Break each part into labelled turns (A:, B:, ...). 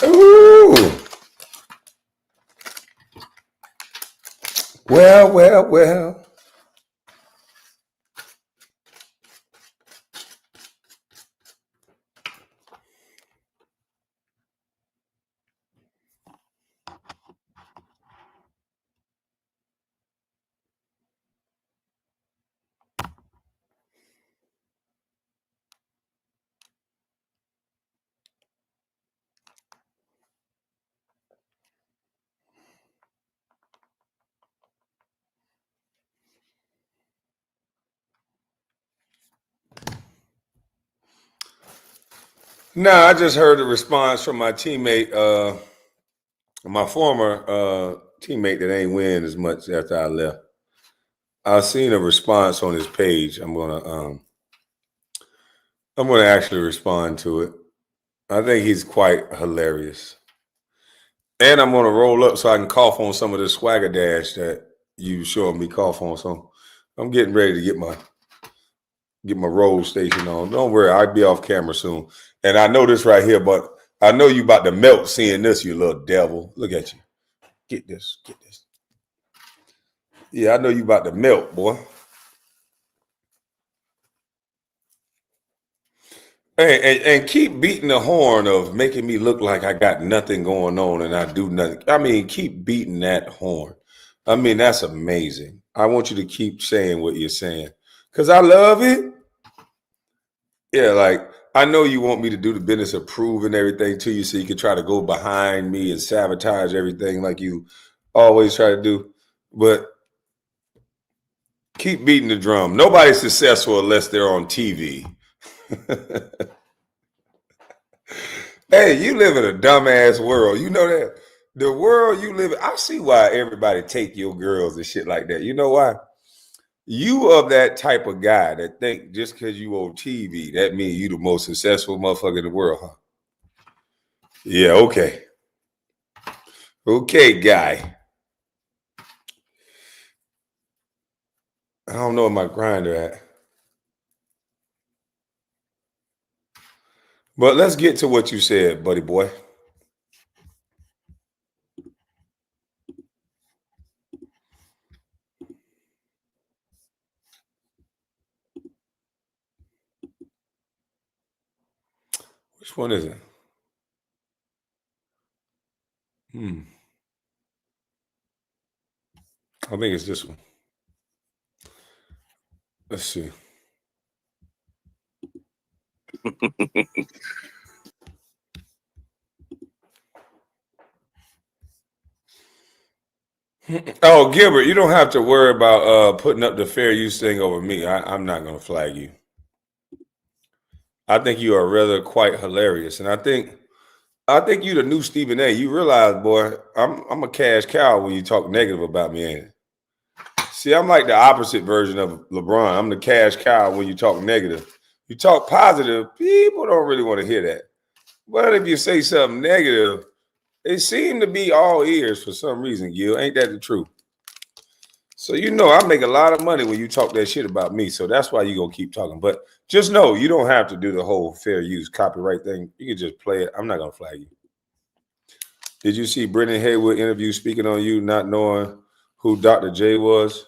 A: Ooh. Well. No, I just heard a response from my teammate, my former teammate that ain't win as much after I left. I seen a response on his page. I'm gonna actually respond to it. I think he's quite hilarious. And I'm gonna roll up so I can cough on some of the swagger dash that you showing me cough on. So I'm getting ready to get my roll station on. Don't worry, I'll be off camera soon. And I know this right here, but I know you about to melt seeing this, you little devil. Look at you. Get this. Yeah, I know you about to melt, boy. Hey, and keep beating the horn of making me look like I got nothing going on and I do nothing. I mean, keep beating that horn. I mean, that's amazing. I want you to keep saying what you're saying because I love it. Yeah, like I know you want me to do the business of proving everything to you so you can try to go behind me and sabotage everything like you always try to do. But keep beating the drum. Nobody's successful unless they're on TV. Hey, you live in a dumbass world. You know that? The world you live in, I see why everybody take your girls and shit like that. You know why? You of that type of guy that think just because you on TV, that means you the most successful motherfucker in the world, huh? Yeah, okay. Okay, guy. I don't know where my grinder at. But let's get to what you said, buddy boy. Which one is it? I think it's this one. Let's see. Oh, Gilbert, you don't have to worry about putting up the fair use thing over me. I'm not going to flag you. I think you are rather quite hilarious, and I think you the new Stephen A. You realize, boy, I'm a cash cow when you talk negative about me, ain't it? See, I'm like the opposite version of LeBron. I'm the cash cow when you talk negative. You talk positive, people don't really want to hear that. But if you say something negative, they seem to be all ears for some reason, Gil. Ain't that the truth? So you know I make a lot of money when you talk that shit about me. So that's why you gonna keep talking. But just know you don't have to do the whole fair use copyright thing. You can just play it. I'm not gonna flag you. Did you see Brendan Haywood interview speaking on you not knowing who Dr. J was?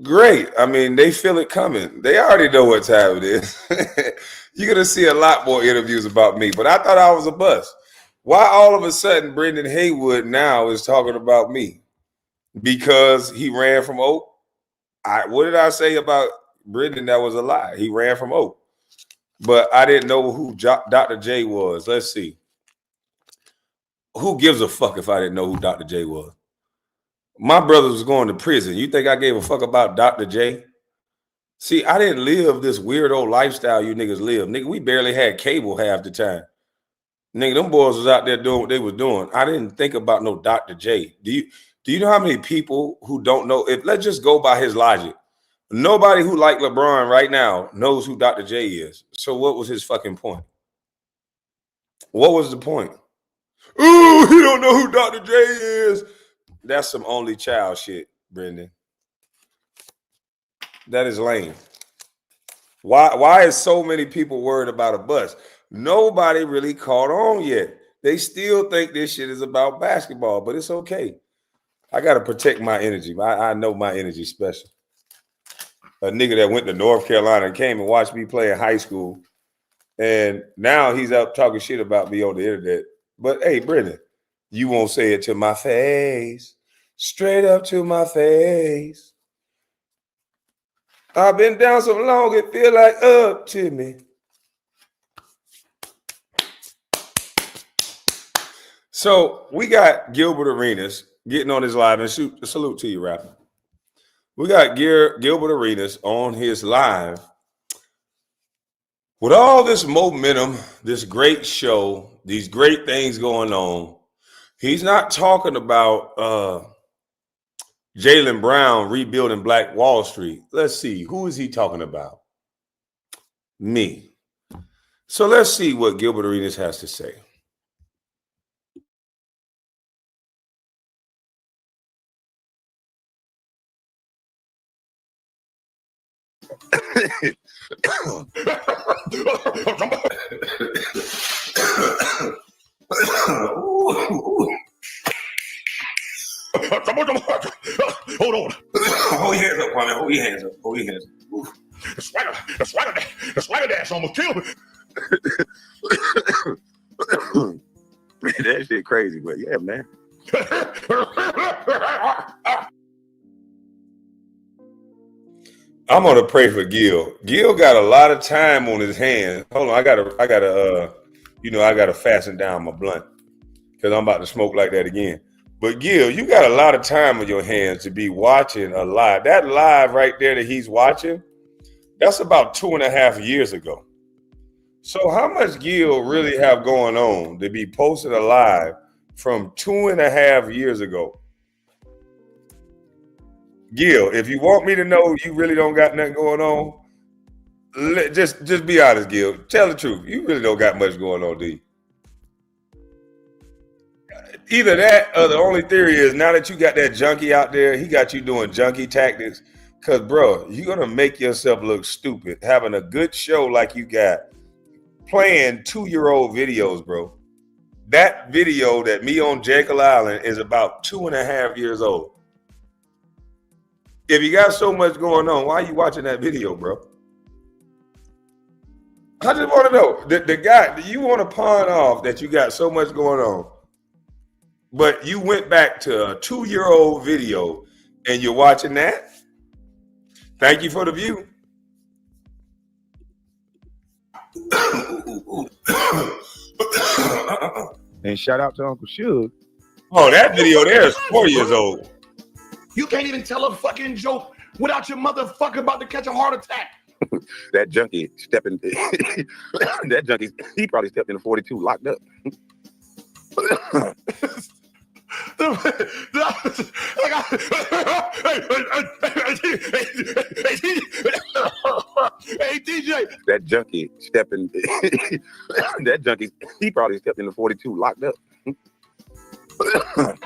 A: Great. I mean, they feel it coming. They already know what time it is. You're gonna see a lot more interviews about me. But I thought I was a bust. Why all of a sudden Brendan Haywood now is talking about me? Because he ran from Oak. What did I say about Brendan? That was a lie. He ran from Oak, but I didn't know who Dr. J was. Let's see. Who gives a fuck if I didn't know who Dr. J was? My brother was going to prison. You think I gave a fuck about Dr. J? See, I didn't live this weird old lifestyle you niggas live. Nigga, we barely had cable half the time. Nigga, them boys was out there doing what they was doing. I didn't think about no Dr. J. Do you know how many people who don't know? If let's just go by his logic. Nobody who like LeBron right now knows who Dr. J is. So what was his fucking point? What was the point? Oh, he don't know who Dr. J is. That's some only child shit, Brendan. That is lame. Why is so many people worried about a bust? Nobody really caught on yet. They still think this shit is about basketball, but it's okay. I got to protect my energy. I know my energy special. A nigga that went to North Carolina and came and watched me play in high school, and now he's out talking shit about me on the internet. But hey, Brendan, you won't say it to my face, straight up to my face. I've been down so long, it feel like up to me. So we got Gilbert Arenas getting on his live, and salute to you, rapper. We got Gilbert Arenas on his live with all this momentum, this great show, these great things going on. He's not talking about Jaylen Brown rebuilding Black Wall Street. Let's see. Who is he talking about? Me. So let's see what Gilbert Arenas has to say.
B: Hold on.
A: Hold your hands up, Kwame. Hold your hands up. Hold your hands up.
B: The swagger dance almost killed me.
C: That shit crazy, but yeah, man.
A: I'm gonna pray for Gil. Gil got a lot of time on his hands. Hold on, I gotta fasten down my blunt because I'm about to smoke like that again. But Gil, you got a lot of time on your hands to be watching a live. That live right there that he's watching, that's about 2.5 years ago. So how much Gil really have going on to be posted a live from 2.5 years ago? Gil, if you want me to know you really don't got nothing going on, just be honest, Gil. Tell the truth. You really don't got much going on, do you? Either that or the only theory is now that you got that junkie out there, he got you doing junkie tactics. Because, bro, you're going to make yourself look stupid having a good show like you got playing 2-year-old videos, bro. That video that me on Jekyll Island is about 2.5 years old. If you got so much going on, why are you watching that video, bro? I just want to know, the guy, you want to pawn off that you got so much going on, but you went back to a 2-year-old video and you're watching that? Thank you for the view.
C: And shout out to Uncle Suge.
A: Oh, that video there is 4 years old.
B: You can't even tell a fucking joke without your motherfucker about to catch a heart attack.
C: That junkie stepping. That junkie, he probably stepped in the 42 locked up.
B: Hey, DJ.
C: That junkie stepping. That junkie, he probably stepped in the 42 locked up.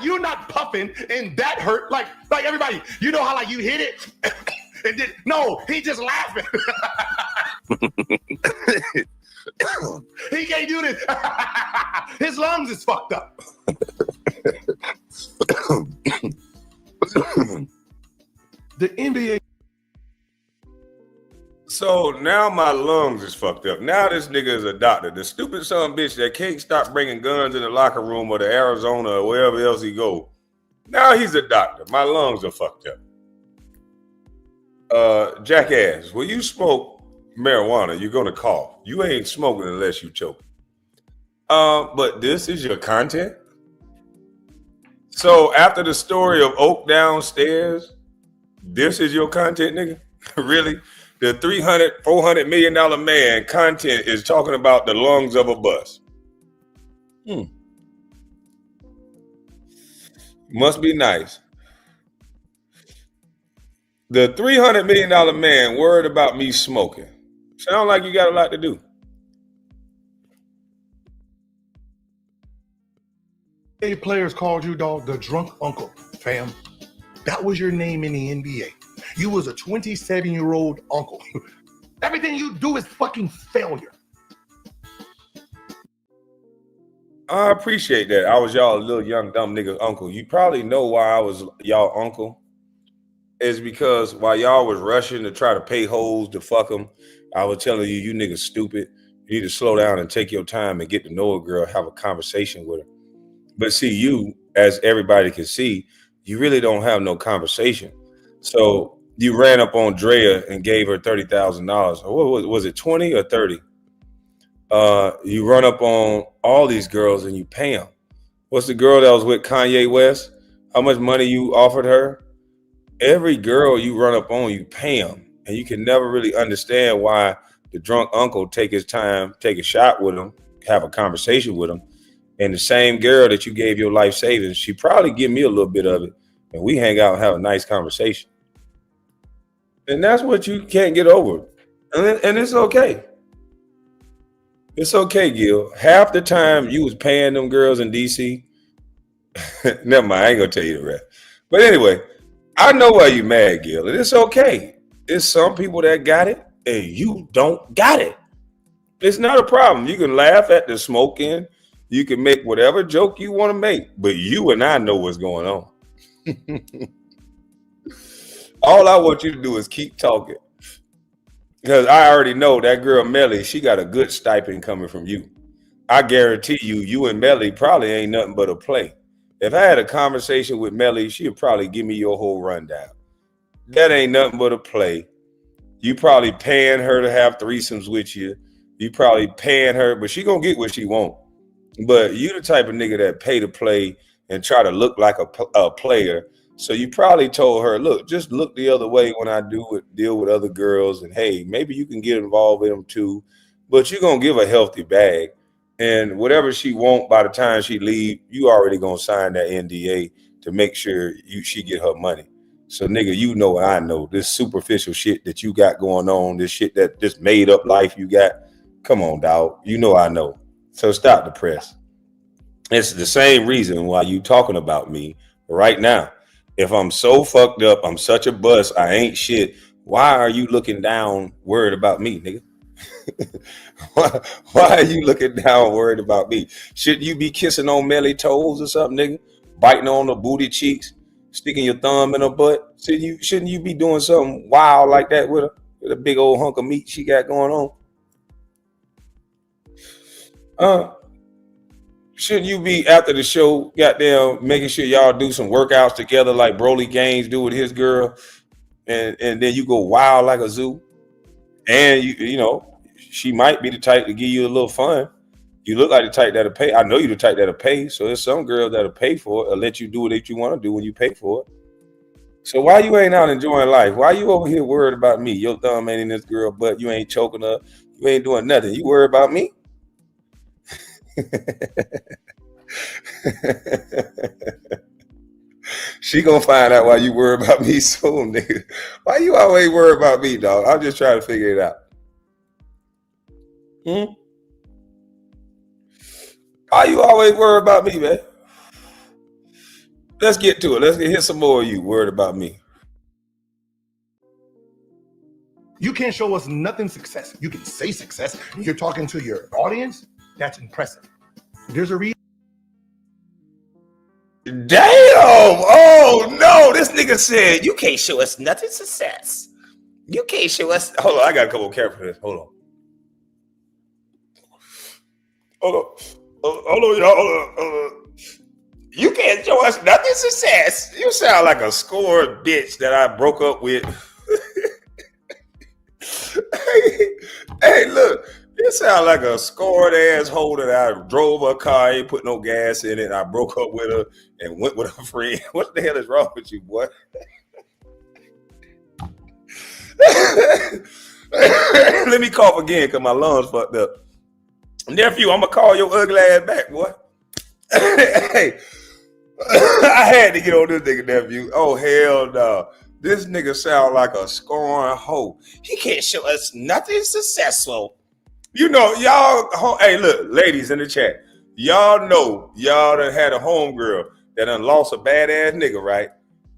B: You're not puffing and that hurt like everybody. You know how like you hit it and then no, he just laughing. He can't do this. His lungs is fucked up. The NBA.
A: So now my lungs is fucked up. Now this nigga is a doctor. The stupid son of a bitch that can't stop bringing guns in the locker room or the Arizona or wherever else he go. Now he's a doctor. My lungs are fucked up. Jackass, when you smoke marijuana, you're gonna cough. You ain't smoking unless you choke. But this is your content. So after the story of Oak downstairs, this is your content, nigga? Really? The $300-400 million man content is talking about the lungs of a bus. Must be nice. The $300 million man worried about me smoking. Sound like you got a lot to do.
B: Players called you, dog, the drunk uncle, fam. That was your name in the NBA. You was a 27-year-old uncle. Everything you do is fucking failure.
A: I appreciate that. I was y'all little young dumb nigga uncle. You probably know why I was y'all uncle. Is because while y'all was rushing to try to pay hoes to fuck them, I was telling you niggas stupid. You need to slow down and take your time and get to know a girl, have a conversation with her. But see, you, as everybody can see, you really don't have no conversation. So you ran up on Drea and gave her $30,000. What was it, 20 or 30? You run up on all these girls and you pay them. What's the girl that was with Kanye West? How much money you offered her? Every girl you run up on, you pay them. And you can never really understand why the drunk uncle take his time, take a shot with him, have a conversation with him. And the same girl that you gave your life savings, she probably give me a little bit of it. And we hang out and have a nice conversation. And that's what you can't get over. And it's okay. It's okay, Gil. Half the time you was paying them girls in DC. Never mind, I ain't gonna tell you the rest. But anyway, I know why you mad, Gil. And it's okay. There's some people that got it and you don't got it. It's not a problem. You can laugh at the smoking. You can make whatever joke you want to make. But you and I know what's going on. All I want you to do is keep talking. Because I already know that girl Melly, she got a good stipend coming from you. I guarantee you, you and Melly probably ain't nothing but a play. If I had a conversation with Melly, she'd probably give me your whole rundown. That ain't nothing but a play. You probably paying her to have threesomes with you. You probably paying her, but she gonna get what she want. But you the type of nigga that pay to play and try to look like a player. So you probably told her, look, just look the other way when I deal with other girls. And hey, maybe you can get involved with them too. But you're gonna give a healthy bag. And whatever she want by the time she leave, you already gonna sign that NDA to make sure she get her money. So nigga, you know I know this superficial shit that you got going on, this shit that this made up life you got. Come on, dog. You know I know. So stop the press. It's the same reason why you talking about me right now. If I'm so fucked up, I'm such a bust, I ain't shit. Why are you looking down worried about me, nigga? Why are you looking down worried about me? Shouldn't you be kissing on Melly toes or something, nigga? Biting on the booty cheeks, sticking your thumb in her butt? Shouldn't you be doing something wild like that with her? With a big old hunk of meat she got going on? Shouldn't you be after the show, goddamn, making sure y'all do some workouts together like Broly Gaines do with his girl, and then you go wild like a zoo? And you know, she might be the type to give you a little fun. You look like the type that'll pay. I know you the type that'll pay. So there's some girls that'll pay for it or let you do what you want to do when you pay for it. So why you ain't out enjoying life? Why you over here worried about me? Your thumb ain't in this girl butt. You ain't choking her. You ain't doing nothing. You worried about me? She gonna find out why you worry about me soon, nigga. Why you always worry about me, dog? I'm just trying to figure it out. Why you always worry about me, man? Let's get to it. Let's hear some more of you worried about me.
B: You can't show us nothing success. You can say success. You're talking to your audience. That's impressive. There's a reason.
A: Damn! Oh no! This nigga said you can't show us nothing success. You can't show us. Hold on, I got a couple of characters for this. Hold on, y'all. Hold on. You can't show us nothing success. You sound like a scored bitch that I broke up with. Hey, look. You sound like a scored asshole that I drove her car, ain't put no gas in it. I broke up with her and went with her friend. What the hell is wrong with you, boy? Let me cough again because my lungs fucked up. Nephew, I'm going to call your ugly ass back, boy. Hey, I had to get on this nigga, nephew. Oh, hell no. This nigga sound like a scorn hoe. He can't show us nothing successful. You know, y'all, hey, look, ladies in the chat, y'all know y'all done had a homegirl that done lost a badass nigga, right?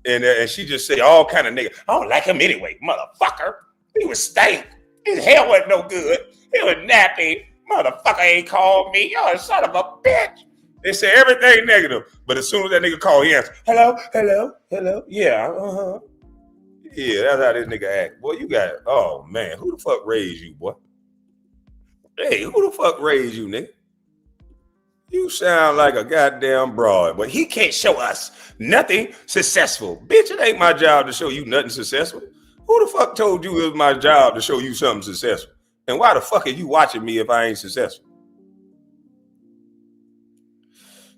A: And she just say all kind of nigga, I don't like him anyway, motherfucker. He was stank. His hair wasn't no good. He was nappy. Motherfucker ain't called me. You're a son of a bitch. They say everything negative. But as soon as that nigga call, he answers, hello, hello, hello. Yeah, uh-huh. Yeah, that's how this nigga act. Boy, you got it. Oh, man. Who the fuck raised you, boy? Hey, who the fuck raised you, nigga? You sound like a goddamn broad, but he can't show us nothing successful. Bitch, it ain't my job to show you nothing successful. Who the fuck told you it was my job to show you something successful? And why the fuck are you watching me if I ain't successful?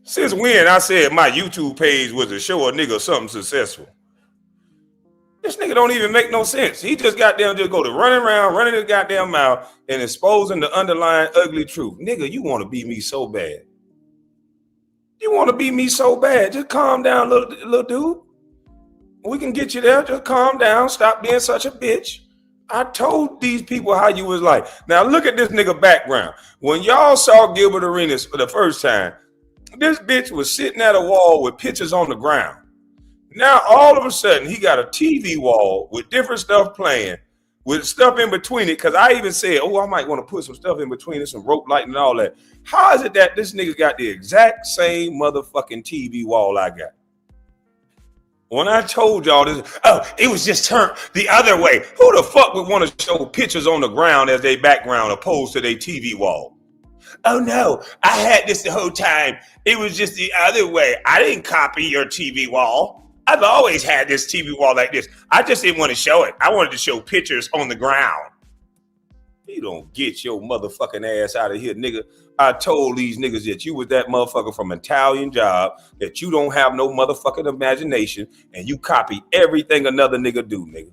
A: Since when I said my YouTube page was to show a nigga something successful? This nigga don't even make no sense. He just goddamn just go to running around, running his goddamn mouth and exposing the underlying ugly truth. Nigga, you want to beat me so bad. You want to beat me so bad. Just calm down, little dude. We can get you there. Just calm down. Stop being such a bitch. I told these people how you was like. Now look at this nigga background. When y'all saw Gilbert Arenas for the first time, this bitch was sitting at a wall with pictures on the ground. Now all of a sudden he got a TV wall with different stuff playing, with stuff in between it. Because I even said, oh, I might want to put some stuff in between it, some rope lighting and all that. How is it that this nigga got the exact same motherfucking TV wall I got? When I told y'all this, oh, it was just turned the other way. Who the fuck would want to show pictures on the ground as their background opposed to their TV wall? Oh no, I had this the whole time. It was just the other way. I didn't copy your TV wall. I've always had this TV wall like this. I just didn't want to show it. I wanted to show pictures on the ground. You don't get your motherfucking ass out of here, nigga. I told these niggas that you was that motherfucker from Italian Job, that you don't have no motherfucking imagination, and you copy everything another nigga do, nigga.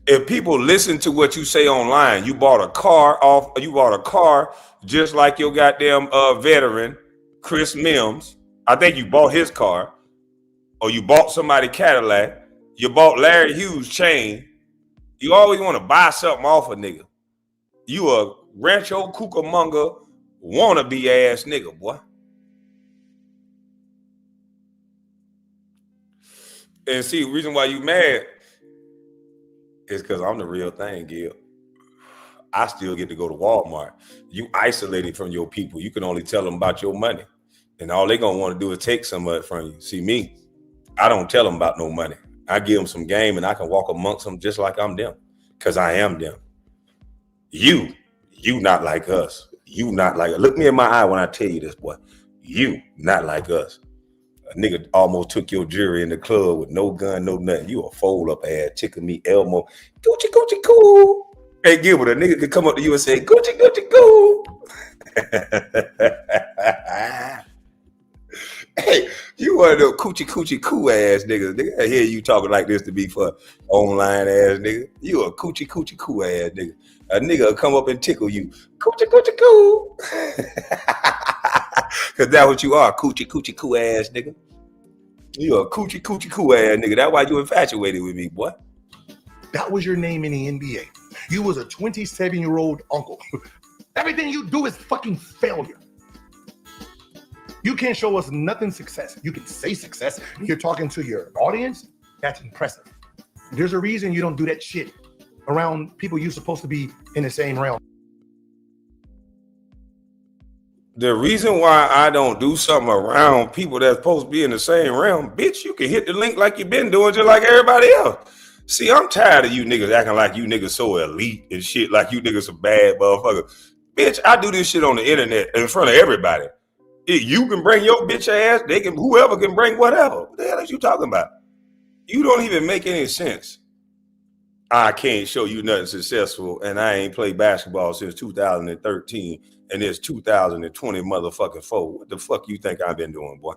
A: If people listen to what you say online, you bought a car just like your goddamn veteran, Chris Mims. I think you bought his car, or you bought somebody Cadillac. You bought Larry Hughes' chain. You always want to buy something off a nigga. You a Rancho Cucamonga wannabe ass nigga, boy. And see, the reason why you mad is because I'm the real thing, Gil. I still get to go to Walmart. You isolated from your people. You can only tell them about your money. And all they gonna want to do is take some of it from you. See me, I don't tell them about no money. I give them some game and I can walk amongst them just like I'm them. Because I am them. You not like us. You not like us. Look me in my eye when I tell you this, boy. You not like us. A nigga almost took your jury in the club with no gun, no nothing. You a fold up ass, tickle me, Elmo. Gucci, Gucci, cool. Hey, Gilbert, a nigga could come up to you and say, Gucci, Gucci, cool. Hey, you one of those coochie cool ass niggas. Nigga, I hear you talking like this to be for online ass nigga. You a coochie cool ass nigga. A nigga will come up and tickle you. Coochie cool. Cause that's what you are, coochie cool ass nigga. You a coochie cool ass nigga. That's why you infatuated with me, boy.
B: That was your name in the NBA. You was a 27-year-old uncle. Everything you do is fucking failure. You can't show us nothing success. You can say success. You're talking to your audience. That's impressive. There's a reason you don't do that shit around people you're supposed to be in the same realm.
A: The reason why I don't do something around people that's supposed to be in the same realm, bitch, you can hit the link like you've been doing just like everybody else. See, I'm tired of you niggas acting like you niggas so elite and shit, like you niggas some bad motherfuckers. Bitch, I do this shit on the internet in front of everybody. You can bring your bitch ass, whoever can bring whatever. What the hell is you talking about? You don't even make any sense. I can't show you nothing successful, and I ain't played basketball since 2013, and it's 2020 motherfucking 4. What the fuck you think I've been doing, boy?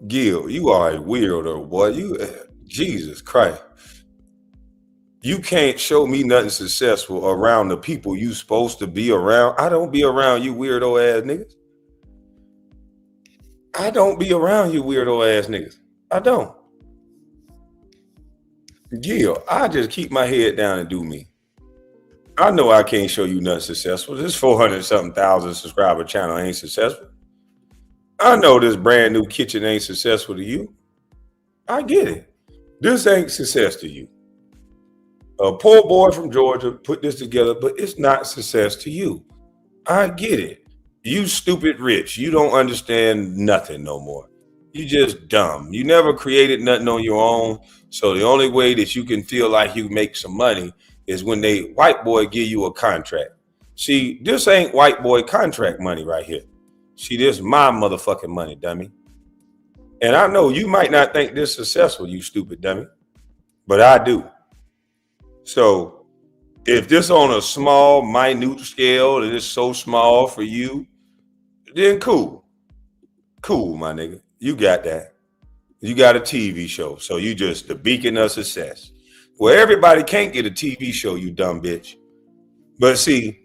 A: Gil, you are a weirdo, boy. Jesus Christ. You can't show me nothing successful around the people you supposed to be around. I don't be around you weirdo ass niggas. I don't be around you weirdo ass niggas. I don't. Gil, I just keep my head down and do me. I know I can't show you nothing successful. This 400-something thousand subscriber channel ain't successful. I know this brand new kitchen ain't successful to you. I get it. This ain't success to you. A poor boy from Georgia put this together, but it's not success to you. I get it. You stupid rich. You don't understand nothing no more. You just dumb. You never created nothing on your own. So the only way that you can feel like you make some money is when they white boy give you a contract. See, this ain't white boy contract money right here. See, this my motherfucking money, dummy. And I know you might not think this successful, you stupid dummy, but I do. So if this on a small, minute scale, and it's so small for you, then cool. Cool, my nigga. You got that. You got a TV show. So you just the beacon of success. Well, everybody can't get a TV show, you dumb bitch. But see,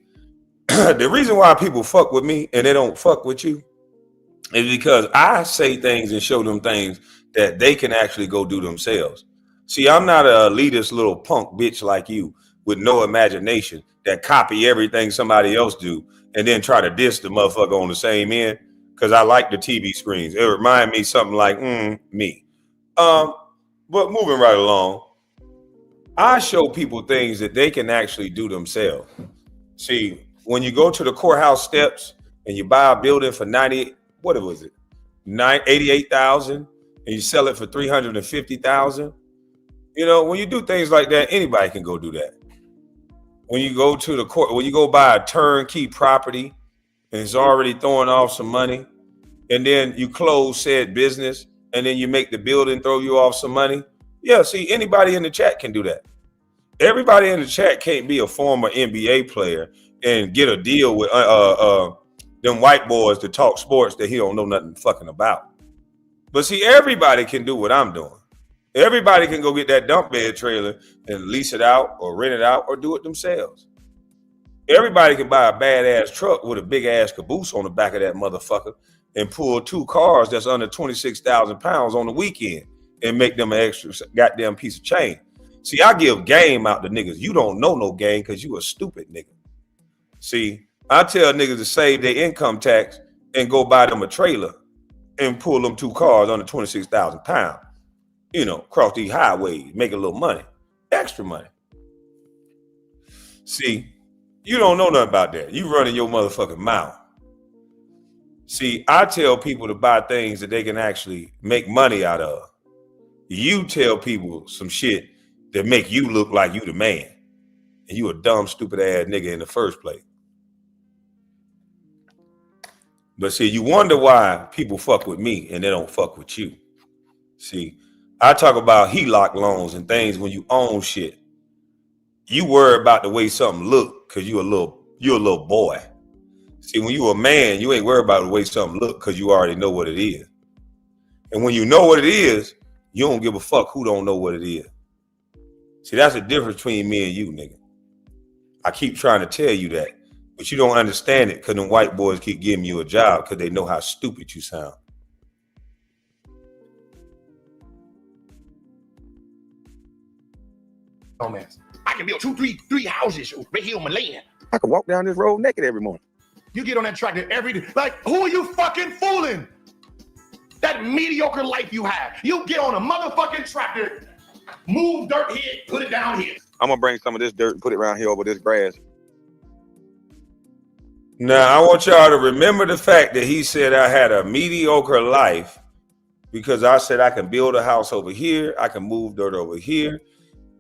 A: the reason why people fuck with me and they don't fuck with you is because I say things and show them things that they can actually go do themselves. See, I'm not a elitist little punk bitch like you with no imagination that copy everything somebody else do and then try to diss the motherfucker on the same end because I like the TV screens. It remind me something like me. But moving right along, I show people things that they can actually do themselves. See, when you go to the courthouse steps and you buy a building for 88,000 and you sell it for 350,000, you know, when you do things like that, anybody can go do that. When you go to the court, when you go buy a turnkey property and it's already throwing off some money, and then you close said business and then you make the building throw you off some money. Yeah, see, anybody in the chat can do that. Everybody in the chat can't be a former NBA player and get a deal with them white boys to talk sports that he don't know nothing fucking about. But see, everybody can do what I'm doing. Everybody can go get that dump bed trailer and lease it out or rent it out or do it themselves. Everybody can buy a badass truck with a big ass caboose on the back of that motherfucker and pull 2 cars that's under 26,000 pounds on the weekend and make them an extra goddamn piece of change. See, I give game out to niggas. You don't know no game because you a stupid nigga. See, I tell niggas to save their income tax and go buy them a trailer and pull them 2 cars under 26,000 pounds. You know, cross these highways, make a little money, extra money. See, you don't know nothing about that. You running your motherfucking mouth. See, I tell people to buy things that they can actually make money out of. You tell people some shit that make you look like you the man. And you a dumb, stupid ass nigga in the first place. But see, you wonder why people fuck with me and they don't fuck with you. See, I talk about HELOC loans and things when you own shit. You worry about the way something look because you're a little boy. See, when you a man, you ain't worried about the way something look because you already know what it is. And when you know what it is, you don't give a fuck who don't know what it is. See, that's the difference between me and you, nigga. I keep trying to tell you that, but you don't understand it because them white boys keep giving you a job because they know how stupid you sound.
B: Oh man, I can build 2-3 houses right here on my land.
C: I can walk down this road naked every morning.
B: You get on that tractor every day. Like, who are you fucking fooling? That mediocre life you have. You get on a motherfucking tractor, move dirt here, put it down here.
C: I'm gonna bring some of this dirt and put it around here over this grass.
A: Now, I want y'all to remember the fact that he said I had a mediocre life because I said I can build a house over here. I can move dirt over here.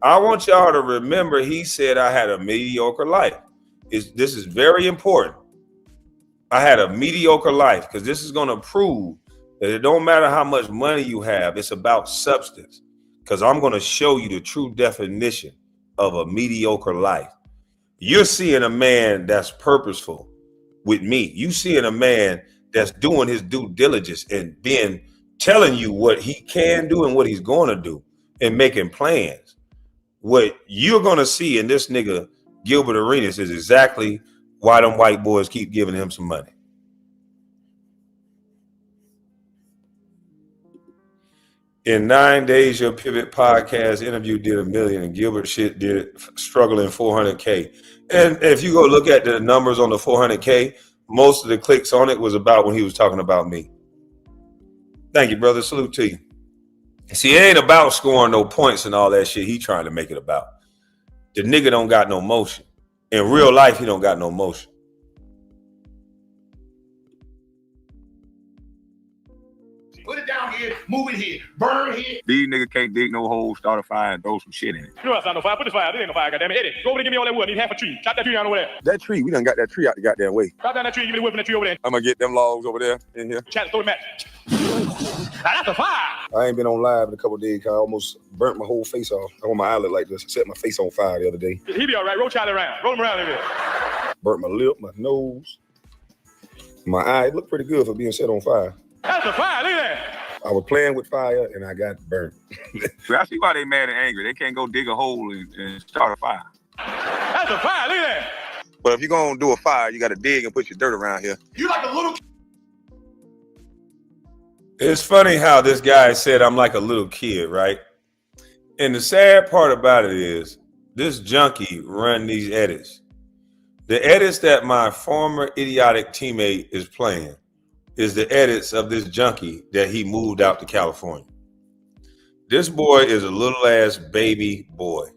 A: I want y'all to remember he said I had a mediocre life. This is very important. I had a mediocre life because this is going to prove that it don't matter how much money you have. It's about substance because I'm going to show you the true definition of a mediocre life. You're seeing a man that's purposeful with me. You seeing a man that's doing his due diligence and then telling you what he can do and what he's going to do and making plans. What you're going to see in this nigga, Gilbert Arenas, is exactly why them white boys keep giving him some money. In 9 days, your Pivot podcast interview did 1 million and Gilbert shit did struggling 400K. And if you go look at the numbers on the 400K, most of the clicks on it was about when he was talking about me. Thank you, brother. Salute to you. See, it ain't about scoring no points and all that shit he trying to make it about. The nigga don't got no motion. In real life, he don't got no motion.
B: Put it down here, move it here, burn here.
C: These niggas can't dig no hole, start a fire, and throw some shit in it.
D: You know that's not no fire. Put this fire. This ain't no fire, goddamn it. Eddie, go over there and give me all that wood. I need half a tree. Chop that tree down over there.
C: That tree, we done got that tree out the goddamn way.
D: Chop down that tree and give me the wood from that tree over there.
C: I'm gonna get them logs over there in here.
D: Chat, throw the match. Now that's a fire.
C: I ain't been on live in a couple of days because I almost burnt my whole face off. I want my eyelid like this. Set my face on fire the other day.
D: He be all right. Roll Charlie around. Roll him around a little bit.
C: Burnt my lip, my nose, my eye. It looked pretty good for being set on fire.
D: That's a fire. Look at that.
C: I was playing with fire and I got burnt. I see why they mad and angry. They can't go dig a hole and start a fire.
D: That's a fire. Look at that.
C: But if you're gonna do a fire, you gotta dig and put your dirt around here.
B: You like a little.
A: It's funny how this guy said I'm like a little kid, right? And the sad part about it is this junkie run these edits. The edits that my former idiotic teammate is playing is the edits of this junkie that he moved out to California. This boy is a little ass baby boy.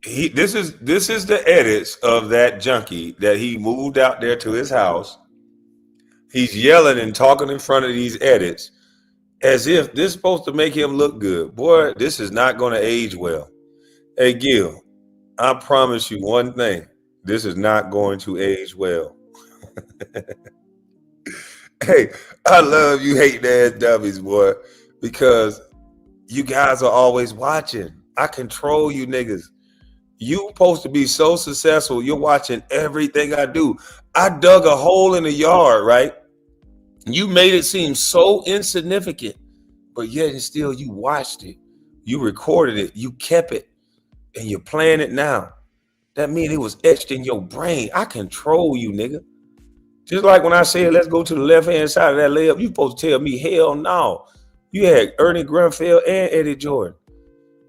A: This is the edits of that junkie that he moved out there to his house. He's yelling and talking in front of these edits as if this is supposed to make him look good. Boy, this is not going to age well. Hey, Gil, I promise you one thing. This is not going to age well. Hey, I love you hating ass dummies, boy, because you guys are always watching. I control you niggas. You supposed to be so successful. You're watching everything I do. I dug a hole in the yard, right? You made it seem so insignificant, but yet and still you watched it. You recorded it. You kept it. And you're playing it now. That means it was etched in your brain. I control you, nigga. Just like when I said, let's go to the left-hand side of that layup, you supposed to tell me, hell no. You had Ernie Grunfeld and Eddie Jordan.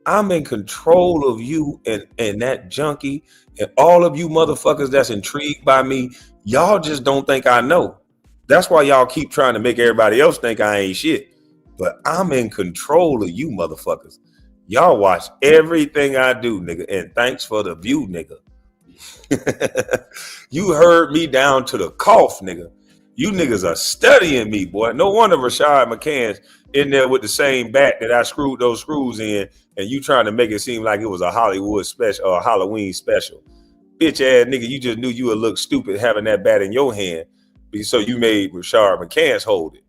A: I'm in control of you and that junkie and all of you motherfuckers that's intrigued by me. Y'all just don't think I know. That's why y'all keep trying to make everybody else think I ain't shit. But I'm in control of you motherfuckers. Y'all watch everything I do, nigga. And thanks for the view, nigga. You heard me down to the cough, nigga. You niggas are studying me, boy. No wonder Rashad McCann's in there with the same bat that I screwed those screws in, and you trying to make it seem like it was a Hollywood special or a Halloween special. Bitch ass nigga, you just knew you would look stupid having that bat in your hand, so you made Rashad McCann's hold it.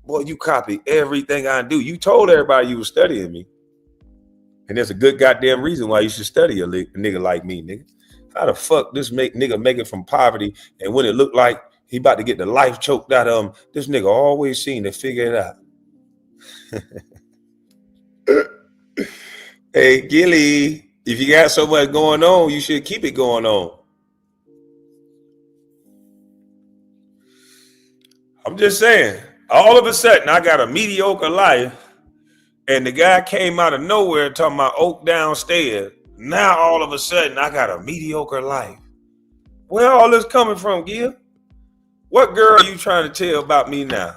A: Boy, you copy everything I do. You told everybody you was studying me. And there's a good goddamn reason why you should study a nigga like me, nigga. How the fuck this nigga make it from poverty, and when it looked like he about to get the life choked out of him, this nigga always seemed to figure it out. Hey, Gilly, if you got so much going on, you should keep it going on. I'm just saying, all of a sudden, I got a mediocre life, and the guy came out of nowhere talking about Oak downstairs. Now, all of a sudden, I got a mediocre life. Where all this coming from, Gil? What girl are you trying to tell about me now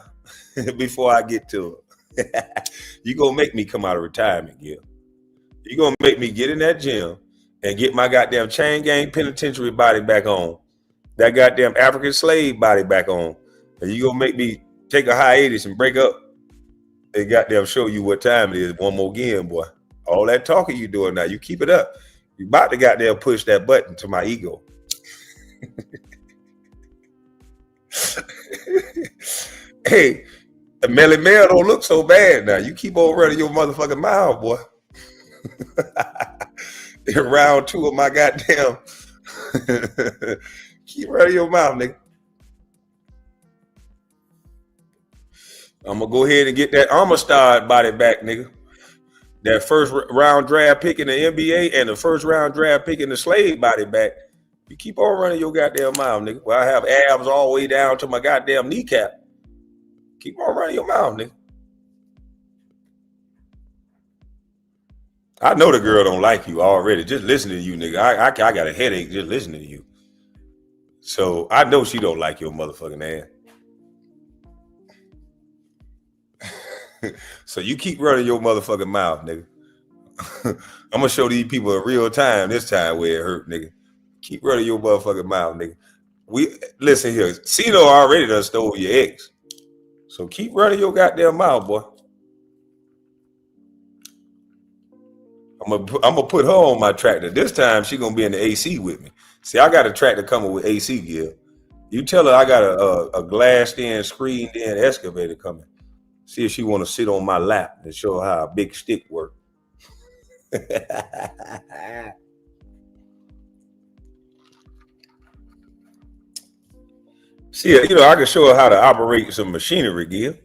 A: before I get to her? You gonna make me come out of retirement, Gil. You gonna make me get in that gym and get my goddamn chain gang penitentiary body back on. That goddamn African slave body back on. And you gonna make me take a hiatus and break up and goddamn show you what time it is one more again, boy. All that talking you doing now, you keep it up. You about to goddamn push that button to my ego. Hey, Melly Mel don't look so bad now. You keep on running your motherfucking mouth, boy. In round 2 of my goddamn keep running your mouth, nigga. I'm gonna go ahead and get that Armstead body back, nigga. That first round draft pick in the NBA and the first round draft pick in the slave body back. You keep on running your goddamn mouth, nigga. Well, I have abs all the way down to my goddamn kneecap. Keep on running your mouth, nigga. I know the girl don't like you already. Just listening to you, nigga. I got a headache just listening to you. So I know she don't like your motherfucking ass. So you keep running your motherfucking mouth, nigga. I'm gonna show these people in real time this time where it hurt, nigga. Keep running your motherfucking mouth, nigga. We listen here. Cino already done stole your ex. So keep running your goddamn mouth, boy. I'm gonna put her on my tractor. This time she gonna be in the AC with me. See, I got a tractor coming with AC gear. You tell her I got a glassed-in, screened-in excavator coming. See if she want to sit on my lap and show her how a big stick works. See, you know, I can show her how to operate some machinery gear.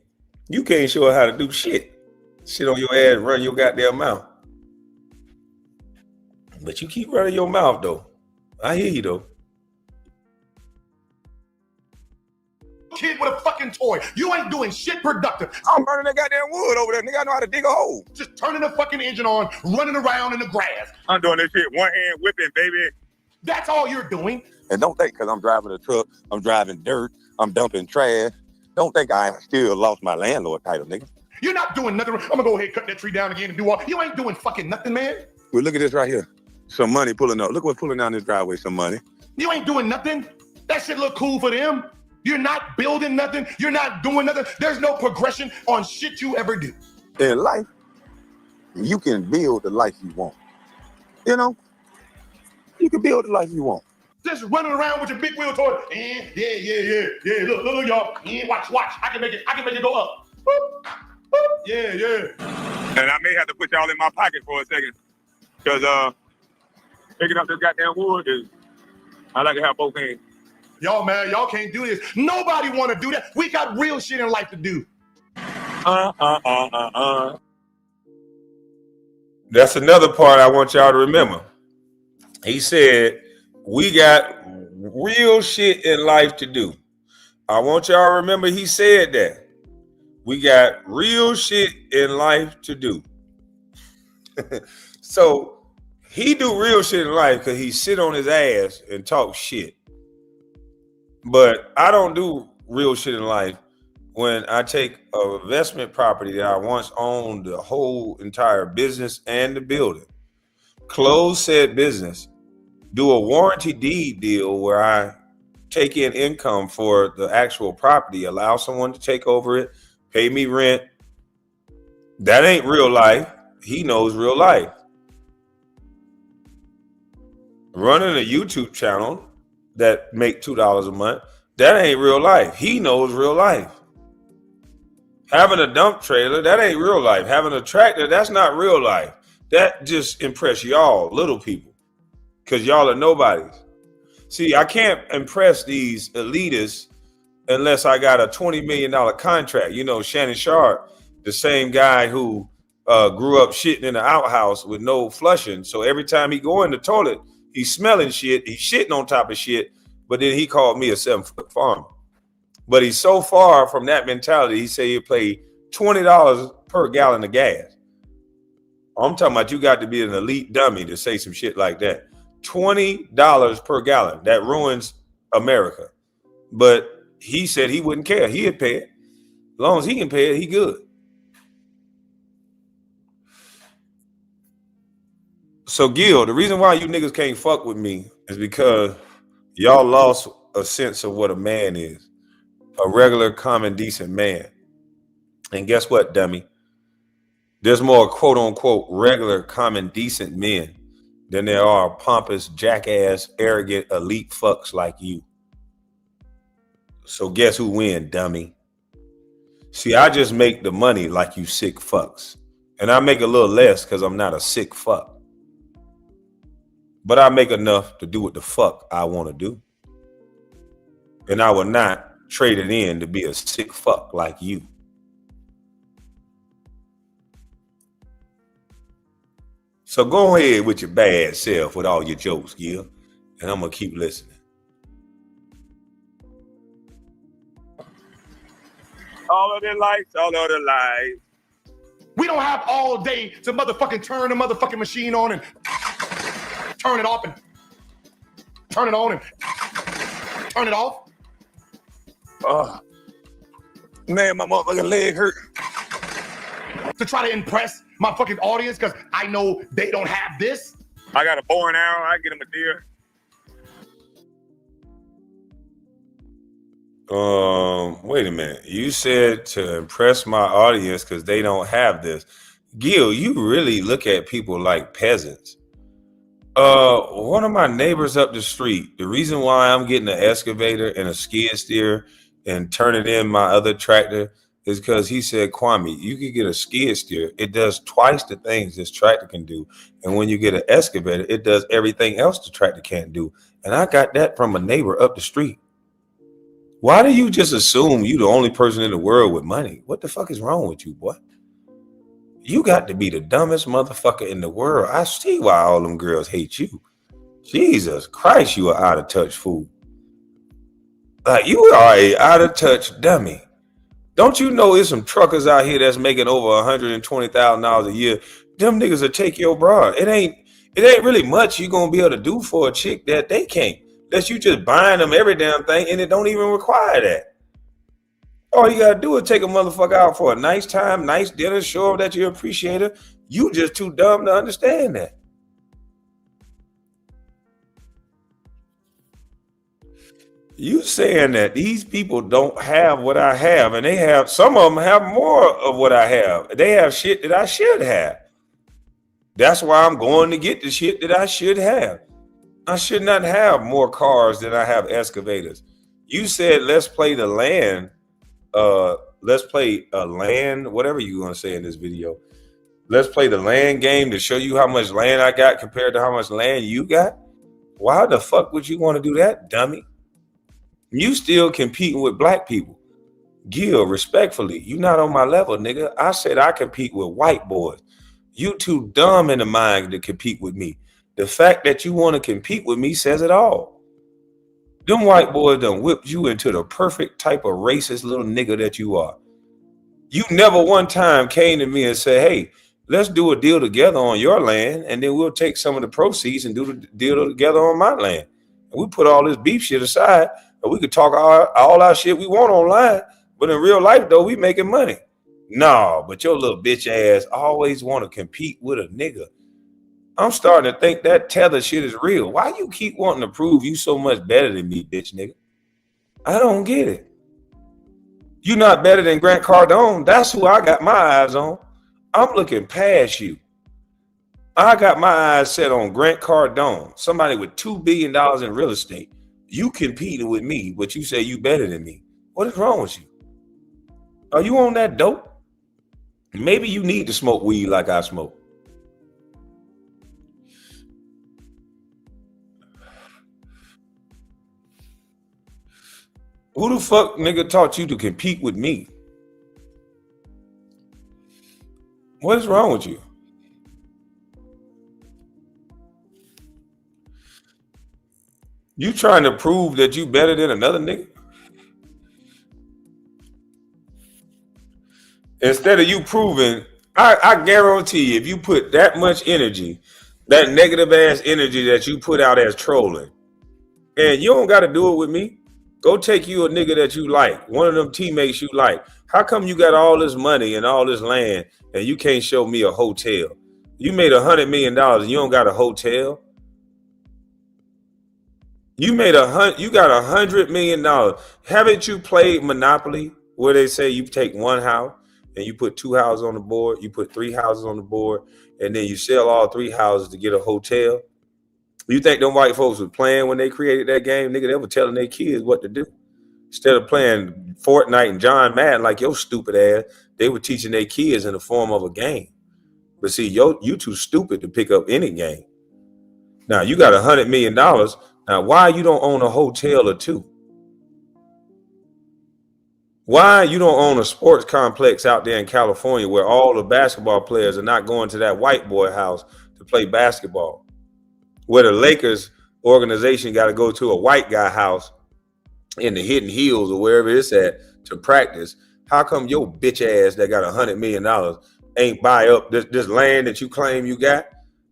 A: You can't show her how to do shit. Sit on your ass and run your goddamn mouth. But you keep running your mouth, though. I hear you, though.
B: Kid with a fucking toy. You ain't doing shit productive.
C: I'm burning that goddamn wood over there. Nigga, I know how to dig a hole.
B: Just turning the fucking engine on, running around in the grass.
C: I'm doing this shit one hand whipping, baby.
B: That's all you're doing.
C: And don't think because I'm driving a truck, I'm driving dirt, I'm dumping trash. Don't think I still lost my landlord title, nigga.
B: You're not doing nothing. I'm gonna go ahead and cut that tree down again and do all. You ain't doing fucking nothing, man.
C: Well, look at this right here. Some money pulling up. Look what's pulling down this driveway, some money.
B: You ain't doing nothing. That shit look cool for them. You're not building nothing. You're not doing nothing. There's no progression on shit you ever do.
C: In life, you can build the life you want. You know? You can build the life you want.
B: Just running around with your big wheel toy. Yeah. Look, y'all. Watch. I can make it go up. Boop, boop. Yeah.
C: And I may have to put y'all in my pocket for a second. Because picking up this goddamn wood is, I like to have both hands.
B: Y'all, man, y'all can't do this. Nobody want to do that. We got real shit in life to do.
A: That's another part I want y'all to remember. He said, we got real shit in life to do. I want y'all to remember he said that. We got real shit in life to do. So he do real shit in life because he sit on his ass and talk shit. But I don't do real shit in life when I take an investment property that I once owned the whole entire business and the building, close said business, do a warranty deed deal where I take in income for the actual property, allow someone to take over it, pay me rent. That ain't real life. He knows real life. Running a YouTube channel that make $2 a month, that ain't real life. He knows real life. Having a dump trailer, that ain't real life. Having a tractor, that's not real life. That just impress y'all, little people, because y'all are nobodies. See, I can't impress these elitists unless I got a $20 million contract. You know, Shannon Sharp, the same guy who grew up shitting in the outhouse with no flushing. So every time he go in the toilet, he's smelling shit. He's shitting on top of shit. But then he called me a 7-foot farmer. But he's so far from that mentality, he said he'll pay $20 per gallon of gas. I'm talking about you got to be an elite dummy to say some shit like that. $20 per gallon. That ruins America. But he said he wouldn't care. He'd pay it. As long as he can pay it, he good. So Gil, the reason why you niggas can't fuck with me is because y'all lost a sense of what a man is. A regular, common, decent man. And guess what, dummy? There's more quote unquote regular, common, decent men than there are pompous, jackass, arrogant, elite fucks like you. So guess who win, dummy? See, I just make the money like you sick fucks. And I make a little less because I'm not a sick fuck. But I make enough to do what the fuck I want to do. And I will not trade it in to be a sick fuck like you. So go ahead with your bad self with all your jokes, Gil. And I'm going to keep listening.
C: All of the lights, all of the lights.
B: We don't have all day to motherfucking turn the motherfucking machine on and turn it off and turn it on and turn it off.
C: Man, my motherfucking leg hurt.
B: to try to impress my fucking audience because I know they don't have this?
C: I got a bow and arrow. I get him a deer.
A: Wait a minute. You said to impress my audience because they don't have this. Gil, you really look at people like peasants. One of my neighbors up the street, the reason why I'm getting an excavator and a skid steer and turning in my other tractor is because he said, Kwame, you can get a skid steer. It does twice the things this tractor can do. And when you get an excavator, it does everything else the tractor can't do. And I got that from a neighbor up the street. Why do you just assume you the only person in the world with money? What the fuck is wrong with you, boy? You got to be the dumbest motherfucker in the world. I see why all them girls hate you. Jesus Christ, you are out of touch fool. Like, you are a out of touch dummy. Don't you know there's some truckers out here that's making over $120,000 a year? Them niggas will take your broad. It ain't really much you gonna be able to do for a chick that they can't. Unless you just buying them every damn thing and it don't even require that. All you gotta do is take a motherfucker out for a nice time, nice dinner, show them that you appreciate her. You just too dumb to understand that. You saying that these people don't have what I have, and they have, some of them have more of what I have. They have shit that I should have. That's why I'm going to get the shit that I should have. I should not have more cars than I have excavators. You said, let's play the land. Let's play a land, whatever you're going to say in this video. Let's play the land game to show you how much land I got compared to how much land you got. Why the fuck would you want to do that, dummy? You still competing with black people. Gil, respectfully, you not on my level, nigga. I said I compete with white boys. You too dumb in the mind to compete with me. The fact that you want to compete with me says it all. Them white boys done whipped you into the perfect type of racist little nigga that you are. You never one time came to me and said, hey, let's do a deal together on your land, and then we'll take some of the proceeds and do the deal together on my land. And we put all this beef shit aside, and we could talk all our shit we want online, but in real life, though, we making money. No, but your little bitch ass always want to compete with a nigga. I'm starting to think that tether shit is real. Why you keep wanting to prove you so much better than me, bitch nigga? I don't get it. You not better than Grant Cardone. That's who I got my eyes on. I'm looking past you. I got my eyes set on Grant Cardone, somebody with $2 billion in real estate. You competing with me, but you say you better than me. What is wrong with you? Are you on that dope? Maybe you need to smoke weed like I smoke. Who the fuck nigga taught you to compete with me? What is wrong with you? You trying to prove that you better than another nigga? Instead of you proving, I guarantee if you put that much energy, that negative ass energy that you put out as trolling, and you don't got to do it with me, go take you a nigga that you like, one of them teammates you like. How come you got all this money and all this land and you can't show me a hotel? You made $100 million and you don't got a hotel? You got $100 million. Haven't you played Monopoly where they say you take one house and you put 2 houses on the board, you put 3 houses on the board, and then you sell all 3 houses to get a hotel? You think them white folks were playing when they created that game? Nigga, they were telling their kids what to do. Instead of playing Fortnite and John Madden like your stupid ass, they were teaching their kids in the form of a game. But see, you too stupid to pick up any game. Now, you got $100 million. Now, why you don't own a hotel or 2? Why you don't own a sports complex out there in California where all the basketball players are not going to that white boy house to play basketball? Where the Lakers organization got to go to a white guy house in the Hidden Hills or wherever it's at to practice. How come your bitch ass that got $100 million ain't buy up this land that you claim you got?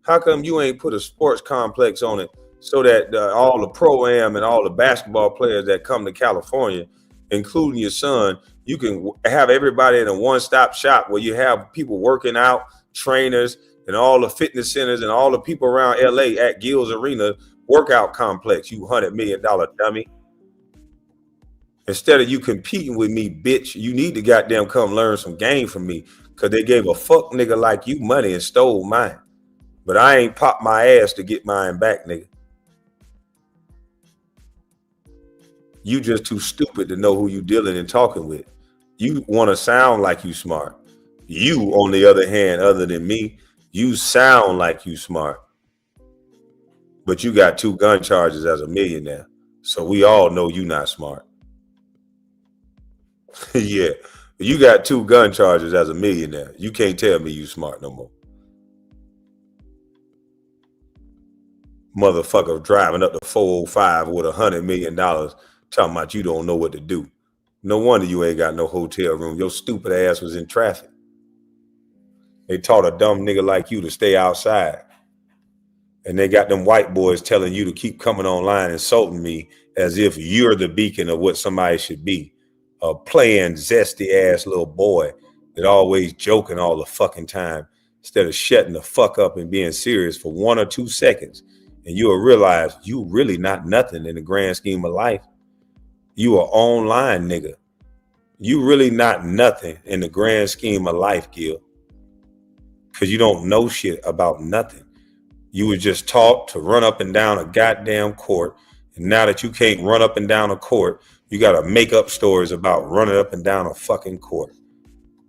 A: How come you ain't put a sports complex on it so that all the pro-am and all the basketball players that come to California including your son, you can have everybody in a one-stop shop where you have people working out, trainers, and all the fitness centers and all the people around LA at Gil's Arena workout complex, you $100 million dummy. Instead of you competing with me, bitch, you need to goddamn come learn some game from me, because they gave a fuck nigga like you money and stole mine. But I ain't popped my ass to get mine back, nigga. You just too stupid to know who you dealing and talking with. You want to sound like you smart. You, on the other hand, other than me, you sound like you smart. But you got 2 gun charges as a millionaire. So we all know you not smart. Yeah. You got 2 gun charges as a millionaire. You can't tell me you smart no more. Motherfucker driving up the 405 with $100 million talking about you don't know what to do. No wonder you ain't got no hotel room. Your stupid ass was in traffic. They taught a dumb nigga like you to stay outside. And they got them white boys telling you to keep coming online insulting me as if you're the beacon of what somebody should be. A playing zesty ass little boy that always joking all the fucking time instead of shutting the fuck up and being serious for 1 or 2 seconds. And you'll realize you really not nothing in the grand scheme of life. You are online nigga. You really not nothing in the grand scheme of life, Gil. Because you don't know shit about nothing. You were just taught to run up and down a goddamn court. And now that you can't run up and down a court, you got to make up stories about running up and down a fucking court.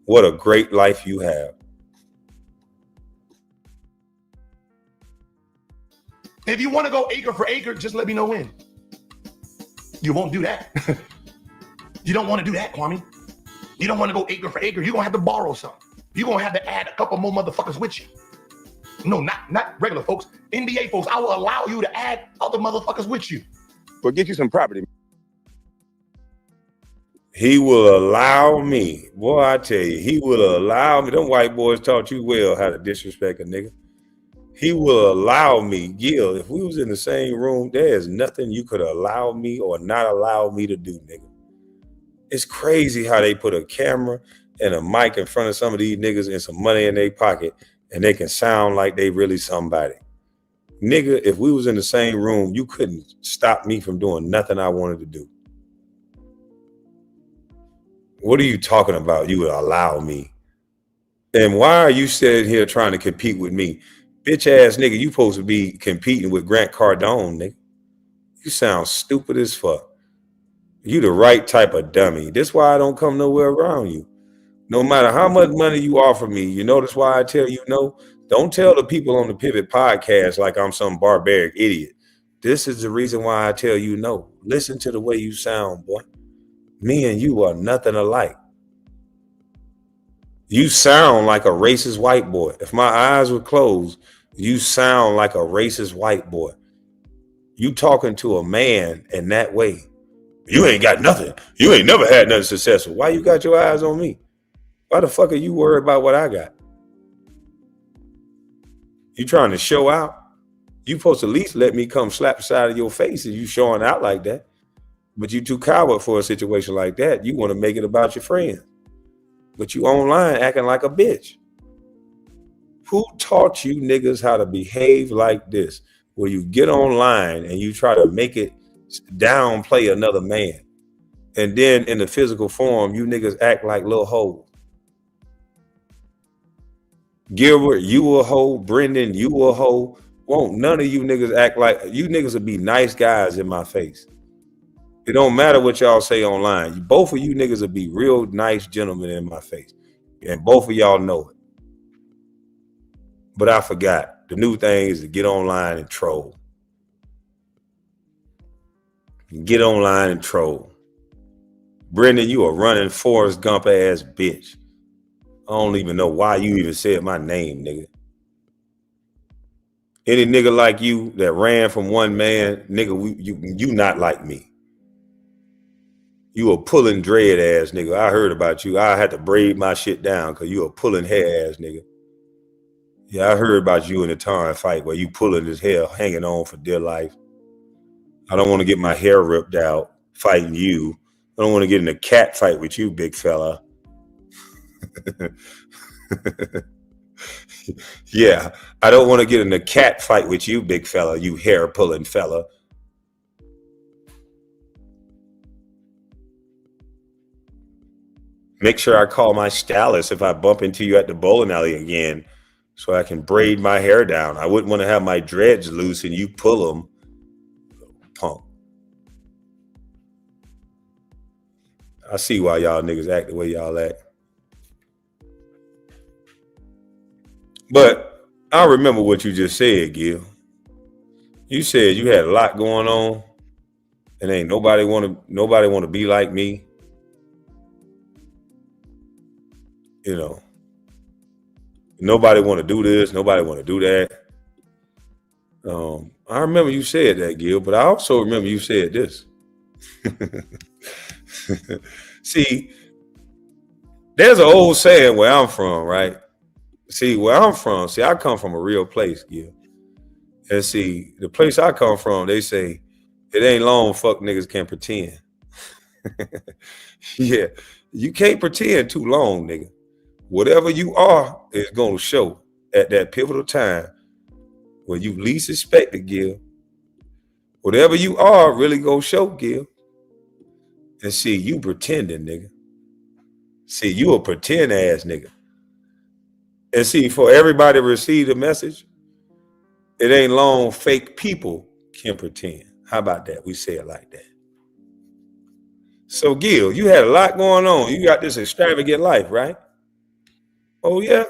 A: What a great life you have.
B: If you want to go acre for acre, just let me know when. You won't do that. You don't want to do that, Kwame. You don't want to go acre for acre. You're going to have to borrow some. You're going to have to add a couple more motherfuckers with you. No, not regular folks. NBA folks, I will allow you to add other motherfuckers with you.
C: But get you some property.
A: He will allow me. Boy, I tell you, he will allow me. Them white boys taught you well how to disrespect a nigga. He will allow me, Gil, if we was in the same room, there is nothing you could allow me or not allow me to do, nigga. It's crazy how they put a camera and a mic in front of some of these niggas and some money in their pocket and they can sound like they really somebody. Nigga, if we was in the same room, you couldn't stop me from doing nothing I wanted to do. What are you talking about? You would allow me. And why are you sitting here trying to compete with me? Bitch ass nigga, you supposed to be competing with Grant Cardone, nigga. You sound stupid as fuck. You the right type of dummy. This why I don't come nowhere around you. No matter how much money you offer me, you notice why I tell you no? Don't tell the people on the Pivot podcast like I'm some barbaric idiot. This is the reason why I tell you no. Listen to the way you sound, boy. Me and you are nothing alike. You sound like a racist white boy. If my eyes were closed, you sound like a racist white boy. You talking to a man in that way. You ain't got nothing. You ain't never had nothing successful. Why you got your eyes on me? Why the fuck are you worried about what I got? You trying to show out? You supposed to at least let me come slap the side of your face if you showing out like that. But you too coward for a situation like that. You want to make it about your friends. But you online acting like a bitch. Who taught you niggas how to behave like this? Where you get online and you try to make it downplay another man. And then in the physical form, you niggas act like little hoes. Gilbert, you a hoe. Brendan, you a hoe. Won't none of you niggas act like, you niggas will be nice guys in my face. It don't matter what y'all say online. Both of you niggas will be real nice gentlemen in my face. And both of y'all know it. But I forgot. The new thing is to get online and troll. Get online and troll. Brendan, you a running Forrest Gump ass bitch. I don't even know why you even said my name, nigga. Any nigga like you that ran from one man, nigga, you not like me. You a pulling dread ass nigga. I heard about you. I had to braid my shit down because you a pulling hair ass nigga. Yeah, I heard about you in the Tarn fight where you pulling his hair, hanging on for dear life. I don't want to get my hair ripped out fighting you. I don't want to get in a cat fight with you, big fella. Yeah, I don't want to get in a cat fight with you, big fella, you hair pulling fella. Make sure I call my stylist if I bump into you at the bowling alley again so I can braid my hair down. I wouldn't want to have my dreads loose and you pull them. Punk. I see why y'all niggas act the way y'all act. But I remember what you just said, Gil. You said you had a lot going on and ain't nobody want to be like me. You know, nobody want to do this, nobody want to do that. I remember you said that, Gil, but I also remember you said this. See, there's an old saying where I'm from, right? See, where I'm from, I come from a real place, Gil. And see, the place I come from, they say, it ain't long, fuck niggas can pretend. Yeah, you can't pretend too long, nigga. Whatever you are is going to show at that pivotal time when you least expect it, Gil. Whatever you are really going to show, Gil. And see, you pretending, nigga. See, you a pretend ass nigga. And see, for everybody to receive the message, it ain't long fake people can pretend. How about that? We say it like that. So, Gil, you had a lot going on. You got this extravagant life, right? Oh, yeah?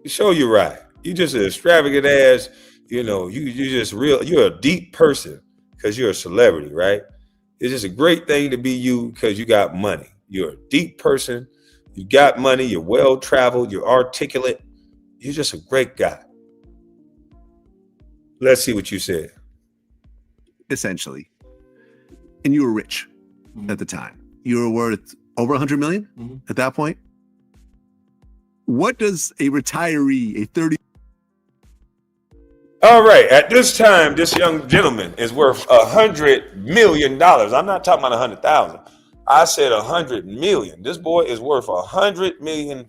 A: Show you right. You just an extravagant ass, you know, you just real, you're a deep person because you're a celebrity, right? It's just a great thing to be you because you got money. You're a deep person. You got money. You're well-traveled. You're articulate. You're just a great guy. Let's see what you said.
E: Essentially. And you were rich at the time. You were worth over 100 million at that point. What does a retiree, a 30?
A: All right. At this time, this young gentleman is worth $100 million. I'm not talking about 100,000. I said 100 million. This boy is worth $100 million.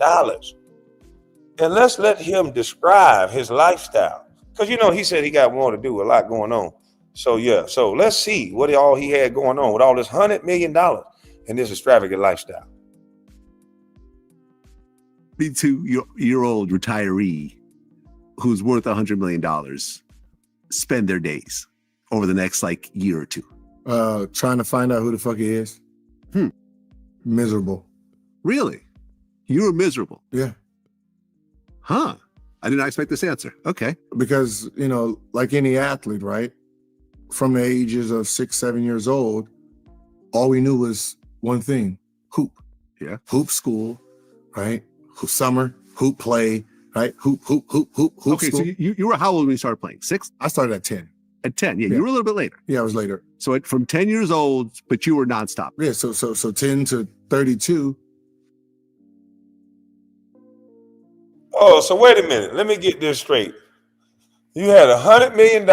A: And let's let him describe his lifestyle. Because, you know, he said he got more to do, a lot going on. So, yeah. So let's see what all he had going on with all this $100 million and this extravagant lifestyle.
E: 32-year-old retiree who's worth $100 million spend their days over the next like year or two?
F: Trying to find out who the fuck he is. Miserable.
E: Really? You were miserable?
F: Yeah.
E: Huh. I did not expect this answer. Okay.
F: Because, you know, like any athlete, right? From the ages of 6, 7 years old, all we knew was one thing: hoop.
E: Yeah.
F: Hoop school, right? Hoop summer, hoop play, right? Hoop
E: Okay,
F: school.
E: so you were how old when you started playing? 6?
F: I started at 10.
E: At 10, yeah.
F: Yeah.
E: You were a little bit later.
F: Yeah, I was later.
E: So from 10 years old, but you were nonstop.
F: Yeah, so 10 to 32.
A: Oh, so wait a minute. Let me get this straight. You had $100 million,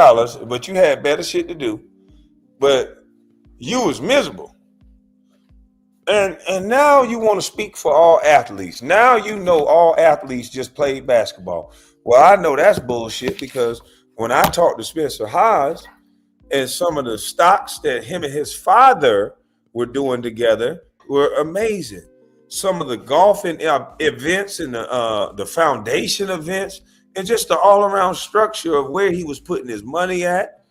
A: but you had better shit to do. But you was miserable. And now you want to speak for all athletes. Now you know all athletes just played basketball. Well, I know that's bullshit because when I talked to Spencer Haas and some of the stocks that him and his father were doing together were amazing. Some of the golfing events and the foundation events and just the all-around structure of where he was putting his money at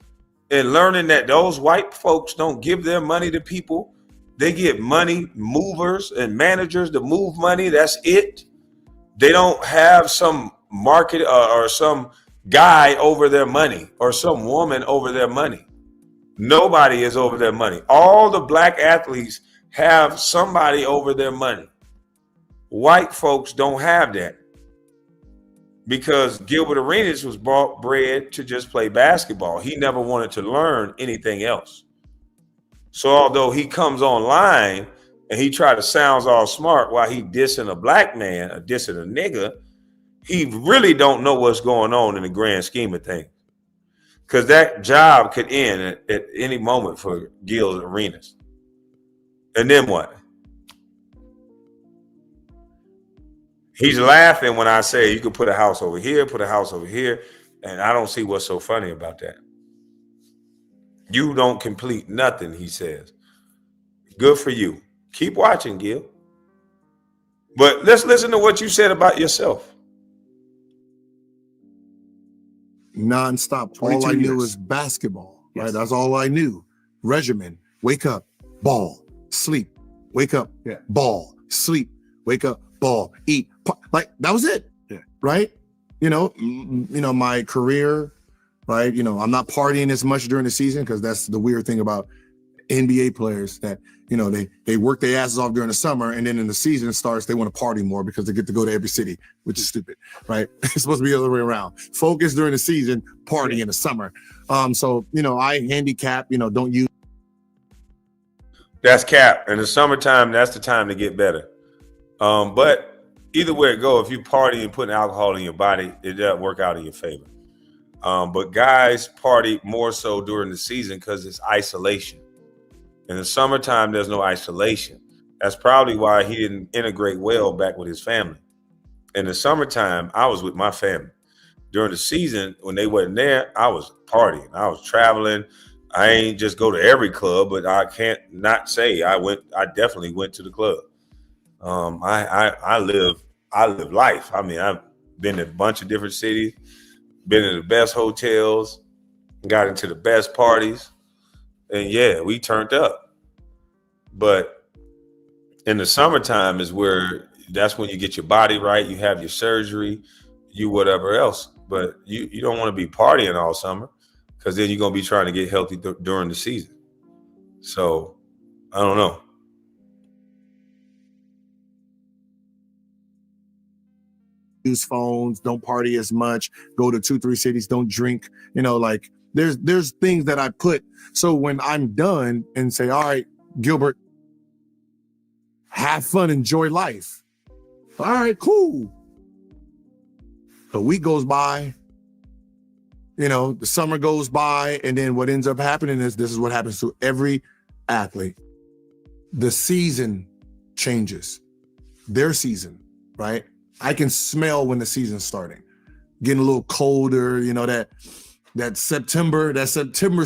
A: and learning that those white folks don't give their money to people. They get money movers and managers to move money. That's it. They don't have some market or some guy over their money or some woman over their money. Nobody is over their money. All the black athletes have somebody over their money. White folks don't have that because Gilbert Arenas was bred to just play basketball. He never wanted to learn anything else. So although he comes online and he try to sound all smart while he dissing a black man, or dissing a nigga, he really don't know what's going on in the grand scheme of things. Because that job could end at any moment for Gil Arenas. And then what? He's laughing when I say you could put a house over here, put a house over here, and I don't see what's so funny about that. You don't complete nothing, he says. Good for you. Keep watching, Gil. But let's listen to what you said about yourself.
F: Nonstop. All I knew was basketball, right? That's all I knew. Regimen. Wake up, ball, sleep. Wake up, ball, sleep. Wake up, ball, eat. Like that was it, right? You know, my career, right? You know, I'm not partying as much during the season because that's the weird thing about NBA players that, you know, they work their asses off during the summer and then in the season starts, they want to party more because they get to go to every city, which is stupid, right? It's supposed to be the other way around. Focus during the season, party in the summer. So, you know, I handicap, you know, don't use.
A: That's cap. In the summertime, that's the time to get better. But either way it go, if you party and putting alcohol in your body, it doesn't work out in your favor. But guys party more so during the season because it's isolation. In the summertime, there's no isolation. That's probably why he didn't integrate well back with his family. In the summertime, I was with my family. During the season, when they weren't there, I was partying. I was traveling. I ain't just go to every club, but I can't not say I definitely went to the club. I live life. I mean, I've been to a bunch of different cities, been in the best hotels, got into the best parties. And yeah, we turned up. But in the summertime that's when you get your body right, you have your surgery, you whatever else. But you don't want to be partying all summer because then you're going to be trying to get healthy during the season. So I don't know.
F: Use phones, don't party as much, go to 2-3 cities, don't drink, you know, like there's things that I put. So when I'm done and say, all right, Gilbert, have fun, enjoy life. All right, cool. A week goes by, you know, the summer goes by, and then what ends up happening is this is what happens to every athlete. The season changes, their season, right? I can smell when the season's starting, getting a little colder, you know, that September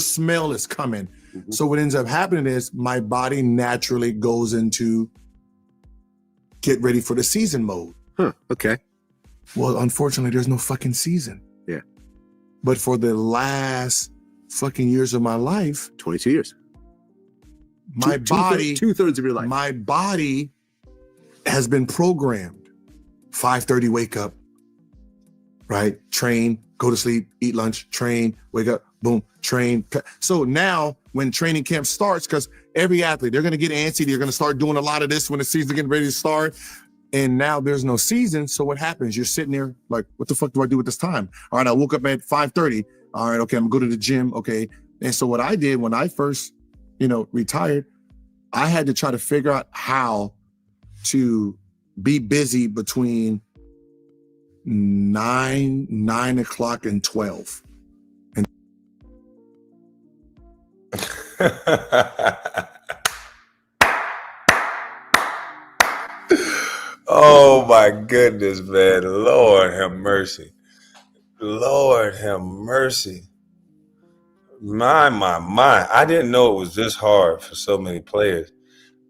F: smell is coming. Mm-hmm. So what ends up happening is my body naturally goes into get ready for the season mode.
E: Huh, okay.
F: Well, unfortunately, there's no fucking season.
E: Yeah.
F: But for the last fucking years of my life,
E: 22 years.
F: My body,
E: 2/3 of your life.
F: My body has been programmed. 5:30, wake up, right? Train, go to sleep, eat lunch, train, wake up, boom, train. So now when training camp starts, because every athlete, they're going to get antsy. They're going to start doing a lot of this when the season's getting ready to start. And now there's no season. So what happens? You're sitting there like, what the fuck do I do with this time? All right, I woke up at 5:30. All right, okay, I'm going to go to the gym. Okay. And so what I did when I first, retired, I had to try to figure out how to be busy between 9 o'clock and 12.
A: Oh my goodness, man. Lord have mercy. Lord have mercy. My. I didn't know it was this hard for so many players.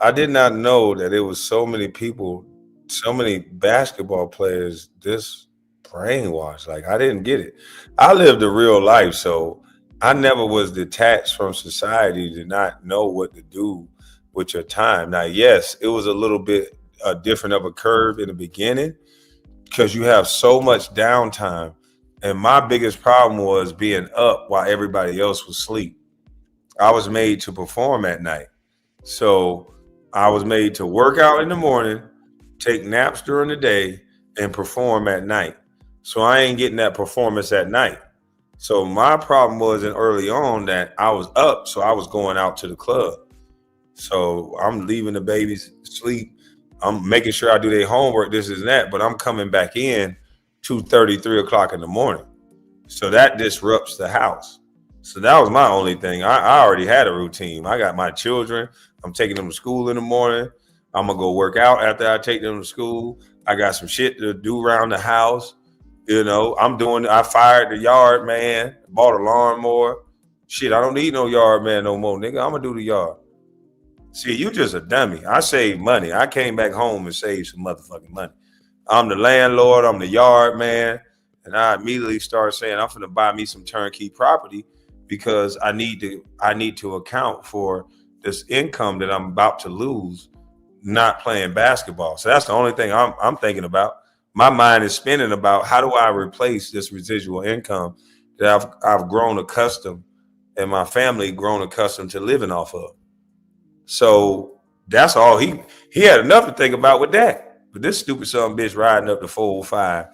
A: I did not know that it was so many people, so many basketball players this brainwashed. Like, I didn't get it. I lived a real life, so I never was detached from society to not know what to do with your time. Now, yes, it was a little bit different of a curve in the beginning because you have so much downtime. And my biggest problem was being up while everybody else was asleep. I was made to perform at night. So I was made to work out in the morning, take naps during the day, and perform at night. So I ain't getting that performance at night. So my problem was early on that I was up, so I was going out to the club. So I'm leaving the babies sleep. I'm making sure I do their homework, this and that, but I'm coming back in 2:30, 3 o'clock in the morning. So that disrupts the house. So that was my only thing. I already had a routine. I got my children. I'm taking them to school in the morning. I'm gonna go work out after I take them to school. I got some shit to do around the house. You know, I fired the yard man, bought a lawnmower. Shit, I don't need no yard man no more, nigga. I'm gonna do the yard. See, you just a dummy. I saved money. I came back home and saved some motherfucking money. I'm the landlord, I'm the yard man. And I immediately started saying, I'm finna buy me some turnkey property because I need to account for this income that I'm about to lose not playing basketball. So that's the only thing I'm thinking about. My mind is spinning about how do I replace this residual income that I've grown accustomed and my family grown accustomed to living off of. So that's all he had enough to think about with that. But this stupid son of a bitch riding up the 405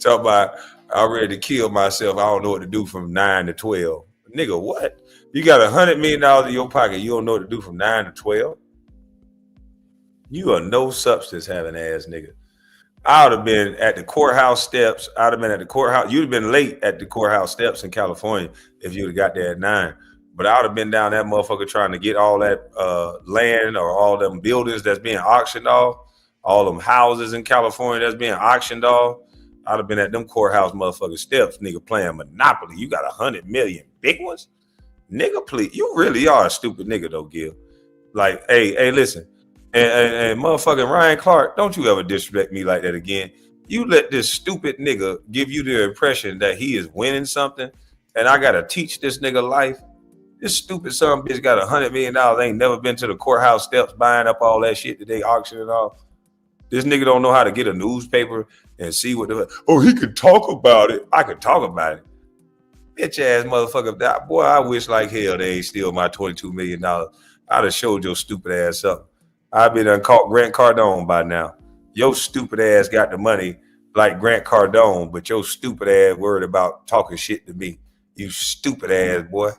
A: talking about I'm ready to kill myself. I don't know what to do from 9 to 12. Nigga, what? You got $100 million in your pocket. You don't know what to do from 9 to 12? You are no substance having ass nigga. I would have been at the courthouse steps. I'd have been at the courthouse. You'd have been late at the courthouse steps in California if you'd have got there at 9. But I would have been down that motherfucker trying to get all that land or all them buildings that's being auctioned off, all them houses in California that's being auctioned off. I'd have been at them courthouse motherfucking steps, nigga, playing Monopoly. You got 100 million big ones? Nigga, please. You really are a stupid nigga, though, Gil. Like, hey, listen. And motherfucking Ryan Clark, don't you ever disrespect me like that again. You let this stupid nigga give you the impression that he is winning something, and I got to teach this nigga life. This stupid son of a bitch got $100 million, ain't never been to the courthouse steps buying up all that shit that they auctioning off. This nigga don't know how to get a newspaper and see what he could talk about it. I could talk about it. Bitch ass motherfucker. Boy, I wish like hell they ain't steal my $22 million. I'd have showed your stupid ass up. I'd been caught Grant Cardone by now. Your stupid ass got the money like Grant Cardone, but your stupid ass worried about talking shit to me. You stupid ass boy.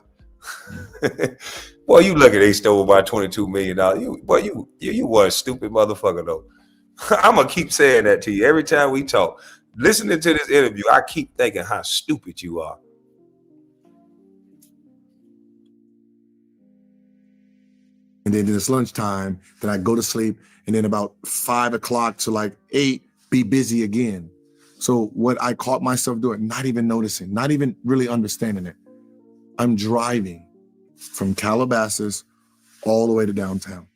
A: Boy, you lucky they stole my $22 million. You was a stupid motherfucker though. I'm gonna keep saying that to you every time we talk. Listening to this interview, I keep thinking how stupid you are.
F: And then it's lunchtime, then I go to sleep, and then about 5 o'clock to like 8, be busy again. So what I caught myself doing, not even noticing, not even really understanding it. I'm driving from Calabasas all the way to downtown.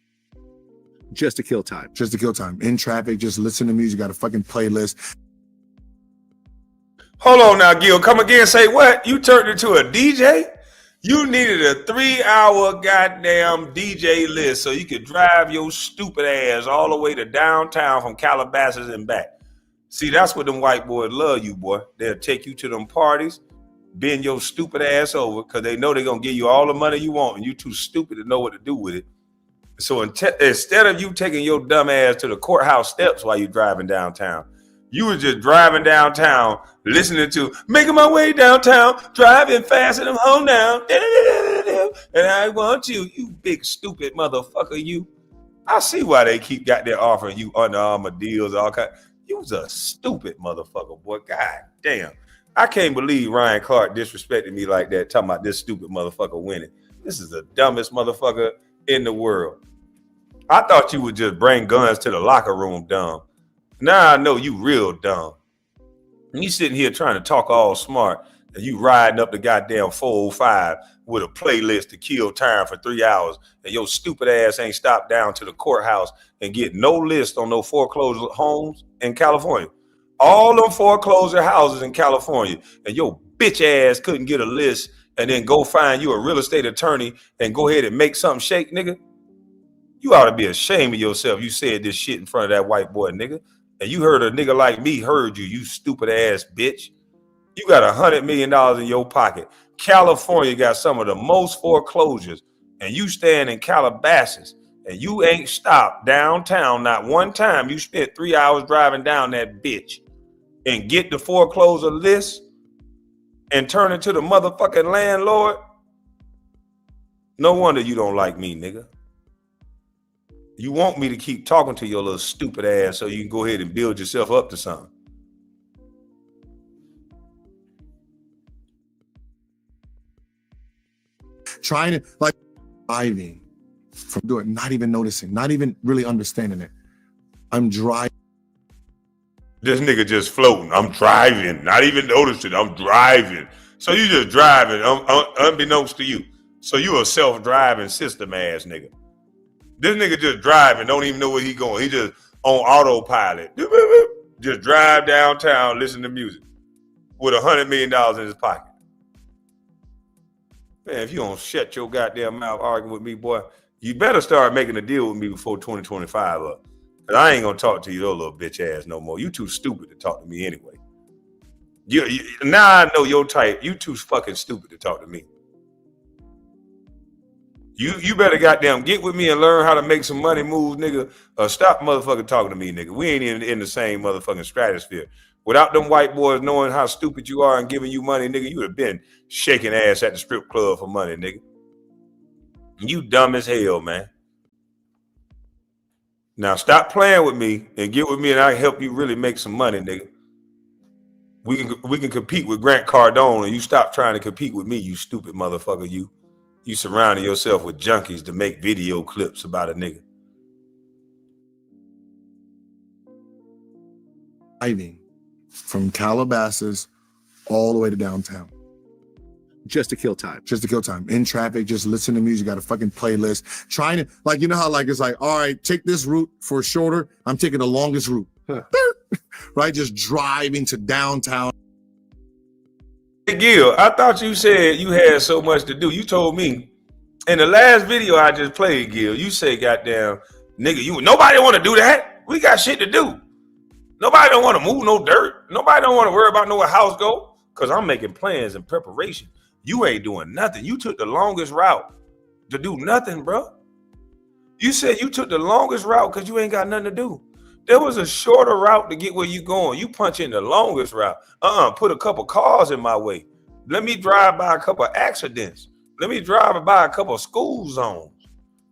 E: Just to kill time.
F: Just to kill time. In traffic, just listen to music, got a fucking playlist.
A: Hold on now, Gil. Come again, say what? You turned into a DJ? You needed a 3-hour goddamn DJ list so you could drive your stupid ass all the way to downtown from Calabasas and back. See, that's what them white boys love you, boy. They'll take you to them parties, bend your stupid ass over because they know they're going to give you all the money you want and you too stupid to know what to do with it. So instead of you taking your dumb ass to the courthouse steps while you're driving downtown, you were just driving downtown, listening to Making My Way Downtown, driving fast and I'm home now. And I want you, you big stupid motherfucker, you. I see why they keep got there offering you Under Armour deals, all kind. You was a stupid motherfucker, boy. God damn. I can't believe Ryan Clark disrespected me like that, talking about this stupid motherfucker winning. This is the dumbest motherfucker in the world. I thought you would just bring guns to the locker room, dumb. Now I know you real dumb. And you sitting here trying to talk all smart and you riding up the goddamn 405 with a playlist to kill time for 3 hours and your stupid ass ain't stopped down to the courthouse and get no list on no foreclosure homes in California. All them foreclosure houses in California and your bitch ass couldn't get a list and then go find you a real estate attorney and go ahead and make something shake, nigga. You ought to be ashamed of yourself. You said this shit in front of that white boy, nigga. And you heard a nigga like me heard you, you stupid ass bitch. You got $100 million in your pocket. California got some of the most foreclosures. And you stand in Calabasas and you ain't stopped downtown not one time. You spent 3 hours driving down that bitch and get the foreclosure list and turn it to the motherfucking landlord. No wonder you don't like me, nigga. You want me to keep talking to your little stupid ass so you can go ahead and build yourself up to something.
F: Trying to, like, driving from doing, not even noticing, not even really understanding it. I'm driving.
A: This nigga just floating. I'm driving, not even noticing. I'm driving. So you just driving, unbeknownst to you. So you a self-driving system ass nigga. This nigga just driving, don't even know where he going. He just on autopilot. Just drive downtown, listen to music with $100 million in his pocket. Man, if you don't shut your goddamn mouth arguing with me, boy, you better start making a deal with me before 2025 up. Cause I ain't gonna talk to you, little bitch ass, no more. You too stupid to talk to me anyway. You now I know your type. You too fucking stupid to talk to me. You better goddamn get with me and learn how to make some money moves, nigga. Stop motherfucking talking to me, nigga. We ain't even in the same motherfucking stratosphere. Without them white boys knowing how stupid you are and giving you money, nigga, you would have been shaking ass at the strip club for money, nigga. You dumb as hell, man. Now stop playing with me and get with me and I can help you really make some money, nigga. We can compete with Grant Cardone and you stop trying to compete with me, you stupid motherfucker, you. You surrounding yourself with junkies to make video clips about a nigga.
F: Driving from Calabasas all the way to downtown.
E: Just to kill time.
F: Just to kill time. In traffic, just listen to music, got a fucking playlist. Trying to, like, you know how, like, it's like, all right, take this route for shorter. I'm taking the longest route. Huh. Right? Just driving to downtown.
A: Hey, Gil, I thought you said you had so much to do. You told me in the last video I just played, Gil, you say, goddamn, nigga, nobody want to do that. We got shit to do. Nobody don't want to move no dirt. Nobody don't want to worry about know where house go. Because I'm making plans and preparation. You ain't doing nothing. You took the longest route to do nothing, bro. You said you took the longest route because you ain't got nothing to do. There was a shorter route to get where you going. You punch in the longest route. Put a couple cars in my way. Let me drive by a couple accidents. Let me drive by a couple school zones.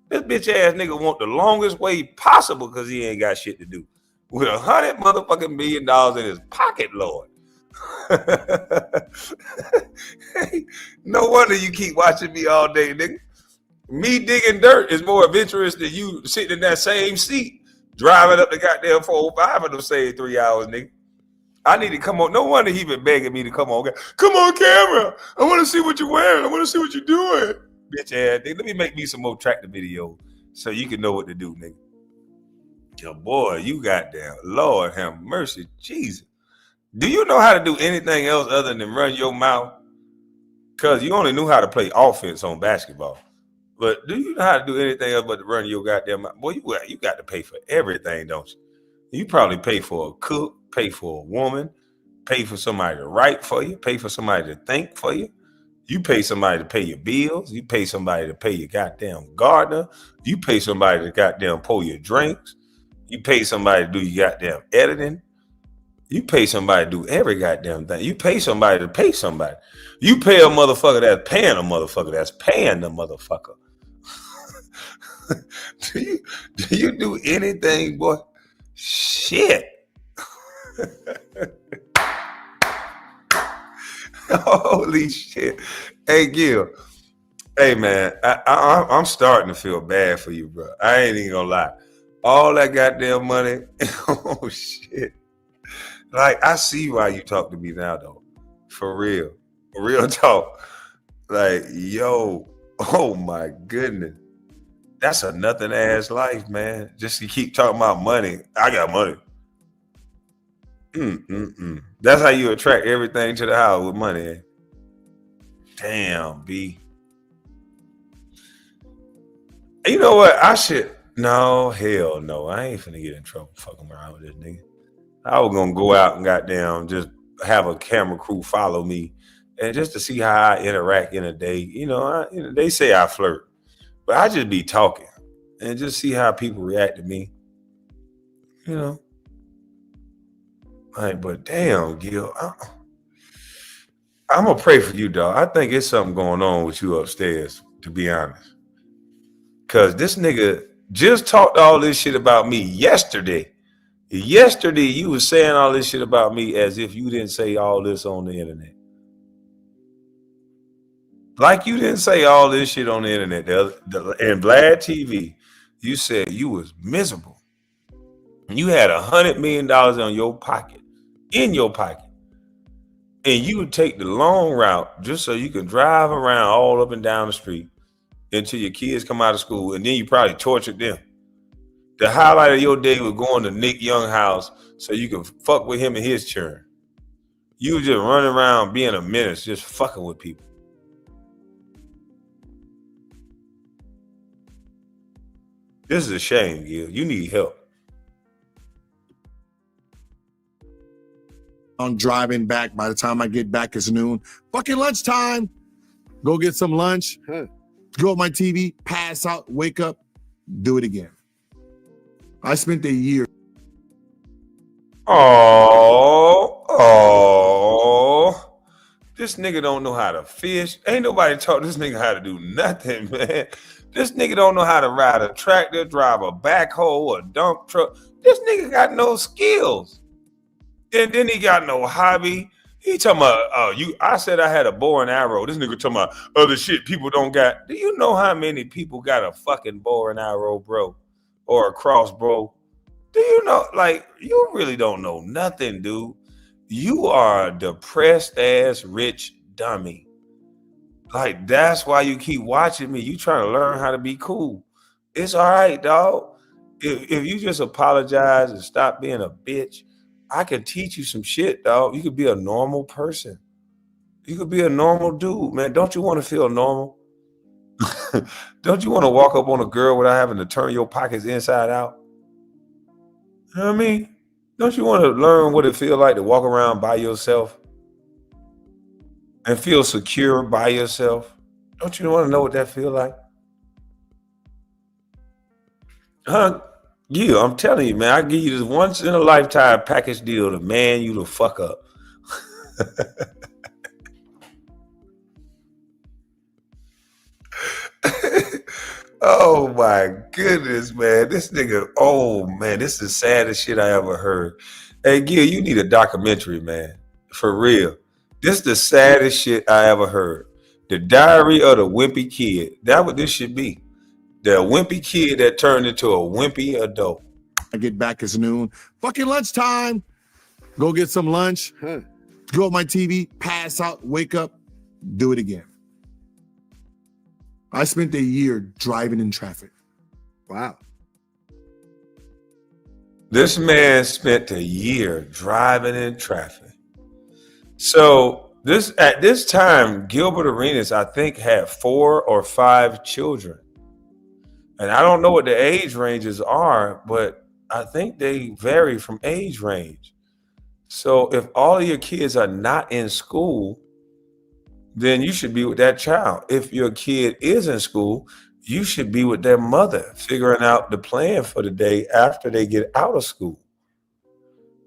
A: This bitch ass nigga want the longest way possible because he ain't got shit to do. With $100 motherfucking million in his pocket, Lord. No wonder you keep watching me all day, nigga. Me digging dirt is more adventurous than you sitting in that same seat, driving up the goddamn 405 in those same 3 hours, nigga. I need to come on. No wonder he been begging me to come on. Come on camera. I want to see what you're wearing. I want to see what you're doing. Bitch ass nigga. Let me make me some more tractor videos so you can know what to do, nigga. Yo, boy, you goddamn Lord have mercy, Jesus. Do you know how to do anything else other than run your mouth? Because you only knew how to play offense on basketball. But do you know how to do anything else but to run your goddamn mouth? Boy, you got to pay for everything, don't you? You probably pay for a cook, pay for a woman, pay for somebody to write for you, pay for somebody to think for you. You pay somebody to pay your bills. You pay somebody to pay your goddamn gardener. You pay somebody to goddamn pour your drinks. You pay somebody to do your goddamn editing. You pay somebody to do every goddamn thing. You pay somebody to pay somebody. You pay a motherfucker that's paying a motherfucker that's paying the motherfucker. Do you do anything, boy? Shit. Holy shit. Hey, Gil. Hey, man, I'm starting to feel bad for you, bro. I ain't even gonna lie. All that goddamn money. Oh, shit. Like, I see why you talk to me now, though. For real. Real talk. Like, yo, oh, my goodness. That's a nothing ass life, man. Just to keep talking about money. I got money. That's how you attract everything to the house with money. Eh? Damn, B. You know what? No, hell no. I ain't finna get in trouble fucking around with this nigga. I was gonna go out and goddamn just have a camera crew follow me and just to see how I interact in a day. You know, they say I flirt. But I just be talking and just see how people react to me. You know. Like, but damn, Gil, I'm going to pray for you, dog. I think it's something going on with you upstairs, to be honest. Because this nigga just talked all this shit about me yesterday. Yesterday, you was saying all this shit about me as if you didn't say all this on the internet. Like you didn't say all this shit on the internet and Vlad TV. You said you was miserable. You had $100 million on your pocket, in your pocket. And you would take the long route just so you can drive around all up and down the street until your kids come out of school, and then you probably tortured them. The highlight of your day was going to Nick Young's house so you can fuck with him and his children. You were just running around being a menace, just fucking with people. This is a shame, Gil. You need help.
F: I'm driving back. By the time I get back, it's noon. Fucking lunchtime. Go get some lunch. Go on my TV, pass out, wake up, do it again. I spent a year.
A: Oh, this nigga don't know how to fish. Ain't nobody taught this nigga how to do nothing, man. This nigga don't know how to ride a tractor, drive a backhoe, a dump truck. This nigga got no skills. And then he got no hobby. He talking about, I said I had a bow and arrow. This nigga talking about other shit people don't got. Do you know how many people got a fucking bow and arrow, bro? Or a crossbow? Do you know, like, you really don't know nothing, dude. You are a depressed ass rich dummy. Like, that's why you keep watching me. You trying to learn how to be cool. It's all right, dog. If you just apologize and stop being a bitch, I can teach you some shit, dog. You could be a normal person. You could be a normal dude, man. Don't you want to feel normal? Don't you want to walk up on a girl without having to turn your pockets inside out? You know what I mean? Don't you want to learn what it feels like to walk around by yourself and feel secure by yourself? Don't you want to know what that feels like? Huh? Yeah, I'm telling you, man, I give you this once in a lifetime package deal to man you the fuck up. Oh my goodness, man. This nigga, oh man, this is the saddest shit I ever heard. Hey, Gil, you need a documentary, man. For real. This is the saddest shit I ever heard. The Diary of the Wimpy Kid. That's what this should be. The wimpy kid that turned into a wimpy adult.
F: I get back, it's noon. Fucking lunchtime. Go get some lunch. Go on my TV, pass out, wake up, do it again. I spent a year driving in traffic.
E: Wow.
A: This man spent a year driving in traffic. So at this time, Gilbert Arenas, I think, had 4 or 5 children. And I don't know what the age ranges are, but I think they vary from age range. So if all of your kids are not in school, then you should be with that child. If your kid is in school, you should be with their mother, figuring out the plan for the day after they get out of school.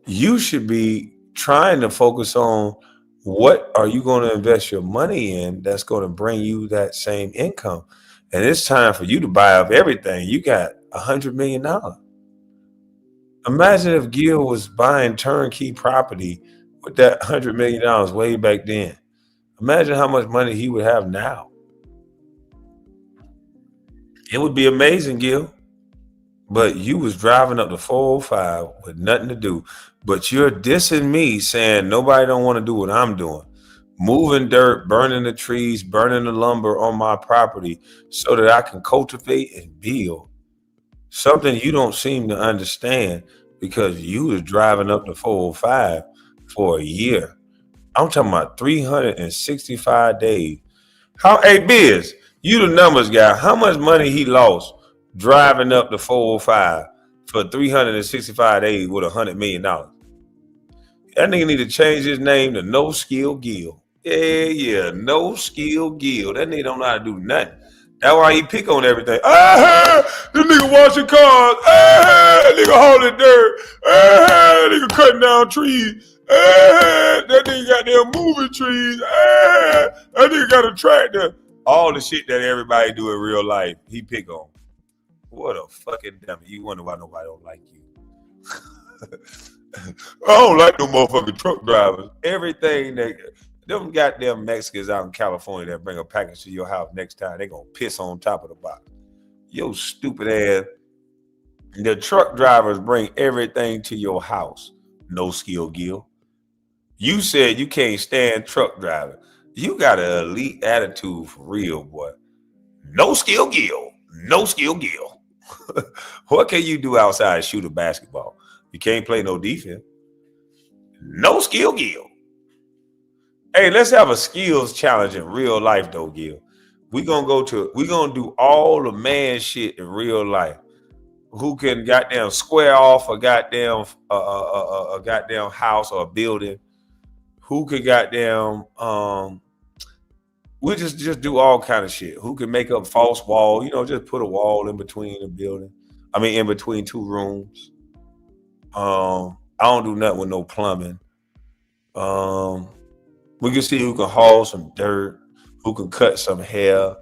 A: You should be trying to focus on what are you going to invest your money in that's going to bring you that same income. And it's time for you to buy up everything. You got $100 million. Imagine if Gil was buying turnkey property with that $100 million way back then. Imagine how much money he would have now. It would be amazing, Gil. But you was driving up the 405 with nothing to do. But you're dissing me, saying nobody don't want to do what I'm doing. Moving dirt, burning the trees, burning the lumber on my property so that I can cultivate and build. Something you don't seem to understand because you was driving up the 405 for a year. I'm talking about 365 days. Hey, Biz, you the numbers guy. How much money he lost driving up the 405 for 365 days with $100 million? That nigga need to change his name to No Skill Gil. Yeah, No Skill Gil. That nigga don't know how to do nothing. That's why he pick on everything. This nigga washing cars. Nigga hauling dirt. Nigga cutting down trees. That nigga got them moving trees. That nigga got a tractor. All the shit that everybody do in real life, he pick on. What a fucking dummy. You wonder why nobody don't like you. I don't like no motherfucking truck drivers. Everything that them goddamn Mexicans out in California that bring a package to your house next time, they gonna piss on top of the box. Yo, stupid ass. The truck drivers bring everything to your house. No skill, Gil. You said you can't stand truck driving. You got an elite attitude for real, boy. No skill, Gil. No skill, Gil. What can you do outside shoot a basketball? You can't play no defense. No skill, Gil. Hey, let's have a skills challenge in real life, though, Gil. We're gonna do all the man shit in real life. Who can goddamn square off a goddamn house or a building? Who could goddamn we just do all kind of shit. Who can make up false wall? You know, just put a wall in between the building. I mean, in between two rooms. I don't do nothing with no plumbing. We can see who can haul some dirt, who can cut some hair,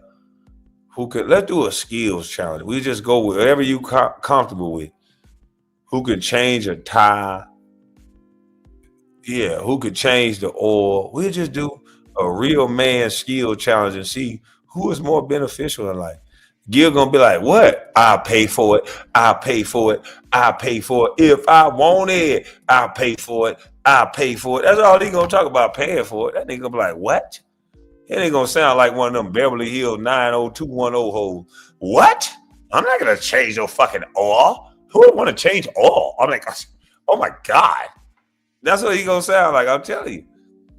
A: let's do a skills challenge. We just go with whatever you comfortable with. Who can change a tire? Yeah, who could change the oil? We'll just do a real man skill challenge and see who is more beneficial in life. Gil gonna be like, what? I'll pay for it. I'll pay for it. I'll pay for it. If I want it, I'll pay for it. I'll pay for it. That's all he gonna talk about, paying for it. That nigga gonna be like, what? It ain't gonna sound like one of them Beverly Hills 90210 hoes. What? I'm not gonna change no fucking oil. Who would want to change oil? I'm like, oh my God. That's what he gonna sound like, I'm telling you.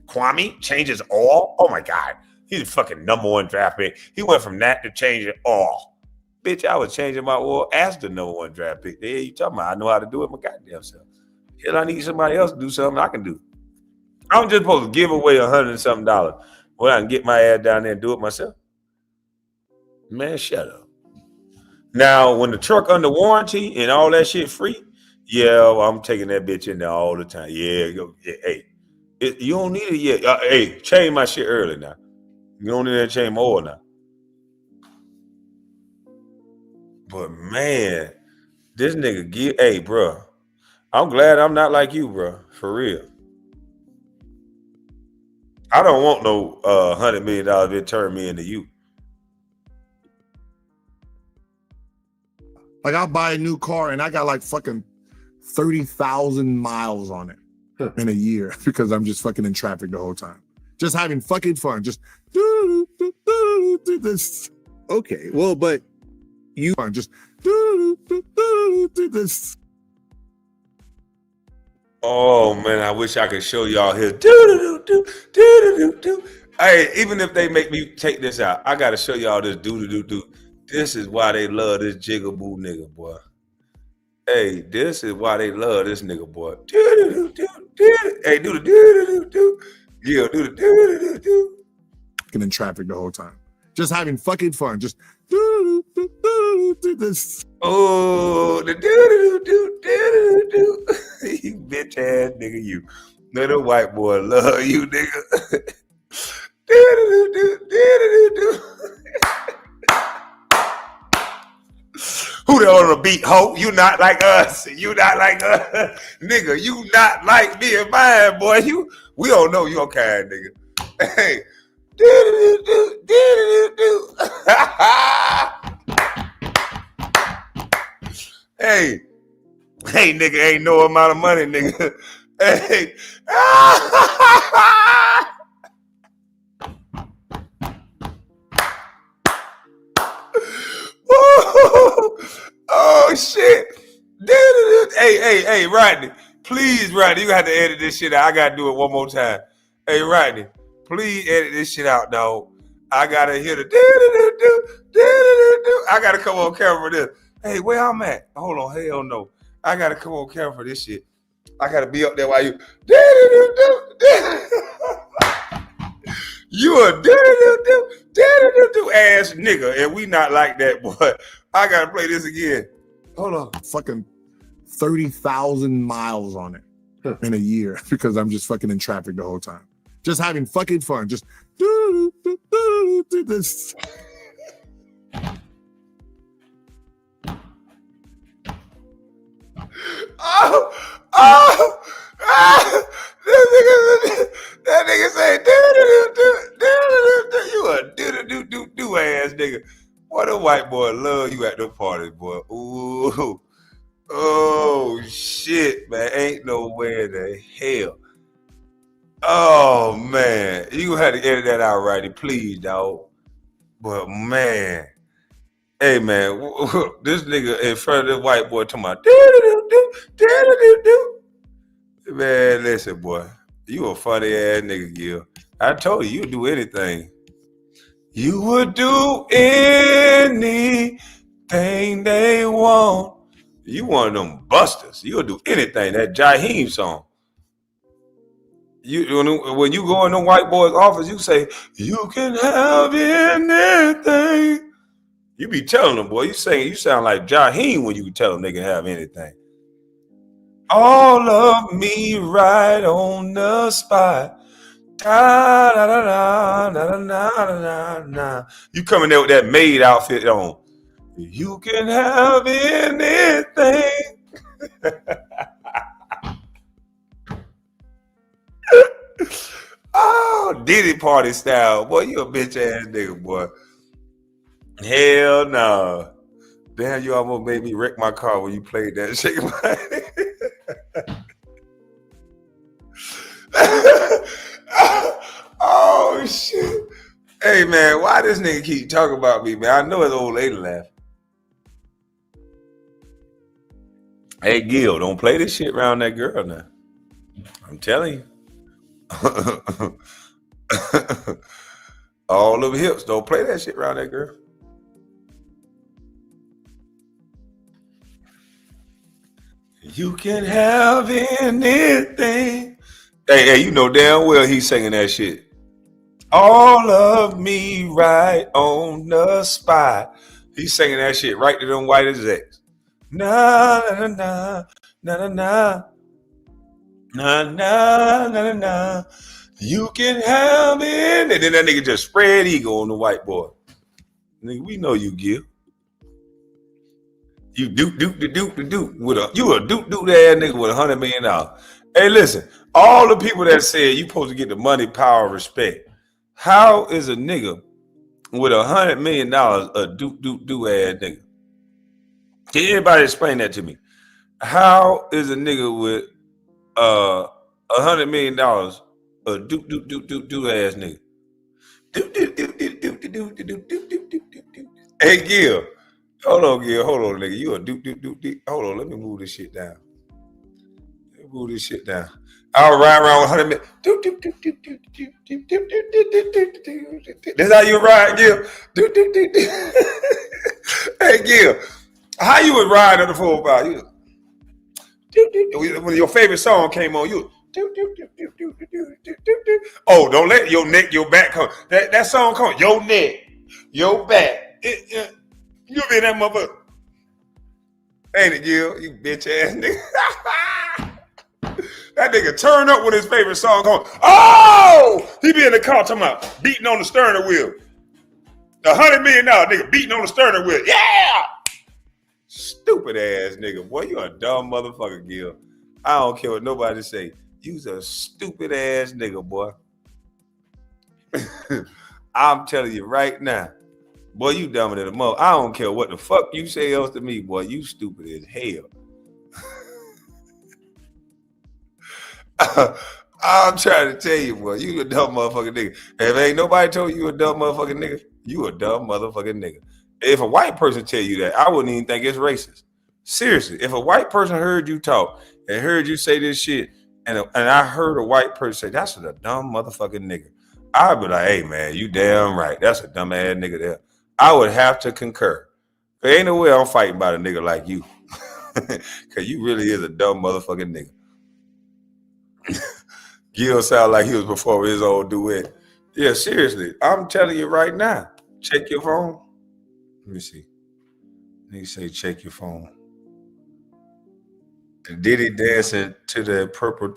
A: Kwame changes oil? Oh my God. He's the fucking #1 draft pick. He went from that to changing oil. Bitch, I was changing my oil as the #1 draft pick. The hell you talking about? I know how to do it my goddamn self. Hell, I need somebody else to do something I can do. I'm just supposed to give away $100 and something. Well, I can get my ass down there and do it myself. Man, shut up. Now, when the truck under warranty and all that shit free, yeah, well, I'm taking that bitch in there all the time. Yeah, go. Yeah, hey, you don't need it yet. Hey, change my shit early now. You don't need to change my oil now. But man, this nigga, hey, bro, I'm glad I'm not like you, bro. For real. I don't want no $100 million if it turn me into you.
F: Like, I'll buy a new car and I got like fucking 30,000 miles on it in a year because I'm just fucking in traffic the whole time. Just having fucking fun. Just do this.
E: Okay, well, but you
F: Just do this.
A: Oh man, I wish I could show y'all his do. Hey, even if they make me take this out, I gotta show y'all this do. This is why they love this jigaboo nigga, boy. Hey, this is why they love this nigga, boy. Hey, do the do. Yeah, do the do.
F: Fucking in traffic the whole time. Just having fucking fun. Just do this.
A: Oh, the do. You bitch ass nigga, you. Little white boy love you, nigga. Do. Who the on the beat, ho? You not like us. You not like us. Nigga, you not like me and mine, boy. We don't know your kind, nigga. Hey. Do. Hey, nigga, ain't no amount of money, nigga. Hey. Oh shit. Hey, Rodney. Please, Rodney, you got to edit this shit out. I gotta do it one more time. Hey, Rodney, please edit this shit out, dog. I gotta hear the do. I gotta come on camera for this. Hey, where I'm at? Hold on, hell no. I gotta come on camera for this shit. I gotta be up there while you You a do ass nigga, and we not like that, boy. I gotta play this again. Hold on.
F: Fucking 30,000 miles on it in a year because I'm just fucking in traffic the whole time. Just having fucking fun. Just do this.
A: That nigga say, you a do ass nigga. Boy, the white boy love you at the parties, boy. Ooh. Oh, shit, man. Ain't no way in the hell. Oh, man. You had to edit that out, righty, please, dog. But, man. Hey, man. This nigga in front of this white boy talking about, man, listen, boy. You a funny ass nigga, Gil. I told you, you'd do anything. You would do anything they want. You one of them busters. You'll do anything. That Jaheim song. When you go in the white boy's office, you say, you can have anything. You be telling them, boy, you sound like Jaheim when you tell them they can have anything. All of me right on the spot. Da, da, da, da, da, da, da, da. You coming there with that maid outfit on. You can have anything. Oh, Diddy Party style. Boy, you a bitch ass nigga, boy. Hell no. Damn, you almost made me wreck my car when you played that shit. Oh shit. Hey man, why this nigga keep talking about me, man? I know his old lady laugh. Hey Gil, don't play this shit around that girl now. I'm telling you. All them hips, don't play that shit around that girl. You can have anything. Hey, you know damn well he's singing that shit. All of me right on the spot. He's singing that shit right to them white execs. Na na na na na na na na na na. You can have it. And then that nigga just spread ego on the white boy. Nigga, we know you, Gil. You you a doop ass nigga with $100 million. Hey, listen, all the people that said you supposed to get the money, power, respect. How is a nigga with $100 million a do ass nigga? Can anybody explain that to me? How is a nigga with $100 million a do ass nigga? Hey Gil, hold on, Gil, hold on, nigga. You a do. Hold on, let me move this shit down. Move this shit down. I'll ride around with 100 minutes. That's how you ride, Gil. Hey, Gil, how you would ride on the 405? When your favorite song came on, you. Oh, don't let your neck, your back come. That song come. Your neck, your back. You'll be in that motherfucker. Ain't it, Gil? You bitch ass nigga. That nigga turn up when his favorite song comes. Oh! He be in the car talking about beating on the steering wheel. $100 million nigga beating on the steering wheel. Yeah! Stupid ass nigga. Boy, you a dumb motherfucker, Gil. I don't care what nobody say. You's a stupid ass nigga, boy. I'm telling you right now. Boy, you dumber than a mother. I don't care what the fuck you say else to me, boy. You stupid as hell. I'm trying to tell you, boy, you a dumb motherfucking nigga. If ain't nobody told you a dumb motherfucking nigga, you a dumb motherfucking nigga. If a white person tell you that, I wouldn't even think it's racist. Seriously, if a white person heard you talk and heard you say this shit, and I heard a white person say, that's a dumb motherfucking nigga, I'd be like, hey, man, you damn right. That's a dumb ass nigga there. I would have to concur. There ain't no way I'm fighting about a nigga like you. Because you really is a dumb motherfucking nigga. Gil sound like he was before his old duet. Yeah, seriously. I'm telling you right now. Check your phone. Let me see. He say check your phone. And Diddy dancing to the purple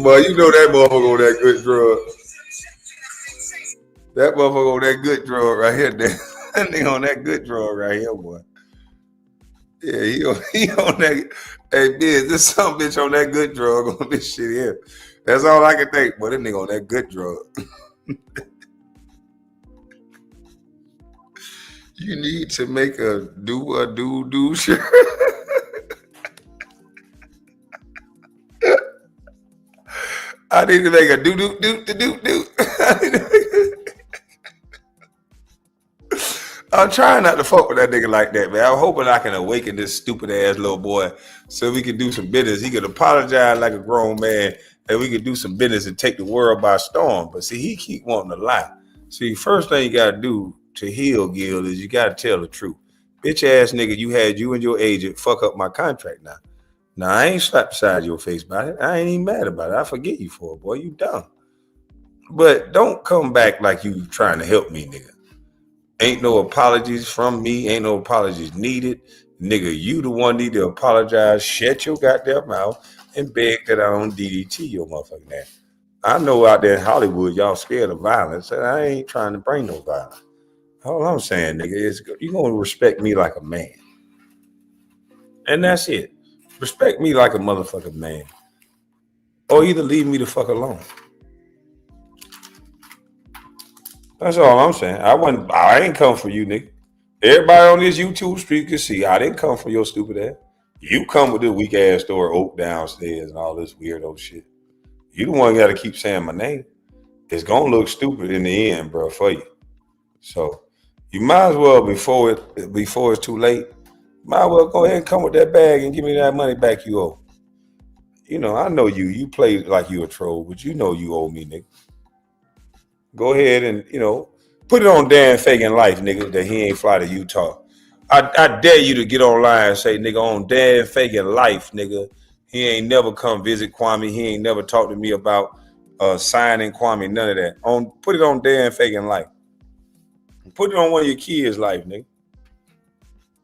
A: Boy, you know that motherfucker on that good drug. That motherfucker on that good drug right here. That nigga on that good drug right here, boy. Yeah, he on that. Hey, Biz, this some bitch on that good drug on this shit here. That's all I can think. Boy, that nigga on that good drug. You need to make a do shirt. I need to make a do. I'm trying not to fuck with that nigga like that, man. I'm hoping I can awaken this stupid ass little boy so we can do some business. He could apologize like a grown man and we could do some business and take the world by storm. But see, he keep wanting to lie. See, first thing you gotta do to heal, Gil, is you gotta tell the truth. Bitch ass nigga, you and your agent fuck up my contract now. Now, I ain't slapped beside your face about it. I ain't even mad about it. I forget you for it, boy. You dumb. But don't come back like you trying to help me, nigga. Ain't no apologies from me. Ain't no apologies needed. Nigga, you the one need to apologize. Shut your goddamn mouth and beg that I don't DDT your motherfucking ass. I know out there in Hollywood, y'all scared of violence, and I ain't trying to bring no violence. All I'm saying, nigga, is you gonna respect me like a man. And that's it. Respect me like a motherfucking man. Or either leave me the fuck alone. That's all I'm saying. I ain't come for you, nigga. Everybody on this YouTube street can see I didn't come for your stupid ass. You come with this weak ass story, Oak downstairs and all this weirdo shit. You the one got to keep saying my name. It's gonna look stupid in the end, bro, for you. So you might as well before it's too late. Might as well go ahead and come with that bag and give me that money back you owe. You know, I know you. You play like you a troll, but you know you owe me, nigga. Go ahead and, put it on Dan Fagan Life, nigga, that he ain't fly to Utah. I dare you to get online and say, nigga, on Dan Fagan Life, nigga, he ain't never come visit Kwame. He ain't never talked to me about signing Kwame, none of that. Put it on Dan Fagan Life. Put it on one of your kids' life, nigga.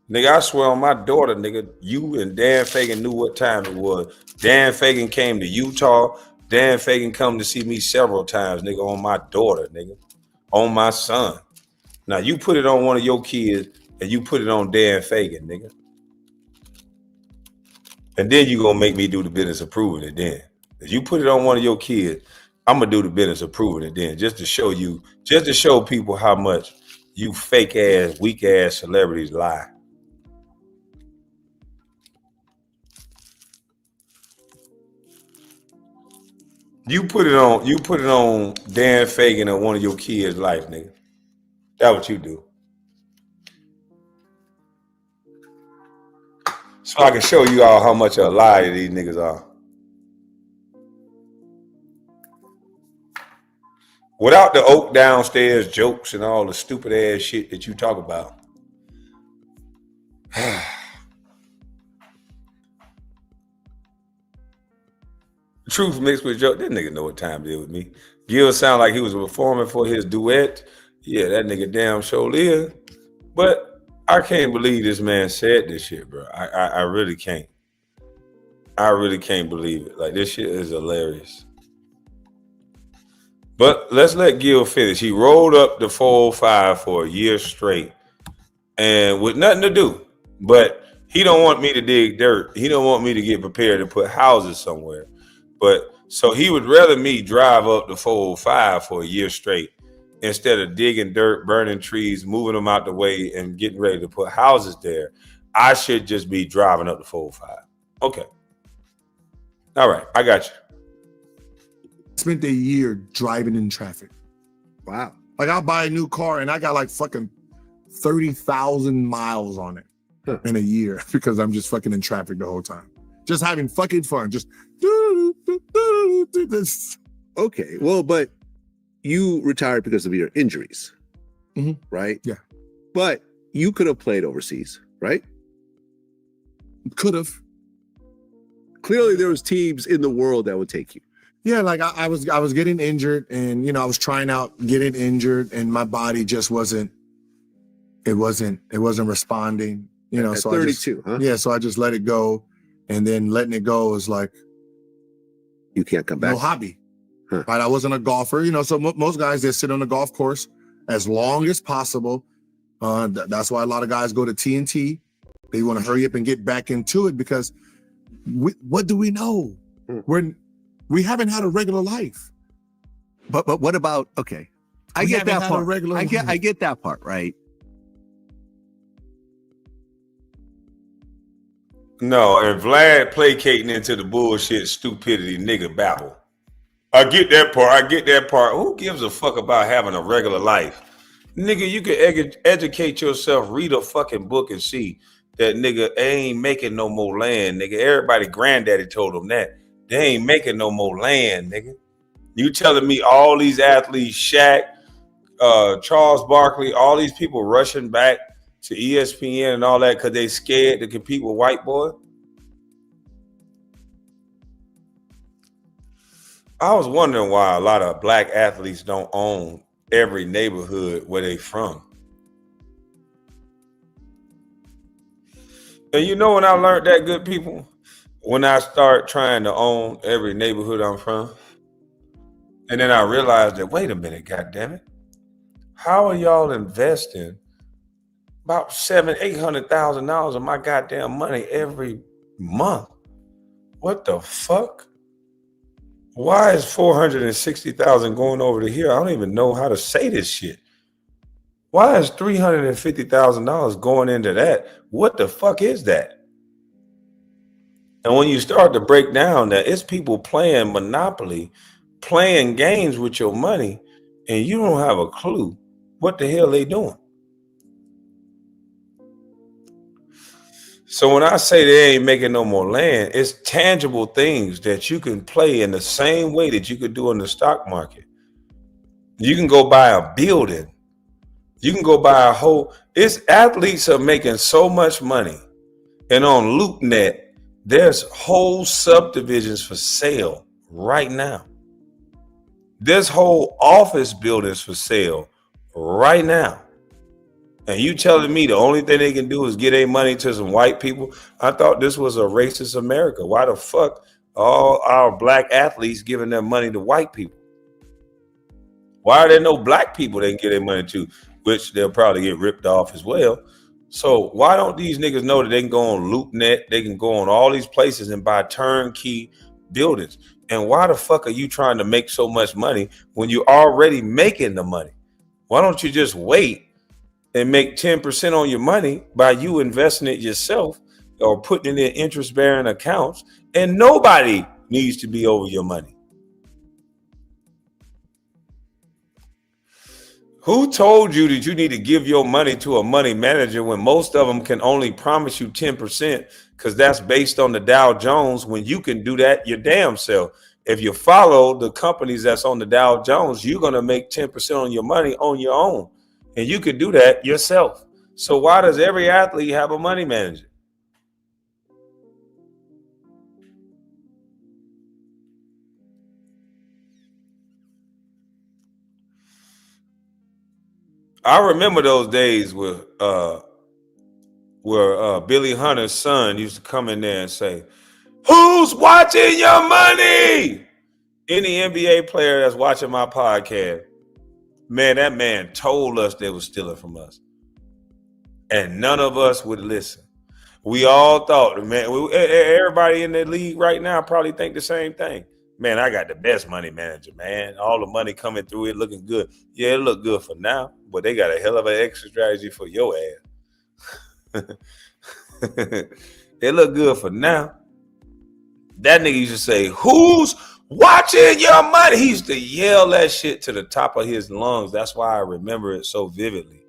A: Nigga, I swear on my daughter, nigga, you and Dan Fagan knew what time it was. Dan Fagan came to Utah. Dan Fagan come to see me several times, nigga, on my daughter, nigga, on my son. Now, you put it on one of your kids and you put it on Dan Fagan, nigga. And then you going to make me do the business of proving it then. If you put it on one of your kids, I'm going to do the business of proving it then, just to show people how much you fake ass, weak ass celebrities lie. You put it on Dan Fagan or one of your kids' life, nigga. That's what you do. So I can show you all how much of a liar these niggas are. Without the Oak downstairs jokes and all the stupid ass shit that you talk about. Truth mixed with joke. That nigga know what time it is with me. Gil sound like he was performing for his duet. Yeah, that nigga damn sure is. But I can't believe this man said this shit, bro. I really can't. I really can't believe it. Like, this shit is hilarious. But let's let Gil finish. He rolled up the 405 for a year straight and with nothing to do. But he don't want me to dig dirt. He don't want me to get prepared to put houses somewhere. But so he would rather me drive up the 405 for a year straight instead of digging dirt, burning trees, moving them out the way and getting ready to put houses there. I should just be driving up the 405. Okay. All right. I got you.
F: Spent a year driving in traffic.
E: Wow.
F: Like, I'll buy a new car and I got like fucking 30,000 miles on it in a year because I'm just fucking in traffic the whole time. Just having fucking fun. Just this.
E: Okay. Well, but you retired because of your injuries, right?
F: Yeah.
E: But you could have played overseas, right?
F: Could have.
E: Clearly, there was teams in the world that would take you.
F: Yeah, like I was getting injured, and I was trying out getting injured, and my body just wasn't responding.
E: At
F: so
E: 32, huh?
F: Yeah, so I just let it go, and then letting it go is like
E: You can't come back.
F: No hobby.
E: Huh.
F: Right? I wasn't a golfer, so most guys, they sit on the golf course as long as possible. That's why a lot of guys go to TNT. They want to hurry up and get back into it because what do we know? We haven't had a regular life.
E: But what about, okay, I
F: We
E: get
F: haven't
E: that
F: had a
E: part.
F: regular
E: I
F: life.
E: get that part, right?
A: No, and Vlad placating into the bullshit, stupidity, nigga babble. I get that part. Who gives a fuck about having a regular life? Nigga, you can educate yourself, read a fucking book and see that nigga ain't making no more land, nigga. Everybody granddaddy told them that. They ain't making no more land, nigga. You telling me all these athletes, Shaq, Charles Barkley, all these people rushing back to ESPN and all that because they scared to compete with white boy? I was wondering why a lot of black athletes don't own every neighborhood where they from. And you know when I learned that, good people? When I start trying to own every neighborhood I'm from. And then I realized that, wait a minute, goddammit. How are y'all investing about $700,000-$800,000 of my goddamn money every month? What the fuck? Why is $460,000 going over to here? I don't even know how to say this shit. Why is $350,000 going into that? What the fuck is that? And when you start to break down that it's people playing Monopoly, playing games with your money, and you don't have a clue what the hell they doing. So when I say they ain't making no more land, it's tangible things that you can play in the same way that you could do in the stock market. You can go buy a building. You can go buy a whole. It's athletes are making so much money. And on LoopNet, there's whole subdivisions for sale right now. There's whole office buildings for sale right now. And you telling me the only thing they can do is get their money to some white people? I thought this was a racist America. Why the fuck all our black athletes giving their money to white people? Why are there no black people they can give their money to, which they'll probably get ripped off as well? So why don't these niggas know that they can go on LoopNet, they can go on all these places and buy turnkey buildings? And why the fuck are you trying to make so much money when you're already making the money? Why don't you just wait and make 10% on your money by you investing it yourself or putting it in interest-bearing accounts, and nobody needs to be over your money? Who told you that you need to give your money to a money manager when most of them can only promise you 10% because that's based on the Dow Jones, when you can do that your damn self? If you follow the companies that's on the Dow Jones, you're going to make 10% on your money on your own. And you could do that yourself. So why does every athlete have a money manager? I remember those days where Billy Hunter's son used to come in there and say, "Who's watching your money?" Any NBA player that's watching my podcast, man, that man told us they were stealing from us. And none of us would listen. We all thought, man, everybody in the league right now probably think the same thing. Man, I got the best money manager, man. All the money coming through it looking good. Yeah, it look good for now, but they got a hell of an exit strategy for your ass. It look good for now. That nigga used to say, "Who's watching your money?" He used to yell that shit to the top of his lungs. That's why I remember it so vividly,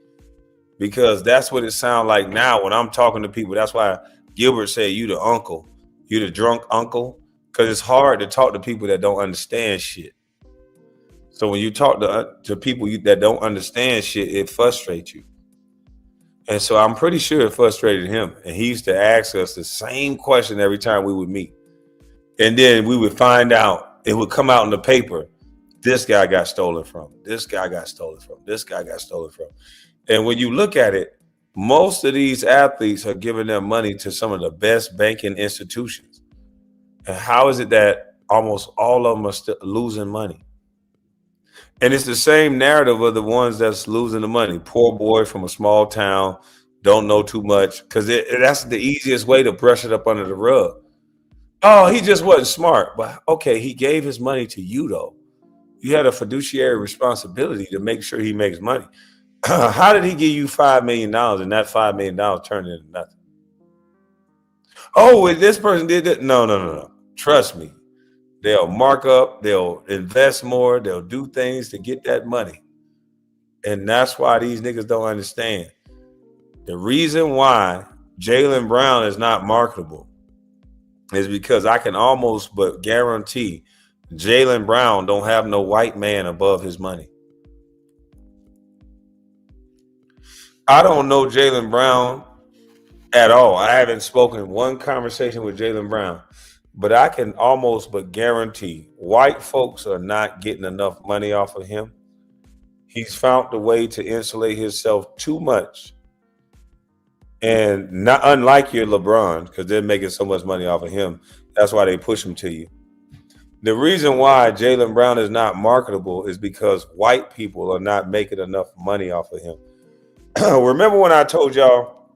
A: because that's what it sounds like now when I'm talking to people. That's why Gilbert said, "You the uncle, you the drunk uncle," because it's hard to talk to people that don't understand shit. So when you talk to people that don't understand shit, it frustrates you. And so I'm pretty sure it frustrated him. And he used to ask us the same question every time we would meet. And then we would find out, it would come out in the paper, this guy got stolen from, this guy got stolen from, this guy got stolen from. And when you look at it, most of these athletes are giving their money to some of the best banking institutions. And how is it that almost all of them are still losing money. And it's the same narrative of the ones that's losing the money. Poor boy from a small town, don't know too much, because that's the easiest way to brush it up under the rug. Oh, he just wasn't smart. But okay, he gave his money to you, though. You had a fiduciary responsibility to make sure he makes money. How did he give you $5 million and that $5 million turned into nothing? Oh, this person did that? No. Trust me. They'll mark up, they'll invest more, they'll do things to get that money. And that's why these niggas don't understand. The reason why Jaylen Brown is not marketable is because I can almost but guarantee Jaylen Brown don't have no white man above his money. I don't know Jaylen Brown at all. I haven't spoken one conversation with Jaylen Brown. But I can almost but guarantee white folks are not getting enough money off of him. He's found a way to insulate himself too much. And not unlike your LeBron, because they're making so much money off of him. That's why they push him to you. The reason why Jaylen Brown is not marketable is because white people are not making enough money off of him. Remember when I told y'all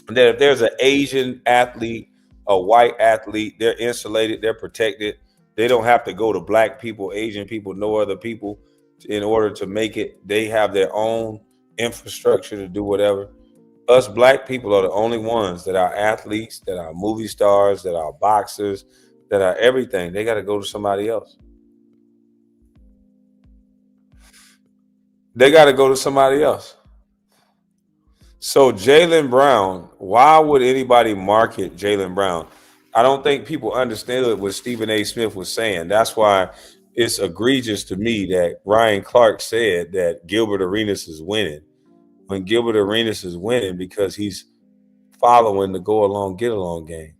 A: that if there's an Asian athlete, a white athlete, they're insulated, they're protected. They don't have to go to black people, Asian people, no other people in order to make it. They have their own infrastructure to do whatever. Us black people are the only ones that are athletes, that are movie stars, that are boxers, that are everything. They got to go to somebody else. They got to go to somebody else. So Jaylen Brown, why would anybody market Jaylen Brown? I don't think people understand what Stephen A. Smith was saying. That's why it's egregious to me that Ryan Clark said that Gilbert Arenas is winning. When Gilbert Arenas is winning because he's following the go along, get along game.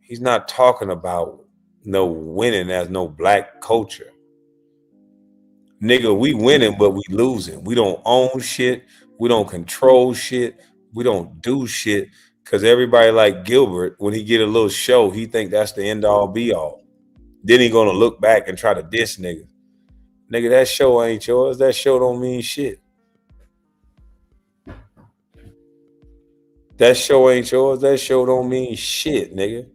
A: He's not talking about no winning as no black culture. Nigga, we winning, but we losing. We don't own shit. We don't control shit. We don't do shit because everybody like Gilbert, when he get a little show, he think that's the end all be all. Then he gonna look back and try to diss niggas. Nigga, that show ain't yours. That show don't mean shit. That show ain't yours. That show don't mean shit, nigga.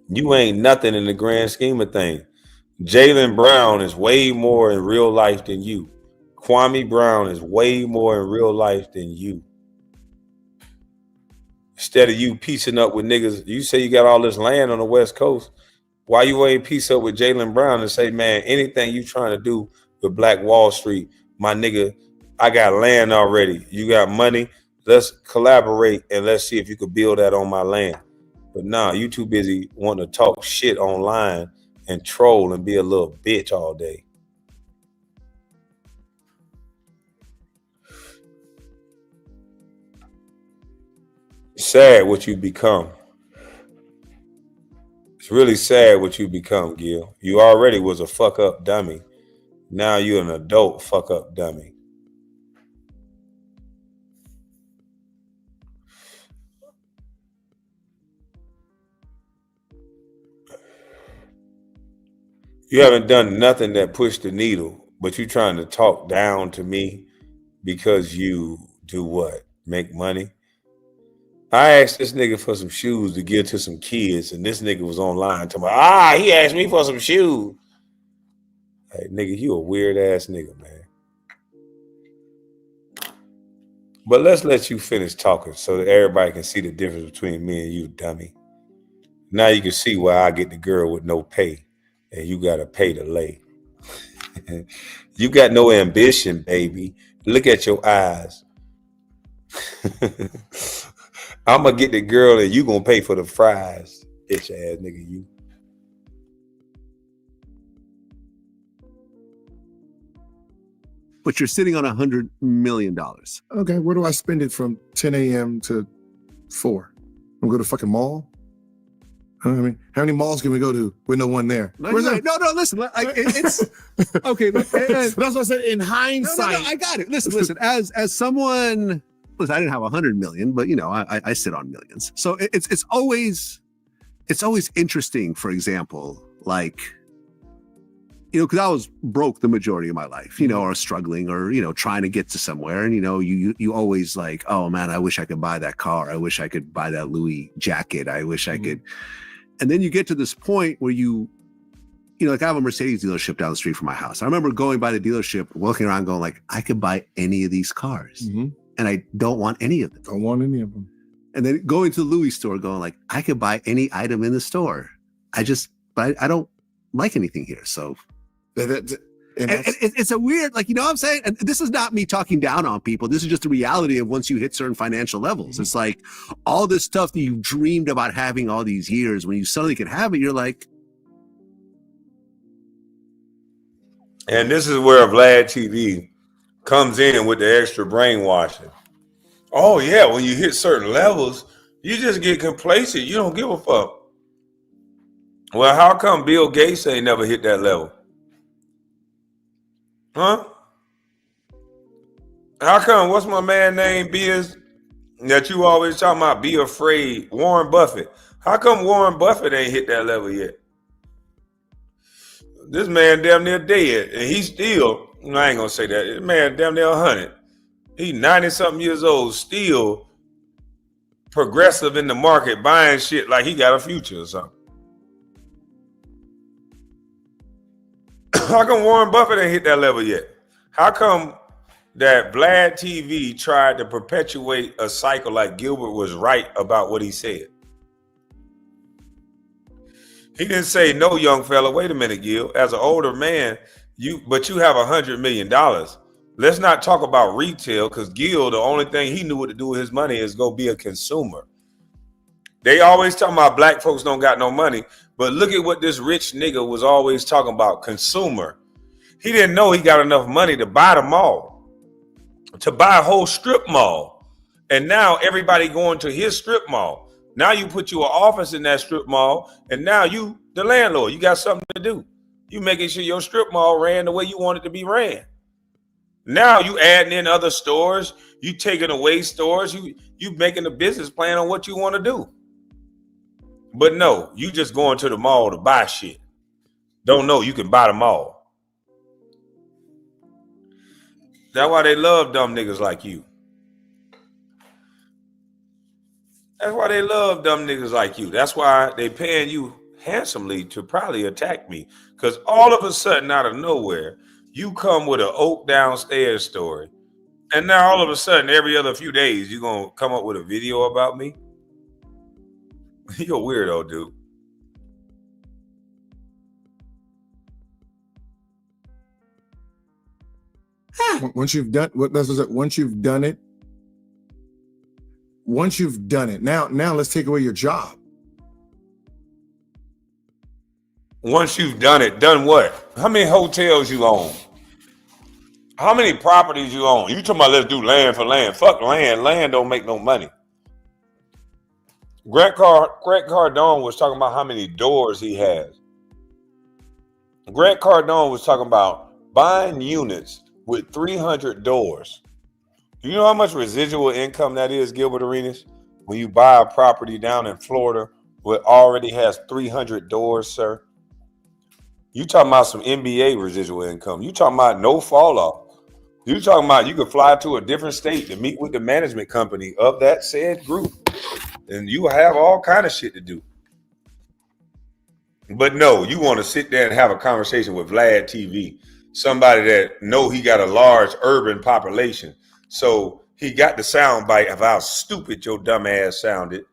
A: You ain't nothing in the grand scheme of things. Jaylen Brown is way more in real life than you. Kwame Brown is way more in real life than you. Instead of you piecing up with niggas, you say you got all this land on the West Coast. Why you ain't piece up with Jaylen Brown and say, man, anything you trying to do with Black Wall Street, my nigga, I got land already. You got money. Let's collaborate and let's see if you could build that on my land. But nah, you too busy wanting to talk shit online and troll and be a little bitch all day. Sad what you become. It's really sad what you become, Gil. You already was a fuck up dummy. Now you're an adult fuck up dummy. You haven't done nothing that pushed the needle, but you trying to talk down to me because you do what? Make money? I asked this nigga for some shoes to give to some kids, and this nigga was online talking about, he asked me for some shoes. Hey, nigga, you a weird ass nigga, man. But let's let you finish talking so that everybody can see the difference between me and you, dummy. Now you can see why I get the girl with no pay, and you got to pay to lay. You got no ambition, baby. Look at your eyes. I'm going to get the girl and you going to pay for the fries. Bitch ass nigga, you.
E: But you're sitting on $100 million.
F: Okay, where do I spend it from 10 a.m. to 4? I'm go to fucking mall? I mean, how many malls can we go to with no one there?
E: No, listen. It's okay.
F: That's what I said. In hindsight,
E: I got it. Listen. As someone, listen, I didn't have 100 million, but you know, I sit on millions. So it's always interesting. For example, like, because I was broke the majority of my life, or struggling, or trying to get to somewhere, and you always like, oh man, I wish I could buy that car, I wish I could buy that Louis jacket, I wish I could. And then you get to this point where like I have a Mercedes dealership down the street from my house. I remember going by the dealership, walking around going like, I could buy any of these cars, and I don't want any of them.
F: Don't want any of them.
E: And then going to the Louis store going like, I could buy any item in the store. I don't like anything here. So
F: And
E: it's a weird, like, what I'm saying? And this is not me talking down on people. This is just the reality of once you hit certain financial levels. It's like all this stuff that you dreamed about having all these years, when you suddenly can have it, you're like.
A: And this is where Vlad TV comes in with the extra brainwashing. Oh, yeah, when you hit certain levels, you just get complacent. You don't give a fuck. Well, how come Bill Gates ain't never hit that level? Huh? How come, what's my man name, Biz, that you always talking about, be afraid, Warren Buffett? How come Warren Buffett ain't hit that level yet? This man damn near dead, and he's still, I ain't gonna say that, this man damn near 100. He's 90-something years old, still progressive in the market, buying shit like he got a future or something. How come Warren Buffett ain't hit that level yet? How come that Vlad TV tried to perpetuate a cycle like Gilbert was right about what he said? He didn't say, no, young fella, wait a minute, Gil. As an older man, you have $100 million. Let's not talk about retail, because Gil, the only thing he knew what to do with his money is go be a consumer. They always talking about black folks don't got no money, but look at what this rich nigga was always talking about, consumer. He didn't know he got enough money to buy the mall, to buy a whole strip mall. And now everybody going to his strip mall. Now you put you an office in that strip mall, and now you, the landlord, you got something to do. You making sure your strip mall ran the way you want it to be ran. Now you adding in other stores, you taking away stores, you making a business plan on what you want to do. But no, you just going to the mall to buy shit. Don't know you can buy the mall. That's why they love dumb niggas like you. That's why they love dumb niggas like you. That's why they paying you handsomely to probably attack me. Because all of a sudden, out of nowhere, you come with an Oak downstairs story. And now all of a sudden, every other few days, you're going to come up with a video about me? You're a weirdo, dude.
F: Once you've done it, now let's take away your job.
A: Once you've done it, done what? How many hotels you own? How many properties you own? You talking about let's do land for land. Fuck land. Land don't make no money. Grant Cardone was talking about how many doors he has. Grant Cardone was talking about buying units with 300 doors. Do you know how much residual income that is, Gilbert Arenas? When you buy a property down in Florida that already has 300 doors, sir? You talking about some NBA residual income. You talking about no fall off. You talking about you could fly to a different state to meet with the management company of that said group. And you have all kind of shit to do. But no, you want to sit there and have a conversation with Vlad TV, somebody that know he got a large urban population. So he got the sound bite of how stupid your dumb ass sounded.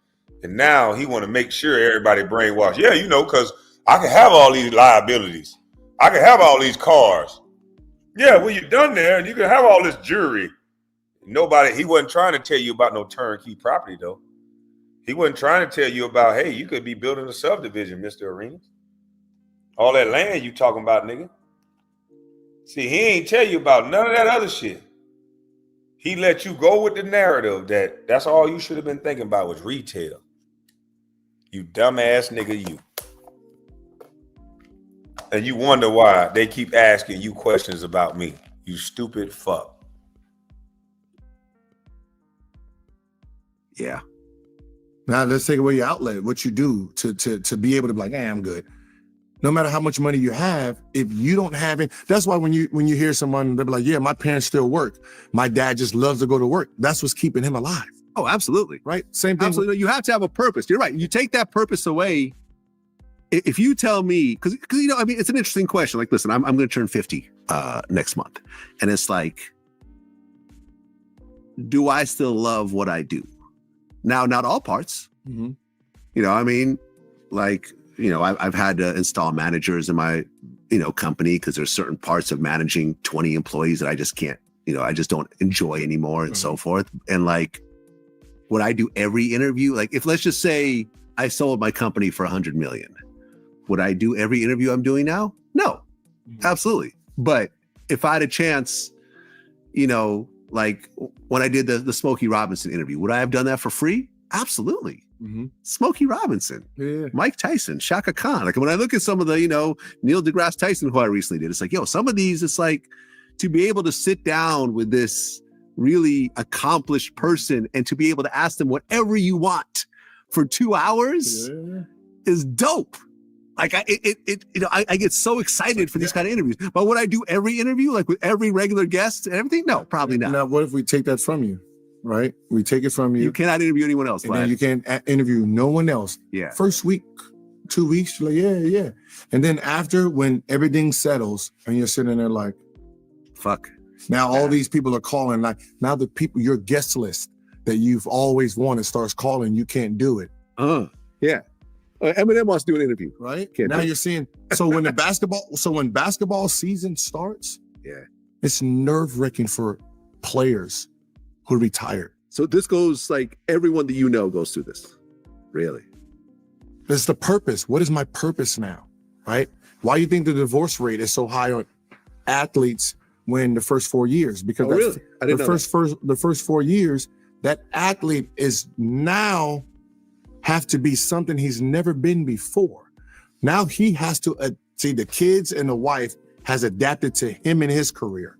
A: And now he want to make sure everybody brainwashed. Yeah, because I can have all these liabilities. I can have all these cars. Yeah, well, you're done there and you can have all this jewelry. He wasn't trying to tell you about no turnkey property, though. He wasn't trying to tell you about, hey, you could be building a subdivision, Mr. Arenas. All that land you talking about, nigga. See, he ain't tell you about none of that other shit. He let you go with the narrative that's all you should have been thinking about was retail. You dumbass nigga, you. And you wonder why they keep asking you questions about me. You stupid fuck.
F: Yeah. Now let's take away your outlet, what you do to be able to be like, hey, I'm good. no matter how much money you have, if you don't have it, that's why when you hear someone, they'll be like, yeah, my parents still work. My dad just loves to go to work. That's what's keeping him alive.
E: Oh, absolutely.
F: Right? Same thing.
E: Absolutely. You have to have a purpose. You're right. You take that purpose away. If you tell me, because you know, I mean, it's an interesting question. Like, listen, I'm going to turn 50 next month. And it's like, do I still love what I do? Now, not all parts.
F: Mhm.
E: You know, I mean, like, you know, I've had to install managers in my, you know, company because there's certain parts of managing 20 employees that I just can't, you know, I just don't enjoy anymore and so forth. And like, would I do every interview? Like, if let's just say I sold my company for 100 million, would I do every interview I'm doing now? No, absolutely. But if I had a chance, you know, like when I did the Smokey Robinson interview, would I have done that for free? Absolutely.
F: Mhm.
E: Smokey Robinson,
F: Yeah.
E: Mike Tyson, Shaka Khan. Like when I look at some of the, you know, Neil deGrasse Tyson, who I recently did, it's like, yo, some of these, it's like to be able to sit down with this really accomplished person and to be able to ask them whatever you want for 2 hours is dope. Like I get so excited for these kind of interviews. But would I do every interview like with every regular guest and everything? No, probably not.
F: Now, what if we take that from you? Right? We take it from you.
E: You cannot interview anyone else.
F: And then you can't interview no one else.
E: Yeah.
F: First week, 2 weeks, you're like, yeah. And then after, when everything settles and you're sitting there like,
E: fuck.
F: Now all these people are calling. Like now the people, your guest list that you've always wanted starts calling. You can't do it.
E: Yeah. Eminem wants to do an interview.
F: Right?
E: Can't
F: now
E: do it.
F: you're seeing, when basketball season starts,
E: Yeah.
F: it's nerve-wracking for players who retired.
E: So this goes like everyone that you know goes through this. Really?
F: There's the purpose. What is my purpose now? Right? Why do you think the divorce rate is so high on athletes when the first 4 years? Because
E: really? I didn't know
F: the first 4 years, that athlete is now have to be something he's never been before. Now he has to see the kids and the wife has adapted to him in his career.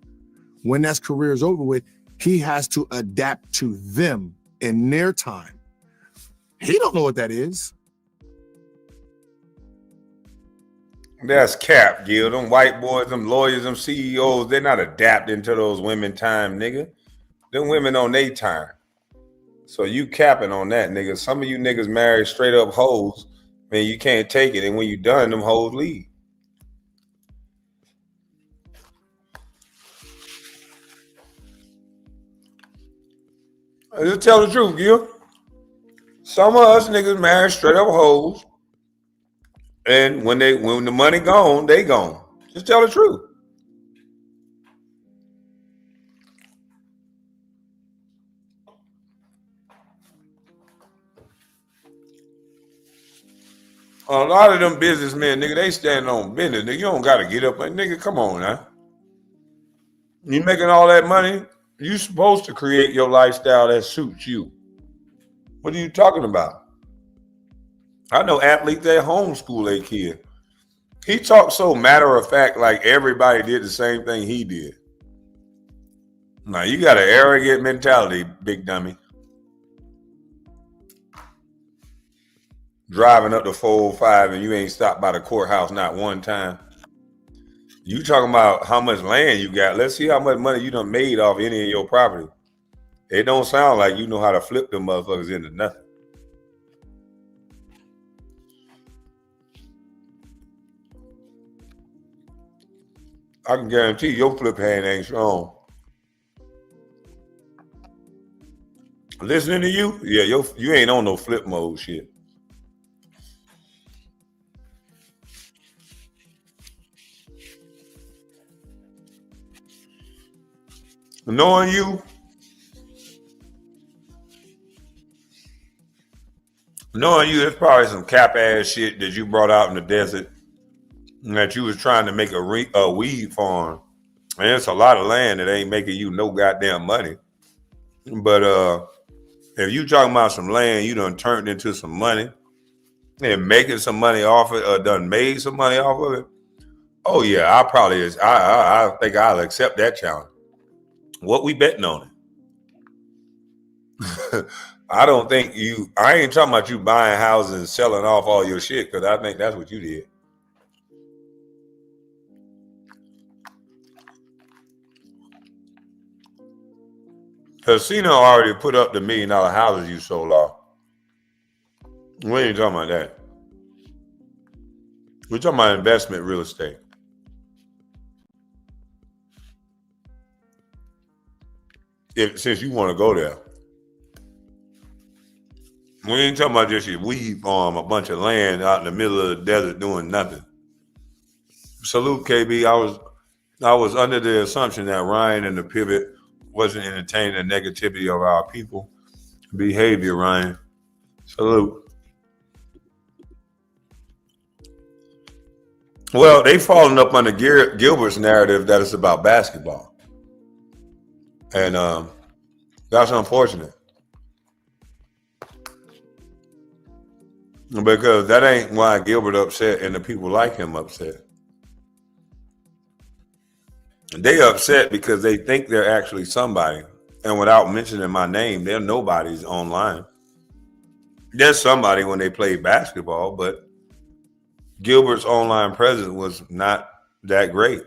F: When that career is over with, he has to adapt to them in their time. He don't know what that is.
A: That's cap, Gil. Them white boys, them lawyers, them CEOs, they're not adapting to those women time, nigga. Them women on their time. So you capping on that, nigga. Some of you niggas marry straight up hoes, man, you can't take it. And when you done, them hoes leave. Just tell the truth, Gil. Some of us niggas marry straight up hoes. And when the money gone, they gone. Just tell the truth. A lot of them businessmen, nigga, they stand on business. Nigga, you don't gotta get up. Like, nigga, come on now. You making all that money, you supposed to create your lifestyle that suits you. What are you talking about? I know athletes that homeschool their kid. He talks so matter of fact, like everybody did the same thing he did. Now you got an arrogant mentality, big dummy. Driving up the 405 and you ain't stopped by the courthouse not one time. You talking about how much land you got. Let's see how much money you done made off any of your property. It don't sound like you know how to flip them motherfuckers into nothing. I can guarantee your flip hand ain't strong. Listening to you, yeah, you ain't on no flip mode shit. Knowing you, there's probably some cap ass shit that you brought out in the desert that you was trying to make a weed farm. And it's a lot of land that ain't making you no goddamn money. But if you talking about some land you done turned into some money and making some money off it or done made some money off of it, oh yeah, I think I'll accept that challenge. What we betting on it? I ain't talking about you buying houses and selling off all your shit, because I think that's what you did. Casino already put up the $1 million houses you sold off. We ain't talking about that. We're talking about investment real estate. Since you want to go there. We ain't talking about just your weed farm, a bunch of land out in the middle of the desert doing nothing. Salute, KB. I was under the assumption that Ryan and the Pivot wasn't entertaining the negativity of our people behavior, Ryan. Salute. Well, they falling up under Gilbert's narrative that it's about basketball. And that's unfortunate. Because that ain't why Gilbert upset and the people like him upset. They upset because they think they're actually somebody. And without mentioning my name, they're nobody's online. There's somebody when they play basketball, but Gilbert's online presence was not that great,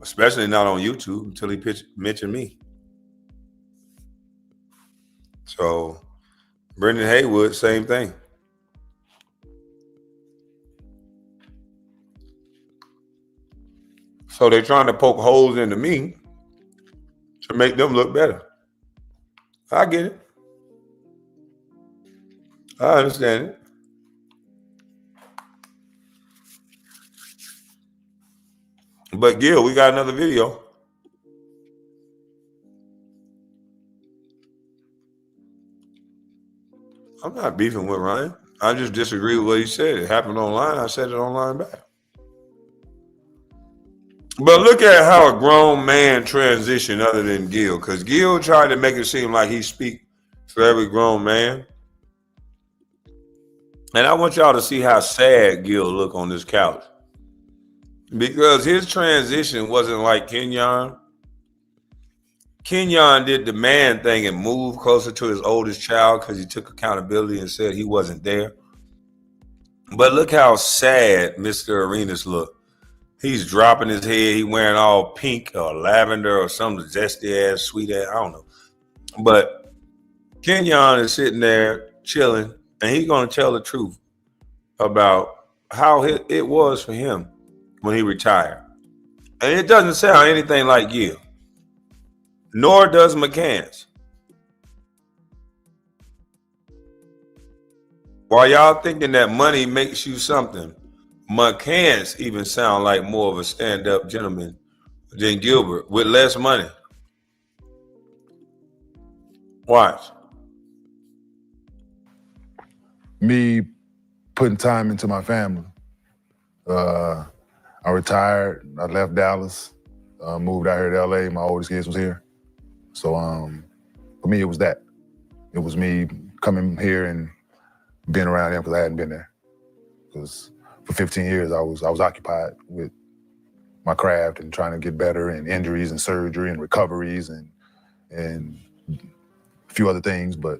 A: especially not on YouTube until he mentioned me. So Brendan Haywood, same thing. So they're trying to poke holes into me to make them look better. I get it. I understand it. But Gil, we got another video. I'm not beefing with Ryan. I just disagree with what he said. It happened online. I said it online back. But look at how a grown man transitioned other than Gil, because Gil tried to make it seem like he speak for every grown man. And I want y'all to see how sad Gil look on this couch. Because his transition wasn't like Kenyon. Kenyon did the man thing and moved closer to his oldest child because he took accountability and said he wasn't there. But look how sad Mr. Arenas looked. He's dropping his head. He wearing all pink or lavender or some zesty ass, sweet ass. I don't know. But Kenyon is sitting there chilling, and he's going to tell the truth about how it was for him when he retired. And it doesn't sound anything like Gil, nor does McCants. While y'all thinking that money makes you something, McCants even sound like more of a stand-up gentleman than Gilbert with less money. Watch.
G: Me putting time into my family. I retired. I left Dallas, moved out here to LA. My oldest kids was here. So for me, it was that. It was me coming here and being around them because I hadn't been there. Because for 15 years, I was occupied with my craft and trying to get better, and injuries and surgery and recoveries and a few other things. But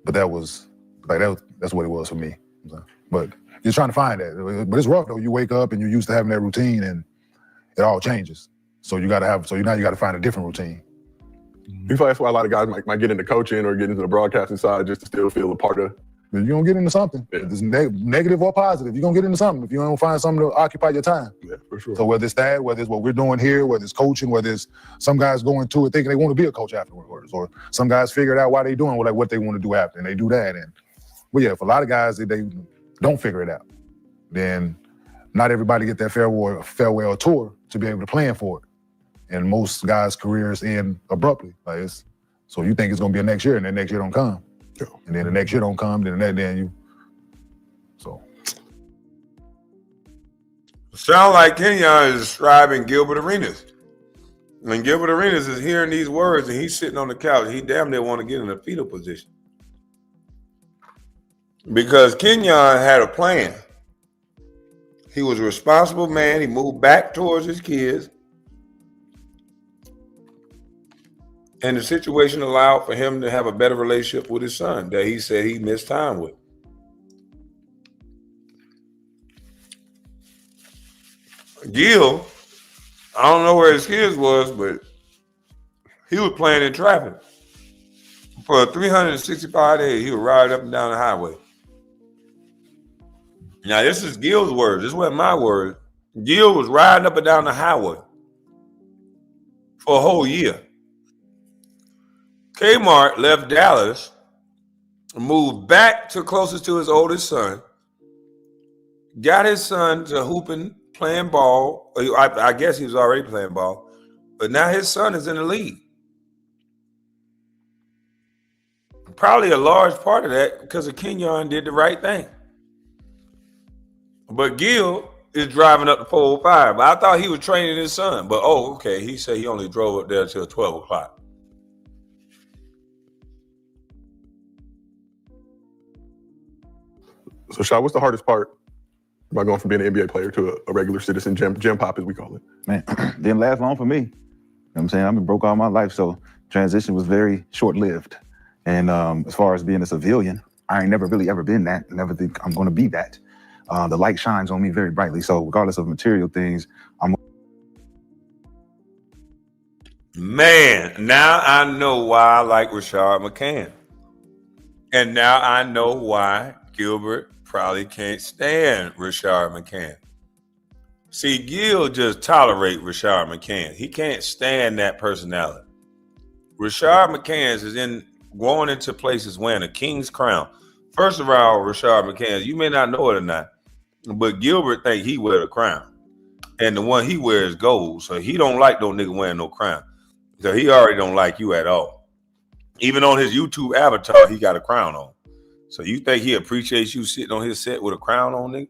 G: that was like that's what it was for me. But you're trying to find that. But it's rough though. You wake up and you're used to having that routine, and it all changes. So now you got to find a different routine.
H: You feel that's why a lot of guys might get into coaching or get into the broadcasting side just to still feel a part of.
G: You're gonna get into something. Yeah. It's negative or positive. You're gonna get into something if you don't find something to occupy your time.
H: Yeah, for sure.
G: So whether it's that, whether it's what we're doing here, whether it's coaching, whether it's some guys going to it thinking they want to be a coach afterwards, or some guys figured out why they're doing what they want to do after, and they do that. And well, yeah, for a lot of guys, they don't figure it out. Then not everybody get that farewell tour to be able to plan for it. And most guys' careers end abruptly. So you think it's gonna be a next year, and then next year don't come. Yeah. And then the next year don't come, then you. So.
A: Sound like Kenyon is describing Gilbert Arenas. When Gilbert Arenas is hearing these words and he's sitting on the couch, he damn near want to get in a fetal position. Because Kenyon had a plan. He was a responsible man. He moved back towards his kids. And the situation allowed for him to have a better relationship with his son that he said he missed time with. Gil, I don't know where his kids was, but he was playing in traffic. For 365 days, he would ride up and down the highway. Now, this is Gil's words. This wasn't my word. Gil was riding up and down the highway for a whole year. Kmart left Dallas, moved back to closest to his oldest son, got his son to hooping, playing ball. I guess he was already playing ball, but now his son is in the league. Probably a large part of that because of Kenyon did the right thing. But Gil is driving up the 405. I thought he was training his son, but okay. He said he only drove up there till 12 o'clock.
H: So, Shaw, what's the hardest part about going from being an NBA player to a regular citizen, gym pop, as we call it?
I: Man, didn't last long for me. You know what I'm saying? I've been broke all my life, so transition was very short-lived. And as far as being a civilian, I ain't never really ever been that. Never think I'm going to be that. The light shines on me very brightly. So regardless of material things,
A: Man, now I know why I like Rashard McCann. And now I know why Gilbert probably can't stand Rashard McCann. See, Gil just tolerate Rashard McCann. He can't stand that personality. Rashard McCann is going into places wearing a king's crown. First of all, Rashard McCann, you may not know it or not, but Gilbert think he wear a crown. And the one he wears gold. So he don't like no nigga wearing no crown. So he already don't like you at all. Even on his YouTube avatar, he got a crown on. So you think he appreciates you sitting on his set with a crown on, nigga?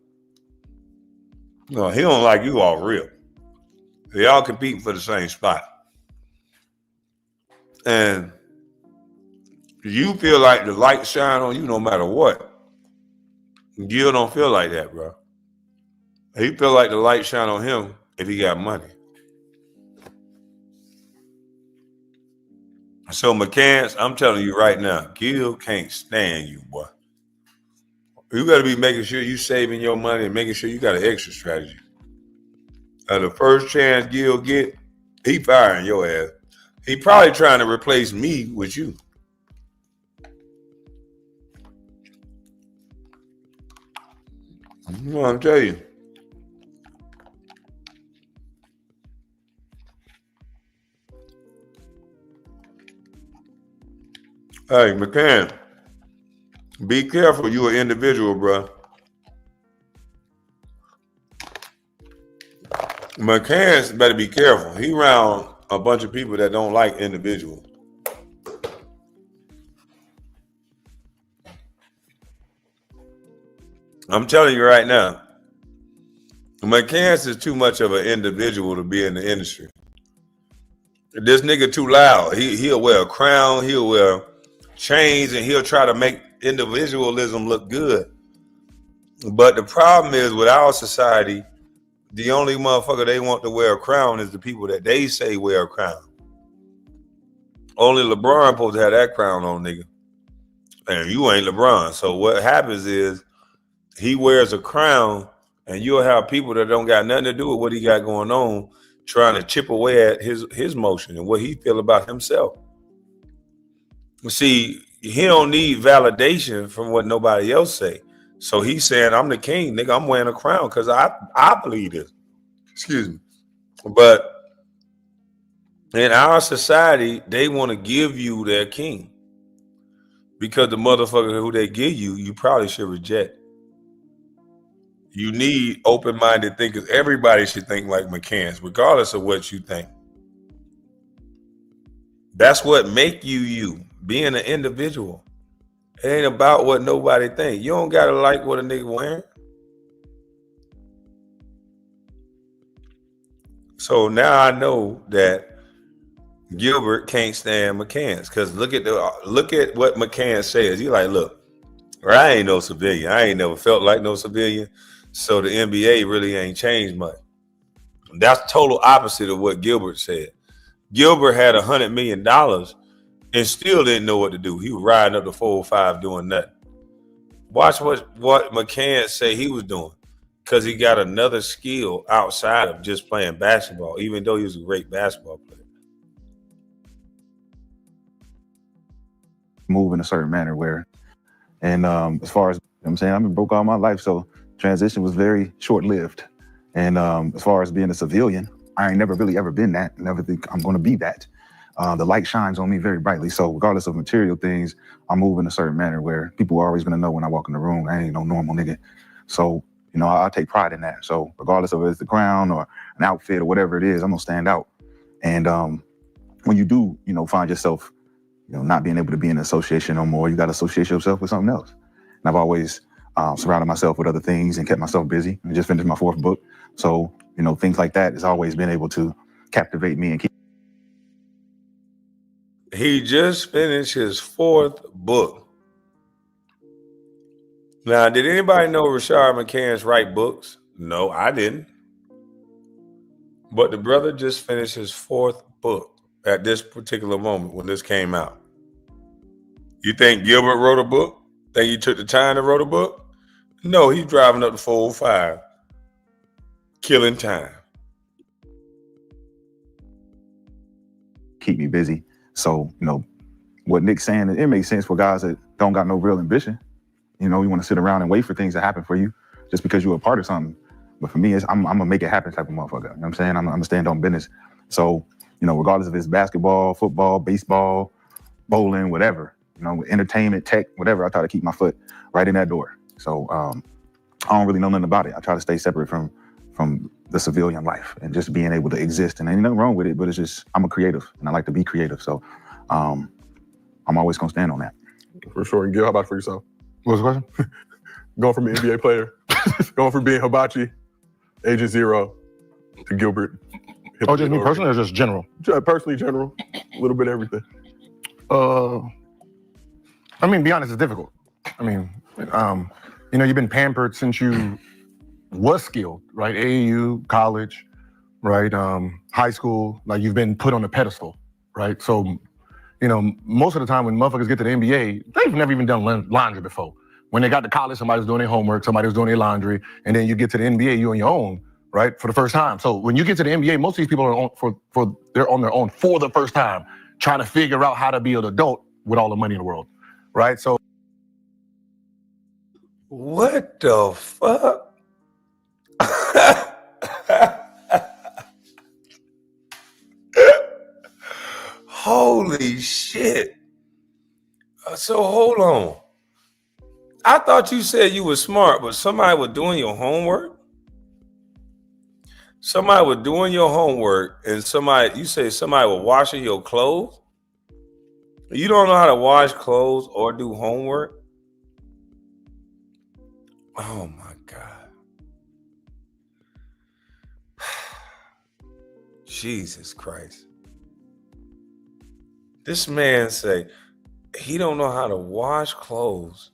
A: No, he don't like you all real. They all competing for the same spot. And you feel like the light shine on you no matter what. Gil don't feel like that, bro. He feel like the light shine on him if he got money. So McCants, I'm telling you right now, Gil can't stand you, boy. You got to be making sure you saving your money and making sure you got an exit strategy. The first chance Gil get, he firing your ass. He probably trying to replace me with you. You know what I'm telling you. Hey, McCann, be careful. You an individual, bro. McCann better be careful. He around a bunch of people that don't like individuals. I'm telling you right now, McCann is too much of an individual to be in the industry. This nigga too loud. He'll wear a crown. He'll wear chains, and he'll try to make individualism look good. But the problem is with our society, the only motherfucker they want to wear a crown is the people that they say wear a crown. Only LeBron supposed to have that crown on, nigga. And you ain't LeBron. So what happens is he wears a crown, and you'll have people that don't got nothing to do with what he got going on trying to chip away at his motion and what he feel about himself. See, he don't need validation from what nobody else say. So he's saying, I'm the king, nigga. I'm wearing a crown because I believe this. Excuse me. But in our society, they want to give you their king. Because the motherfucker who they give you probably should reject. You need open-minded thinkers. Everybody should think like McCants, regardless of what you think. That's what make you, being an individual. It ain't about what nobody think. You don't gotta like what a nigga wearing. So now I know that Gilbert can't stand McCants because look at what McCann says. He like, look, I ain't no civilian. I ain't never felt like no civilian. So the NBA really ain't changed much. That's total opposite of what Gilbert said. Gilbert had $100 million and still didn't know what to do. He was riding up the 405 doing nothing. Watch what McCann say he was doing because he got another skill outside of just playing basketball, even though he was a great basketball player.
I: move in a certain manner where, and as far as, you know what I'm saying, I've been broke all my life, so transition was very short-lived. And as far as being a civilian, I ain't never really ever been that, never think I'm gonna be that. The light shines on me very brightly, so regardless of material things, I move in a certain manner where people are always gonna know when I walk in the room, I ain't no normal nigga. So, you know, I take pride in that. So regardless of if it's the crown or an outfit or whatever it is, I'm gonna stand out. And when you do, you know, find yourself, you know, not being able to be in association no more, you got to associate yourself with something else. And I've always surrounded myself with other things and kept myself busy. I just finished my 4th book. So, you know, things like that has always been able to captivate me and keep.
A: He just finished his 4th book. Now, did anybody know Rashard McCants write books? No, I didn't. But the brother just finished his 4th book at this particular moment when this came out. You think Gilbert wrote a book? Think he took the time to write a book? No, he's driving up the 405, killing time.
I: Keep me busy. So, you know, what Nick's saying, it makes sense for guys that don't got no real ambition. You know, you want to sit around and wait for things to happen for you just because you're a part of something. But for me, I'm gonna make it happen type of motherfucker. You know what I'm saying? I'm gonna stand on business. So, you know, regardless if it's basketball, football, baseball, bowling, whatever, you know, entertainment, tech, whatever, I try to keep my foot right in that door. So I don't really know nothing about it. I try to stay separate from the civilian life and just being able to exist. And ain't nothing wrong with it, but it's just, I'm a creative and I like to be creative. So I'm always gonna stand on that.
H: For sure. And Gil, how about for yourself?
G: What was the question?
H: Going from an NBA player, going from being Hibachi, Agent Zero, to Gilbert.
G: Oh, just me personally or just general?
H: Personally, general, a little bit of everything.
G: I mean, be honest, it's difficult. I mean, you know, you've been pampered since you was skilled, right? AAU, college, right? High school, like you've been put on a pedestal, right? So, you know, most of the time when motherfuckers get to the NBA, they've never even done laundry before. When they got to college, somebody was doing their homework, somebody was doing their laundry, and then you get to the NBA, you on your own, right? For the first time. So when you get to the NBA, most of these people are they're on their own for the first time, trying to figure out how to be an adult with all the money in the world, right? So
A: what the fuck? Holy shit. So hold on. I thought you said you were smart, but somebody was doing your homework? Somebody was doing your homework and you say somebody was washing your clothes? You don't know how to wash clothes or do homework? Oh my God. Jesus Christ. This man say he don't know how to wash clothes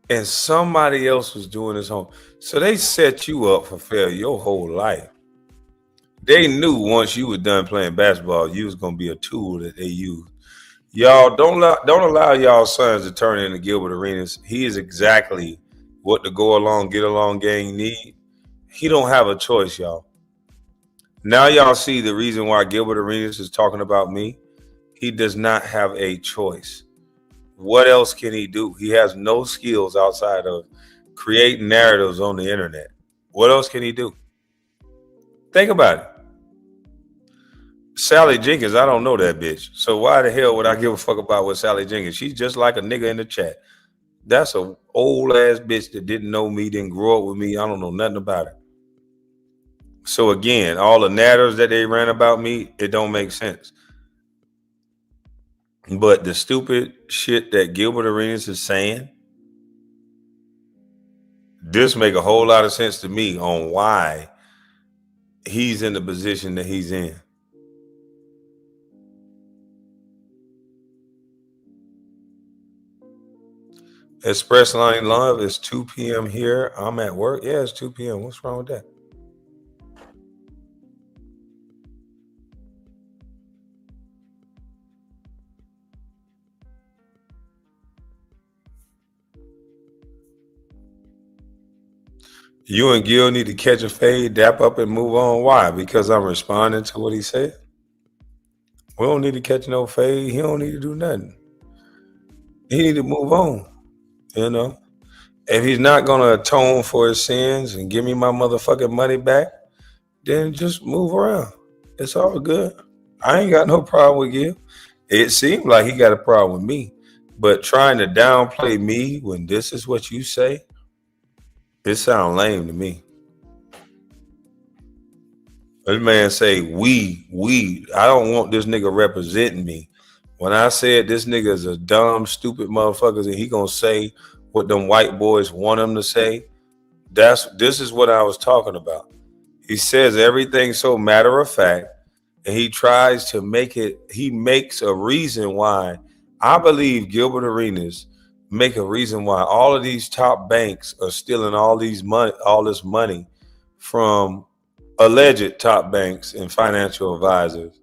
A: and somebody else was doing his home. So they set you up for failure your whole life. They knew once you were done playing basketball, you was going to be a tool that they used. Y'all don't allow y'all sons to turn into Gilbert Arenas. He is exactly what the go along, get along gang need. He don't have a choice, y'all. Now y'all see the reason why Gilbert Arenas is talking about me. He does not have a choice. What else can he do? He has no skills outside of creating narratives on the internet. What else can he do? Think about it. Sally Jenkins, I don't know that bitch. So why the hell would I give a fuck about what Sally Jenkins? She's just like a nigga in the chat. That's a old ass bitch that didn't know me, didn't grow up with me. I don't know nothing about it. So again, all the narratives that they ran about me, it don't make sense. But the stupid shit that Gilbert Arenas is saying, this make a whole lot of sense to me on why he's in the position that he's in. Express Line Love is 2 p.m. here. I'm at work. Yeah, it's 2 p.m. What's wrong with that? You and Gil need to catch a fade, dap up, and move on. Why? Because I'm responding to what he said. We don't need to catch no fade. He don't need to do nothing. He need to move on. You know, if he's not gonna atone for his sins and give me my motherfucking money back, then just move around. It's all good. I ain't got no problem with you. It seemed like he got a problem with me, but trying to downplay me when this is what you say, it sounds lame to me. This man say we. I don't want this nigga representing me. When I said this nigga is a dumb, stupid motherfucker, and he gonna say what them white boys want him to say, this is what I was talking about. He says everything so matter of fact, and he tries to make it. He makes a reason why. I believe Gilbert Arenas make a reason why all of these top banks are stealing all this money from alleged top banks and financial advisors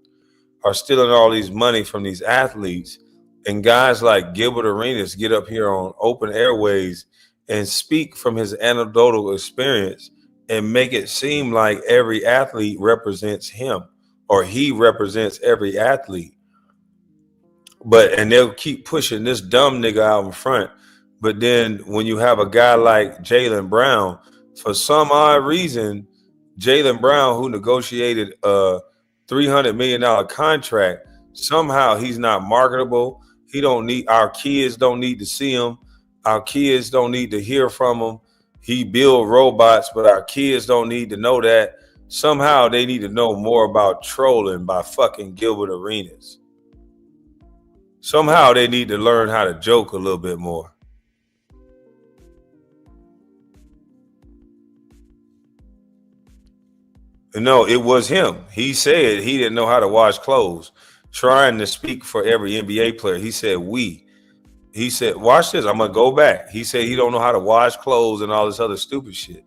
A: are stealing all these money from these athletes, and guys like Gilbert Arenas get up here on open airways and speak from his anecdotal experience and make it seem like every athlete represents him or he represents every athlete. And they'll keep pushing this dumb nigga out in front. But then when you have a guy like Jaylen Brown, for some odd reason, Jaylen Brown, who negotiated a $300 million contract, somehow he's not marketable. Our kids don't need to see him. Our kids don't need to hear from him. He build robots, but our kids don't need to know that. Somehow they need to know more about trolling by fucking Gilbert Arenas. Somehow they need to learn how to joke a little bit more. No, it was him. He said he didn't know how to wash clothes, trying to speak for every NBA player. He said, we. He said, watch this. I'm going to go back. He said he don't know how to wash clothes and all this other stupid shit.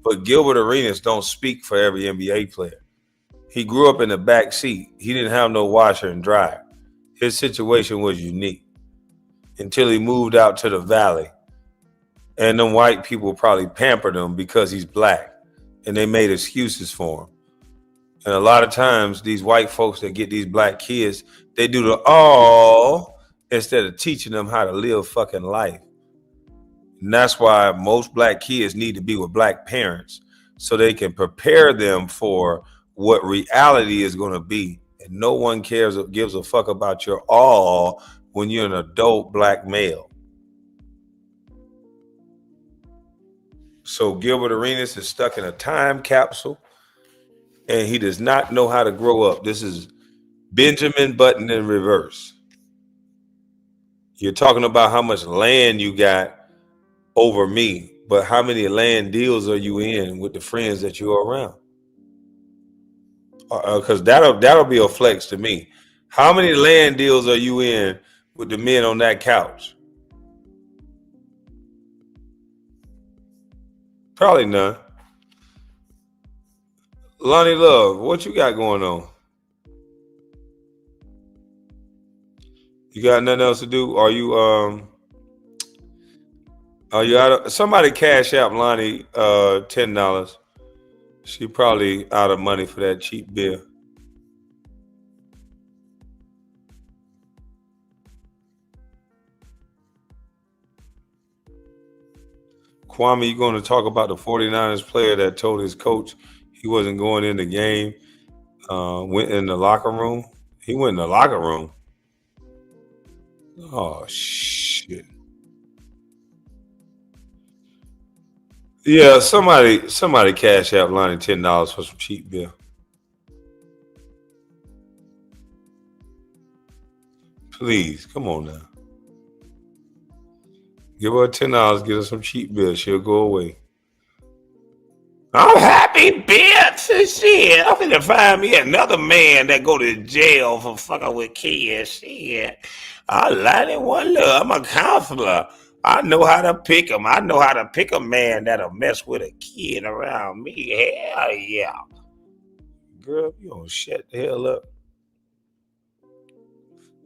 A: But Gilbert Arenas don't speak for every NBA player. He grew up in the back seat. He didn't have no washer and dryer. His situation was unique until he moved out to the valley. And them white people probably pampered him because he's black. And they made excuses for him. And a lot of times, these white folks that get these black kids, they do the all instead of teaching them how to live fucking life. And that's why most black kids need to be with black parents so they can prepare them for what reality is going to be. And no one cares or gives a fuck about your all when you're an adult black male. So Gilbert Arenas is stuck in a time capsule and he does not know how to grow up. This is Benjamin Button in reverse. You're talking about how much land you got over me, but how many land deals are you in with the friends that you're around? Because that'll be a flex to me. How many land deals are you in with the men on that couch? Probably none. Lonnie Love, what you got going on? You got nothing else to do? Are you out of somebody cash out Lonnie $10? She probably out of money for that cheap beer. Kwame, you going to talk about the 49ers player that told his coach he wasn't going in the game, went in the locker room? He went in the locker room. Oh, shit. Yeah, somebody cash out Lonnie $10 for some cheap beer. Please, come on now. Give her $10, get her some cheap beer. She'll go away. I'm happy, bitch. Shit, I'm gonna find me another man that go to jail for fucking with kids. Shit, I like it. One love. I'm a counselor. I know how to pick them. I know how to pick a man that'll mess with a kid around me. Hell yeah. Girl, you don't shut the hell up.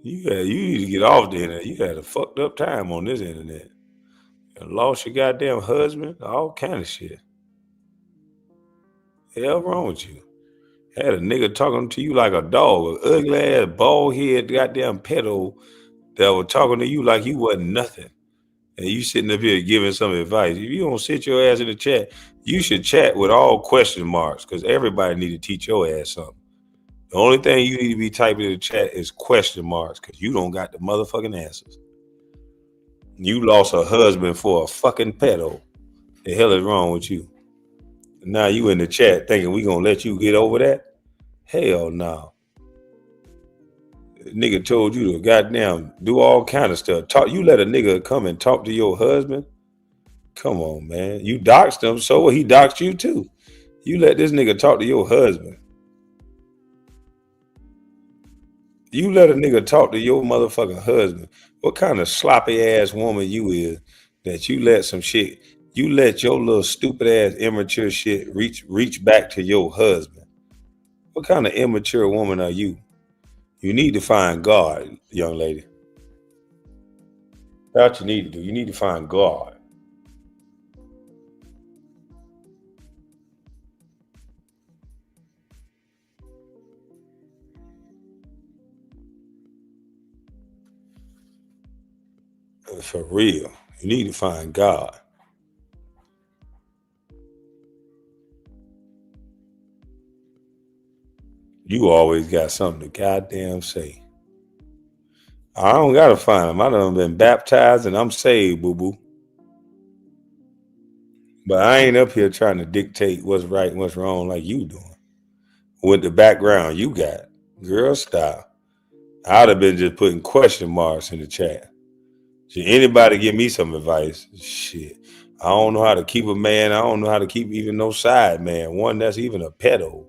A: You need to get off the internet. You had a fucked up time on this internet. You lost your goddamn husband, all kind of shit. Hell wrong with you? Had a nigga talking to you like a dog, an ugly ass, bald head, goddamn pedo, that were talking to you like you wasn't nothing. And you sitting up here giving some advice. If you don't sit your ass in the chat, you should chat with all question marks because everybody need to teach your ass something. The only thing you need to be typing in the chat is question marks because you don't got the motherfucking answers. You lost a husband for a fucking pedo. The hell is wrong with you? Now you in the chat thinking we gonna let you get over that? Hell no. Nigga told you to goddamn do all kind of stuff. You let a nigga come and talk to your husband? Come on, man. You doxed him, so he doxed you too. You let this nigga talk to your husband. You let a nigga talk to your motherfucking husband. What kind of sloppy ass woman you is that you let some shit, you let your little stupid ass immature shit reach back to your husband? What kind of immature woman are you? You need to find God, young lady. That's what you need to do. You need to find God. For real. You need to find God. You always got something to goddamn say. I don't gotta find him. I done been baptized and I'm saved, boo-boo. But I ain't up here trying to dictate what's right and what's wrong like you doing. With the background you got. Girl, stop. I'd have been just putting question marks in the chat. Should anybody give me some advice? Shit. I don't know how to keep a man. I don't know how to keep even no side man. One that's even a pedo.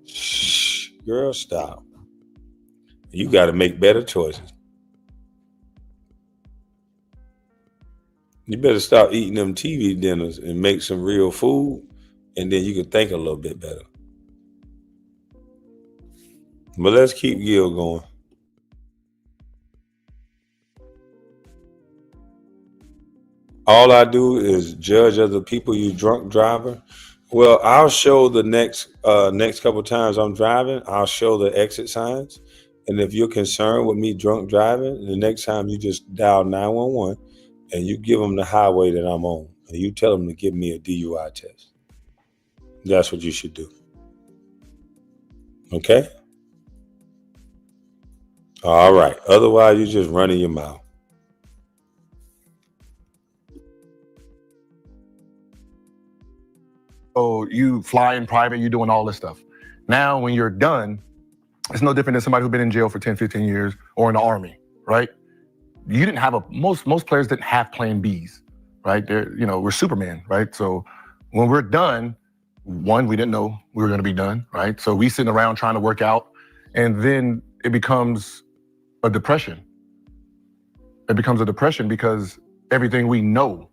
A: Shh. Girl, stop. You got to make better choices. You better stop eating them TV dinners and make some real food, and then you can think a little bit better. But let's keep Gil going. All I do is judge other people, you drunk driver. Well, I'll show the next couple times I'm driving, I'll show the exit signs. And if you're concerned with me drunk driving, the next time you just dial 911 and you give them the highway that I'm on. And you tell them to give me a DUI test. That's what you should do. Okay? All right. Otherwise, you're just running your mouth.
B: So you fly in private, you're doing all this stuff. Now, when you're done, it's no different than somebody who's been in jail for 10, 15 years or in the army, right? You didn't have most players didn't have plan Bs, right? We're Superman, right? So when we're done, one, we didn't know we were going to be done, right? So we sitting around trying to work out, and then it becomes a depression. It becomes a depression because everything we know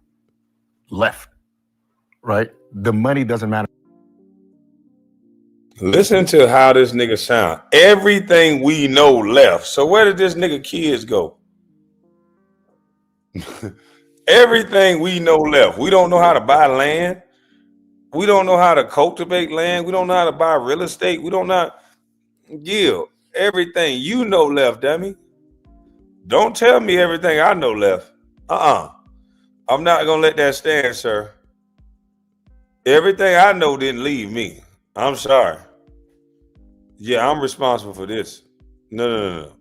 B: left, right? The money doesn't matter.
A: Listen to how this nigga sound. Everything we know left. So where did this nigga kids go? Everything we know left. We don't know how to buy land. We don't know how to cultivate land. We don't know how to buy real estate. We don't know. Gil, everything you know left, dummy. Don't tell me everything I know left. I'm not gonna let that stand, sir. Everything I know didn't leave me. I'm sorry. Yeah, I'm responsible for this. No.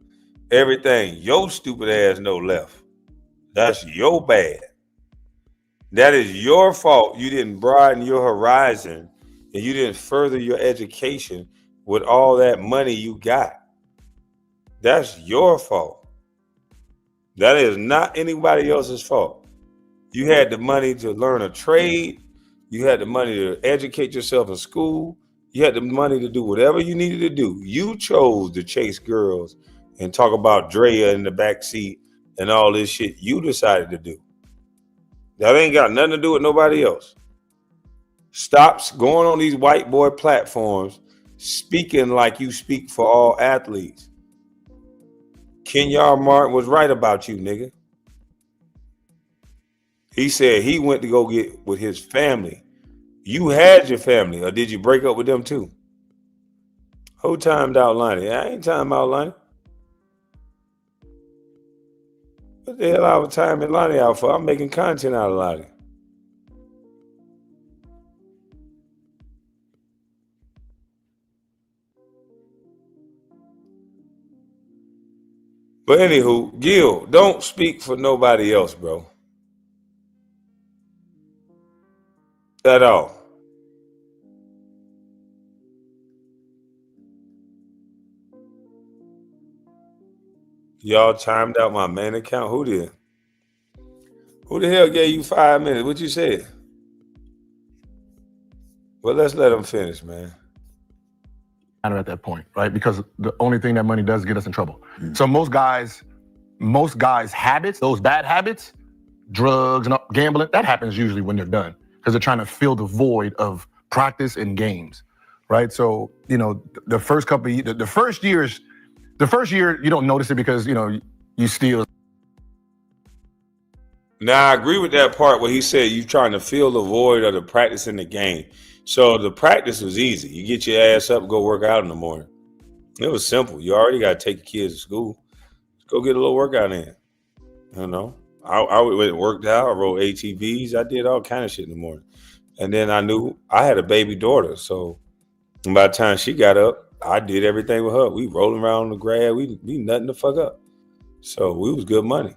A: Everything your stupid ass know left. That's your bad. That is your fault. You didn't broaden your horizon and you didn't further your education with all that money you got. That's your fault. That is not anybody else's fault. You had the money to learn a trade. You had the money to educate yourself in school. You had the money to do whatever you needed to do. You chose to chase girls and talk about Drea in the backseat and all this shit you decided to do. That ain't got nothing to do with nobody else. Stop going on these white boy platforms speaking like you speak for all athletes. Kenyon Martin was right about you, nigga. He said he went to go get with his family. You had your family, or did you break up with them too? Who timed out Lonnie? I ain't timed out Lonnie. What the hell I was timing Lonnie out for? I'm making content out of Lonnie. But anywho, Gil, don't speak for nobody else, bro. At all. Y'all timed out my main account. Who did? Who the hell gave you 5 minutes? What you said? Well, let's let him finish, man.
B: At that point, right? Because the only thing that money does is get us in trouble. So most guys' habits, those bad habits, drugs and gambling, that happens usually when they're done because they're trying to fill the void of practice and games, right? So, you know, the first year you don't notice it because, you know, you still.
A: Now, I agree with that part where he said you trying to fill the void of the practice in the game. So the practice was easy. You get your ass up, go work out in the morning. It was simple. You already got to take your kids to school. Go get a little workout in. You know, I went and worked out. I rode ATVs. I did all kind of shit in the morning. And then I knew I had a baby daughter. So by the time she got up, I did everything with her. We rolling around on the grass. We nutting the fuck up. So we was good money.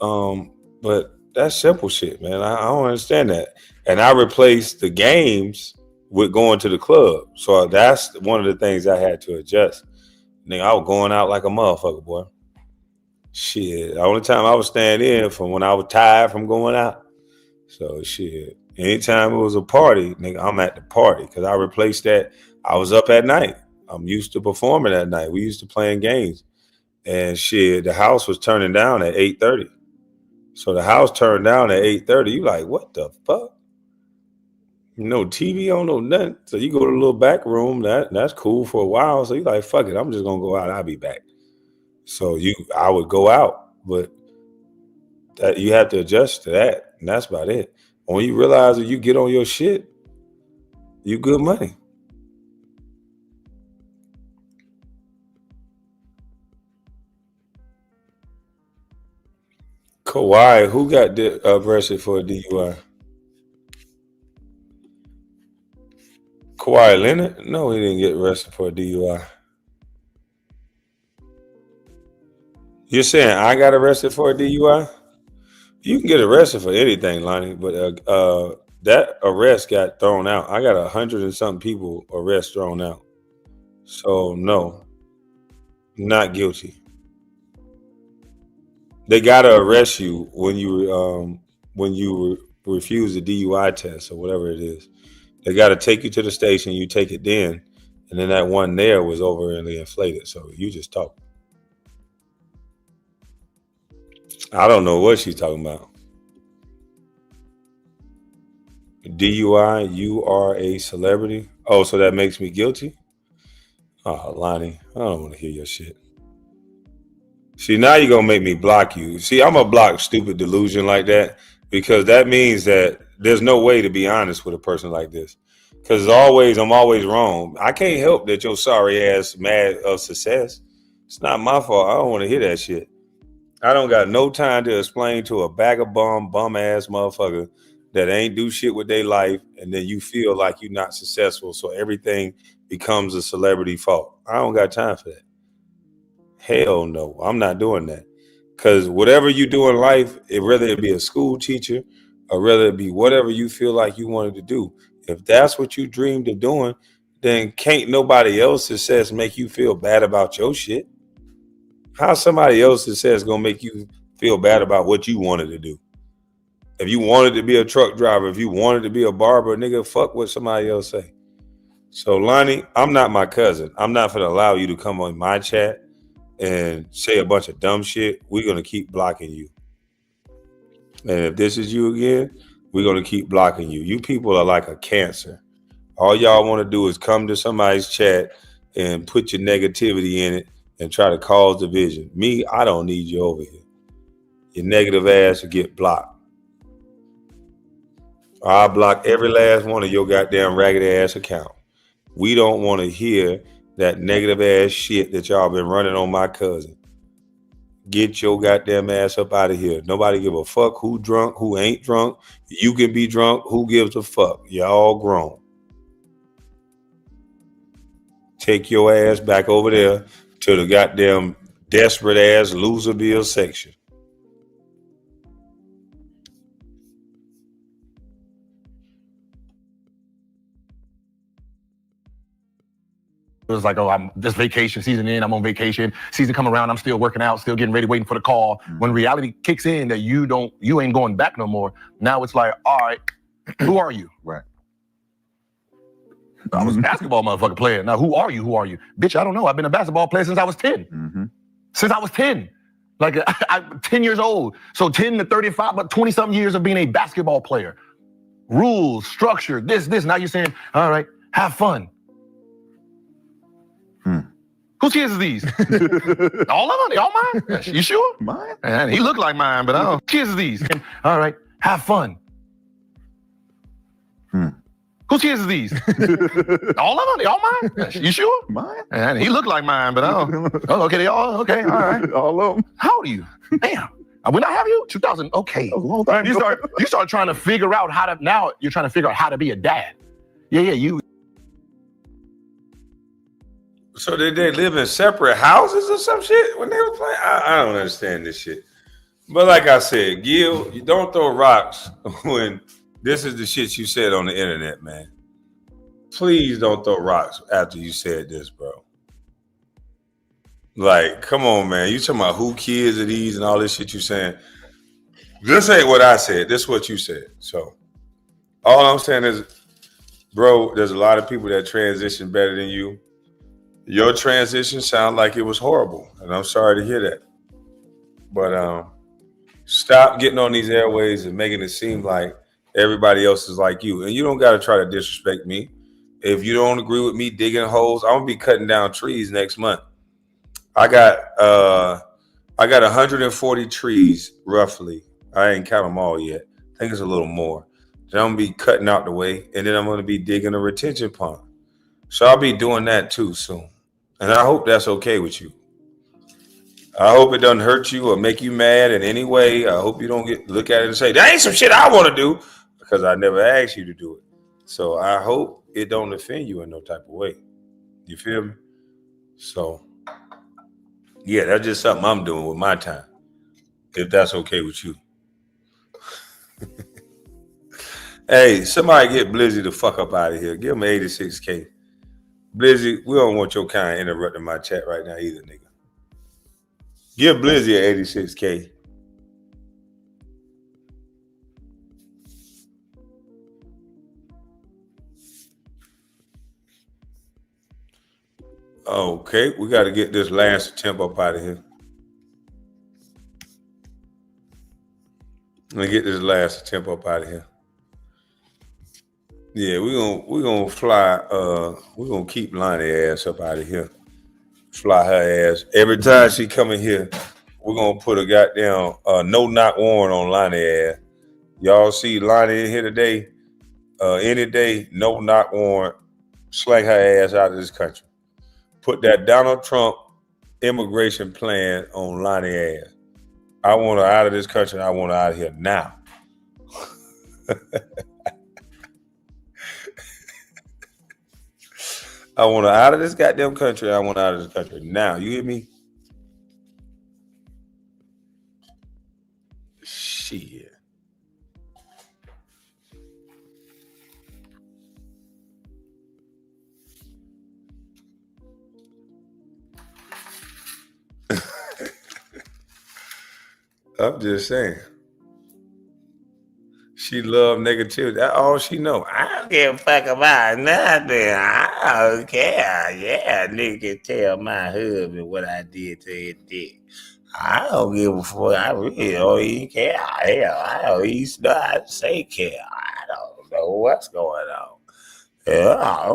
A: But that's simple shit, man. I don't understand that. And I replaced the games with going to the club. So that's one of the things I had to adjust. Nigga, I was going out like a motherfucker, boy. Shit. The only time I was staying in from when I was tired from going out. So shit. Anytime it was a party, nigga, I'm at the party. Because I replaced that. I was up at night. I'm used to performing at night. We used to playing games. And shit, the house was turning down at 8:30. So the house turned down at 8:30. You like, what the fuck? No TV on, no nothing. So you go to the little back room. That's cool for a while. So you like, fuck it. I'm just gonna go out. I'll be back. So I would go out, but that you have to adjust to that, and that's about it. When you realize that you get on your shit, you good money. Kawhi, who got arrested for a DUI? Kawhi Leonard? No, he didn't get arrested for a DUI. You're saying I got arrested for a DUI? You can get arrested for anything, Lonnie, but that arrest got thrown out. I got 100 and something people arrest thrown out. So no, not guilty. They gotta arrest you when you refuse the DUI test or whatever it is. They gotta take you to the station. You take it then, and then that one there was overly inflated. So you just talk. I don't know what she's talking about. DUI, you are a celebrity. Oh, so that makes me guilty? Oh, Lonnie, I don't want to hear your shit. See, now you're going to make me block you. See, I'm going to block stupid delusion like that because that means that there's no way to be honest with a person like this. Because I'm always wrong. I can't help that your sorry ass mad of success. It's not my fault. I don't want to hear that shit. I don't got no time to explain to a bag of bum ass motherfucker that ain't do shit with their life, and then you feel like you're not successful, so everything becomes a celebrity fault. I don't got time for that. Hell no, I'm not doing that. Because whatever you do in life, whether it be a school teacher or whether it be whatever you feel like you wanted to do, if that's what you dreamed of doing, then can't nobody else's success make you feel bad about your shit. How somebody else's success gonna make you feel bad about what you wanted to do? If you wanted to be a truck driver, if you wanted to be a barber, nigga, fuck what somebody else say. So Lonnie, I'm not my cousin. I'm not gonna allow you to come on my chat and say a bunch of dumb shit. We're gonna keep blocking you. And if this is you again, we're gonna keep blocking you. You people are like a cancer. All y'all want to do is come to somebody's chat and put your negativity in it and try to cause division. Me, I don't need you over here. Your negative ass will get blocked. I block every last one of your goddamn ragged ass account. We don't want to hear that negative ass shit that y'all been running on my cousin. Get your goddamn ass up out of here. Nobody give a fuck who drunk, who ain't drunk. You can be drunk. Who gives a fuck? Y'all grown. Take your ass back over there to the goddamn desperate ass Loserville section.
B: It was like, oh, I'm this vacation season in, I'm on vacation. Season come around, I'm still working out, still getting ready, waiting for the call. When reality kicks in that you ain't going back no more. Now it's like, all right, who are you?
I: Right.
B: I was a basketball motherfucking player. Now who are you? Who are you? Bitch, I don't know. I've been a basketball player since I was 10.
I: Mm-hmm.
B: Since I was 10. Like I'm 10 years old. So 10 to 35, but 20 something years of being a basketball player. Rules, structure, this. Now you're saying, all right, have fun. Whose kids are these? All of them? They all mine? You sure?
I: Mine?
B: Man, he looked like mine, but I don't. Whose kids are these? All right, have fun. Whose kids are these? All of them? They all mine? You sure?
I: Mine?
B: Man, he looked like mine, but I don't. Oh, okay, they all, okay, all right.
I: All of them.
B: How old are you? Damn. When I have you? 2000, okay.
I: A long time
B: You
I: ago.
B: start trying to figure out now you're trying to figure out how to be a dad. Yeah, you.
A: So did they live in separate houses or some shit when they were playing? I don't understand this shit. But like I said, Gil, you don't throw rocks when this is the shit you said on the internet, man. Please don't throw rocks after you said this, bro. Like, come on, man. You talking about who kids are these and all this shit you saying. This ain't what I said. This is what you said. So all I'm saying is, bro, there's a lot of people that transition better than you. Your transition sounded like it was horrible, and I'm sorry to hear that. But stop getting on these airways and making it seem like everybody else is like you. And you don't got to try to disrespect me. If you don't agree with me digging holes, I'm gonna be cutting down trees next month. I got 140 trees roughly. I ain't count them all yet. I think it's a little more. Then I'm gonna be cutting out the way, and then I'm gonna be digging a retention pond. So I'll be doing that too soon. And I hope that's okay with you. I hope it doesn't hurt you or make you mad in any way. I hope you don't look at it and say, that ain't some shit I want to do, because I never asked you to do it. So I hope it don't offend you in no type of way. You feel me? So, yeah, that's just something I'm doing with my time, if that's okay with you. Hey, somebody get Blizzy the fuck up out of here. Give him 86K. Blizzy, we don't want your kind interrupting my chat right now either, nigga. Give Blizzy an 86K. Okay, we got to get this last attempt up out of here. Let me get this last attempt up out of here. Yeah, we're gonna fly. We're gonna keep Lonnie ass up out of here. Fly her ass every time she come in here. We're gonna put a goddamn no knock warrant on Lonnie ass. Y'all see Lonnie in here today? Any day, no knock warrant. Slang her ass out of this country. Put that Donald Trump immigration plan on Lonnie ass. I want her out of this country. I want her out of here now. I want her out of this goddamn country. I want her out of this country now. You hear me? Shit. I'm just saying. She love negativity. That's all she know. I don't give a fuck about nothing. I don't care. Yeah, nigga can tell my husband what I did to his dick. I don't give a fuck. I really don't even care. Hell, I don't even know how to say care. I don't know what's going on. Yeah.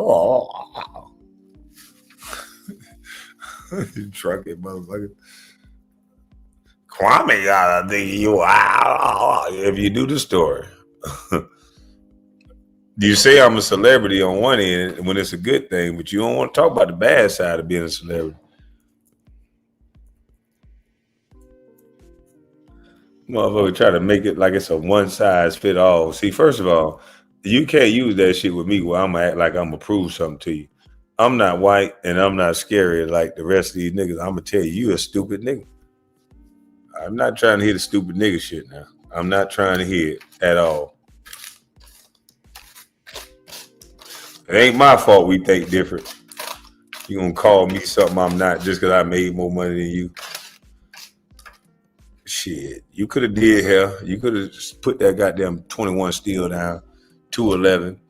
A: You drunken motherfucker. Kwame gotta think you out if you do the story. You say I'm a celebrity on one end when it's a good thing, but you don't want to talk about the bad side of being a celebrity. Motherfucker try to make it like it's a one size fit all. See, first of all, you can't use that shit with me where I'm gonna act like I'm gonna prove something to you. I'm not white and I'm not scary like the rest of these niggas. I'm gonna tell you, you a stupid nigga. I'm not trying to hear the stupid nigga shit now. I'm not trying to hear it at all. It ain't my fault we think different. You gonna call me something I'm not just because I made more money than you. Shit, you could have did hell. You could have put that goddamn 21 steel down, 211,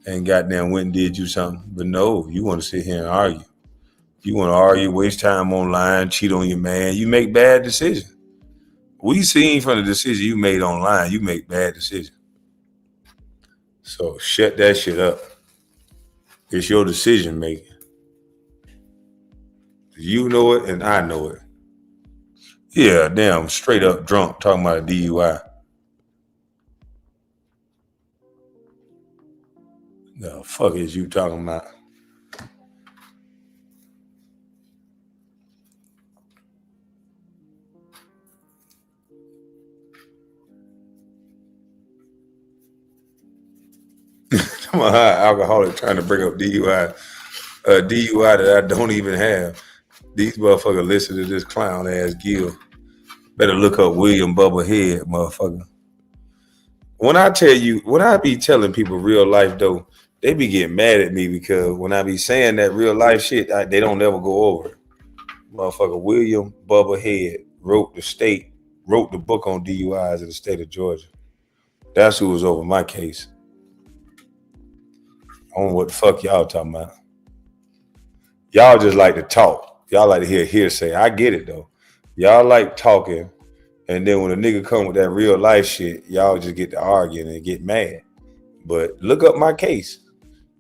A: and goddamn went and did you something. But no, you want to sit here and argue. You want to argue, waste time online, cheat on your man. You make bad decisions. We seen from the decision you made online, you make bad decisions. So shut that shit up. It's your decision making. You know it and I know it. Yeah, damn, straight up drunk talking about a DUI. The fuck is you talking about? I'm a high alcoholic trying to bring up DUI. A DUI that I don't even have. These motherfuckers listen to this clown ass Gil. Better look up William Bubba Head, motherfucker. When I tell you, when I be telling people real life though, they be getting mad at me because when I be saying that real life shit, they don't ever go over it. Motherfucker William Bubba Head wrote the book on DUIs in the state of Georgia. That's who was over my case. I don't know what the fuck y'all talking about. Y'all just like to talk. Y'all like to hear hearsay. I get it though. Y'all like talking, and then when a nigga come with that real life shit, y'all just get to arguing and get mad. But look up my case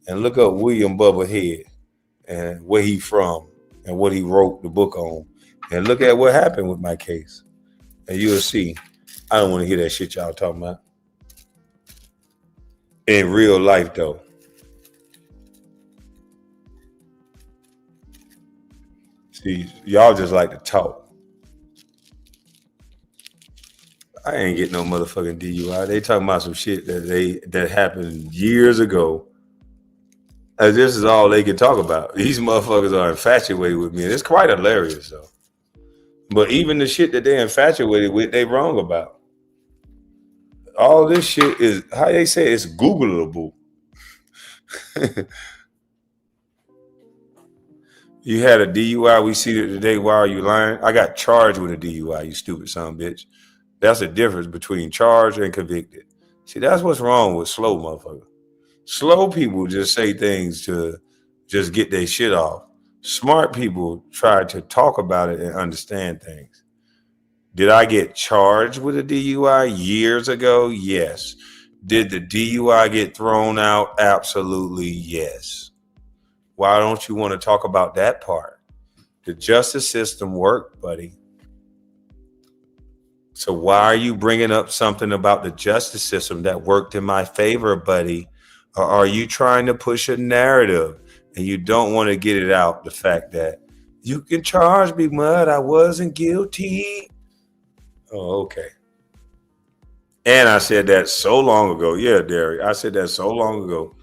A: and look up William Bubba Head and where he from and what he wrote the book on, and look at what happened with my case, and you'll see. I don't want to hear that shit y'all talking about. In real life though. See, y'all just like to talk. I ain't getting no motherfucking DUI. They talking about some shit that happened years ago. And this is all they can talk about. These motherfuckers are infatuated with me. And it's quite hilarious though. But even the shit that they're infatuated with, they wrong about. All this shit is, how they say it's Googleable. You had a DUI, we see it today. Why are you lying? I got charged with a DUI, you stupid son of a bitch. That's the difference between charged and convicted. See, that's what's wrong with slow motherfuckers. Slow people just say things to just get their shit off. Smart people try to talk about it and understand things. Did I get charged with a DUI years ago? Yes. Did the DUI get thrown out? Absolutely yes. Why don't you want to talk about that part? The justice system worked, buddy. So why are you bringing up something about the justice system that worked in my favor, buddy? Or are you trying to push a narrative and you don't want to get it out, the fact that you can charge me, mud, I wasn't guilty. Oh, okay. And I said that so long ago. Yeah, Derek, I said that so long ago.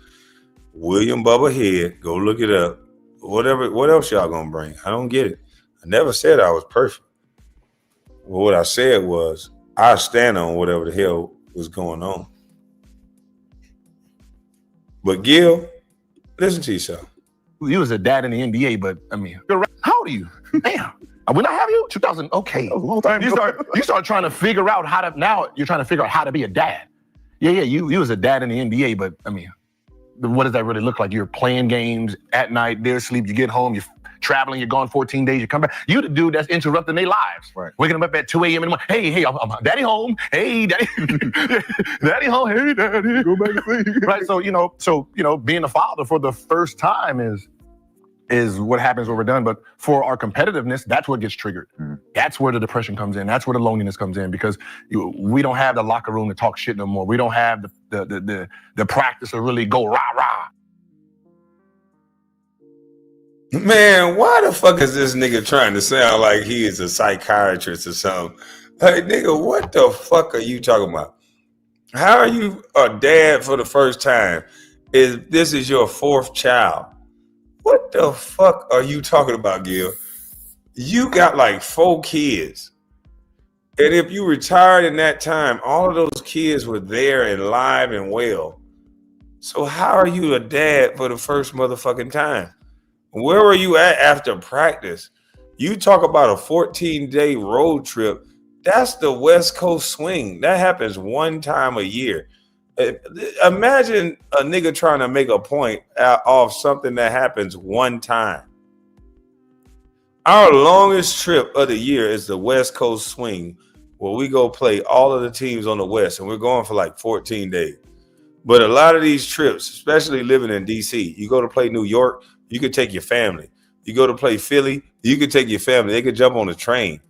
A: William Bubba Head, go look it up. Whatever, what else y'all gonna bring? I don't get it. I never said I was perfect. Well, what I said was I stand on whatever the hell was going on. But Gil, listen to yourself.
B: You was a dad in the NBA, but I mean, how old are you? Damn. When I have you, 2000. Okay, a long time. You start trying to figure out how to. Now you're trying to figure out how to be a dad. Yeah. You was a dad in the NBA, but I mean, what does that really look like? You're playing games at night, they're asleep, you get home, you're traveling, you're gone 14 days, you come back. You the dude that's interrupting their lives. Right. Waking them up at 2 a.m. in the morning. Hey, I'm daddy home. Hey, daddy. Daddy home. Hey, daddy. Go back and sleep. Right. So, being a father for the first time is what happens when we're done. But for our competitiveness, that's what gets triggered. Mm. That's where the depression comes in. That's where the loneliness comes in, because we don't have the locker room to talk shit no more. We don't have the practice to really go rah rah.
A: Man, why the fuck is this nigga trying to sound like he is a psychiatrist or something? Like, nigga, what the fuck are you talking about? How are you a dad for the first time? This is your fourth child? What the fuck are you talking about, Gil? You got like 4 kids. And if you retired in that time, all of those kids were there and live and well. So how are you a dad for the first motherfucking time? Where were you at after practice? You talk about a 14-day road trip. That's the West Coast swing. That happens one time a year. Imagine a nigga trying to make a point off something that happens one time. Our longest trip of the year is the West Coast swing, where we go play all of the teams on the West, and we're going for like 14 days. But a lot of these trips, especially living in DC, you go to play New York, you could take your family. You go to play Philly, you could take your family. They could jump on the train.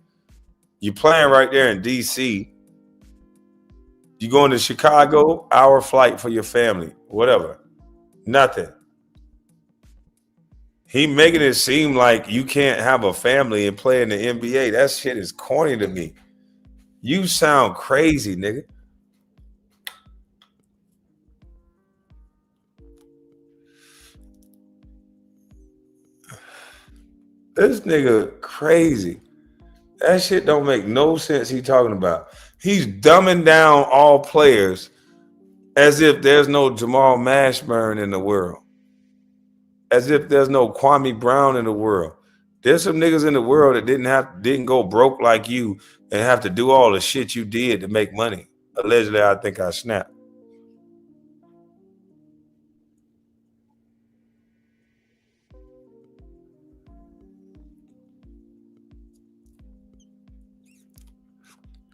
A: You're playing right there in DC. You going to Chicago, hour flight for your family, whatever. Nothing. He making it seem like you can't have a family and play in the NBA. That shit is corny to me. You sound crazy, nigga. This nigga crazy. That shit don't make no sense he talking about. He's dumbing down all players as if there's no Jamal Mashburn in the world. As if there's no Kwame Brown in the world. There's some niggas in the world that didn't go broke like you and have to do all the shit you did to make money. Allegedly, I think I snapped.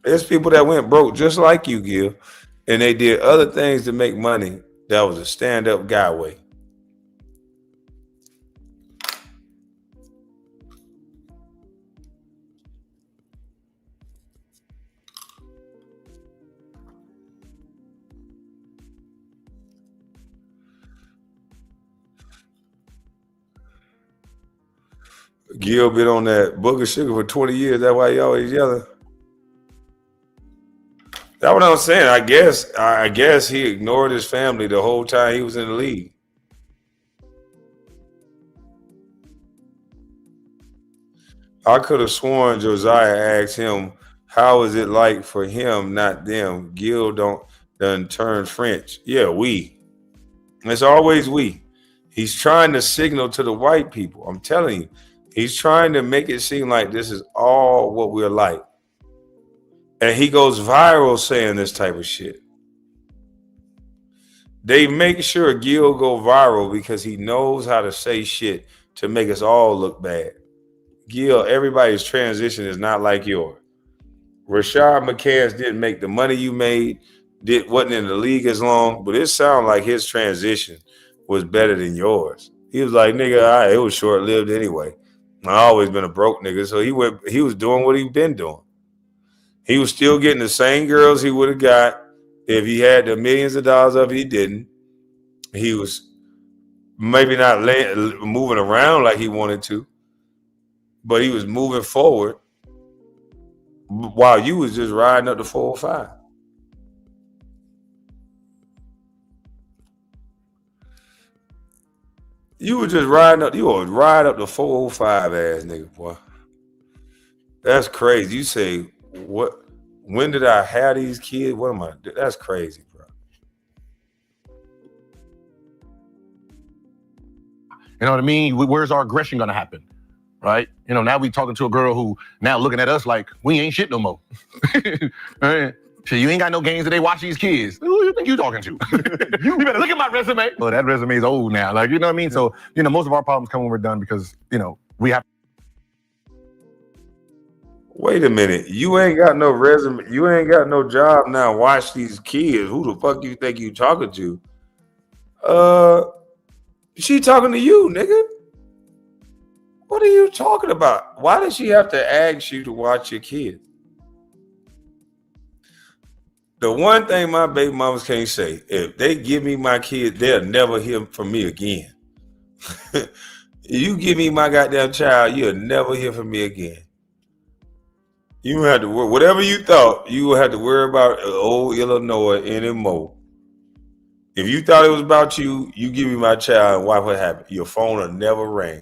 A: There's people that went broke just like you, Gil, and they did other things to make money. That was a stand-up guy way. Gil been on that booger sugar for 20 years. That's why he always yelling. That's what I'm saying. I guess he ignored his family the whole time he was in the league. I could have sworn Josiah asked him, how is it like for him, not them? Gil done turn French. Yeah, we. It's always we. He's trying to signal to the white people. I'm telling you. He's trying to make it seem like this is all what we're like. And he goes viral saying this type of shit. They make sure Gil go viral because he knows how to say shit to make us all look bad. Gil, everybody's transition is not like yours. Rashad McCants didn't make the money you made, wasn't in the league as long, but it sounded like his transition was better than yours. He was like, nigga, it was short-lived anyway. I always been a broke nigga, so he was doing what he'd been doing. He was still getting the same girls he would have got if he had the millions of dollars of it. He didn't. He was maybe not moving around like he wanted to, but he was moving forward while you was just riding up the 405. You were just riding up. You would ride up the 405 ass nigga, boy. That's crazy. You say, what? When did I have these kids? What am I? That's crazy, bro.
B: You know what I mean? Where's our aggression gonna happen? Right? You know, now we talking to a girl who now looking at us like we ain't shit no more. Right? So you ain't got no games today. Watch these kids. Who you think you talking to? You better look at my resume. Well, that resume is old now. Like, you know what I mean? So, you know, most of our problems come when we're done because, you know, we have.
A: Wait a minute. You ain't got no resume. You ain't got no job now. Watch these kids. Who the fuck you think you talking to? She talking to you, nigga. What are you talking about? Why does she have to ask you to watch your kid? The one thing my baby mamas can't say, if they give me my kid, they'll never hear from me again. You give me my goddamn child, you'll never hear from me again. You don't have to worry. Whatever you thought, you will have to worry about old Illinois anymore. If you thought it was about you, you give me my child and watch what happens. Your phone will never ring.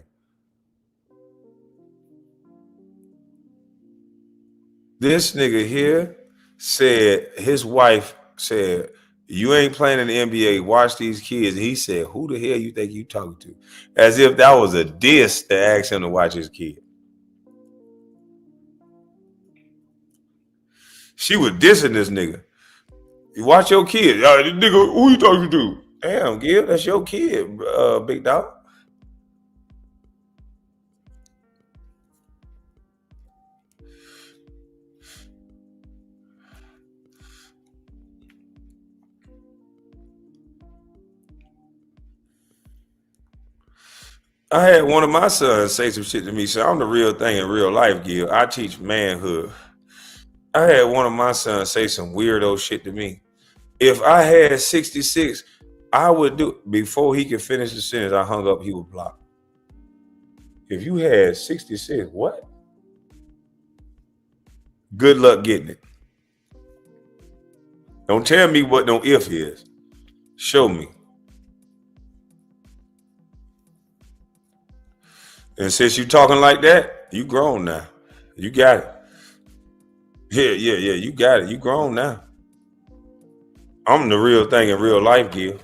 A: This nigga here said, his wife said, you ain't playing in the NBA, watch these kids. And he said, who the hell you think you talking to? As if that was a diss to ask him to watch his kid. She was dissing this nigga. You watch your kid. This nigga, who you talking to? Damn, Gil, that's your kid, big dog. I had one of my sons say some shit to me. So I'm the real thing in real life, Gil. I teach manhood. I had one of my sons say some weirdo shit to me. If I had 66, I would do, before he could finish the sentence, I hung up, he would block. If you had 66, what? Good luck getting it. Don't tell me what no if is. Show me. And since you talking like that, you grown now. You got it. Yeah, you got it. You grown now. I'm the real thing in real life, Gil.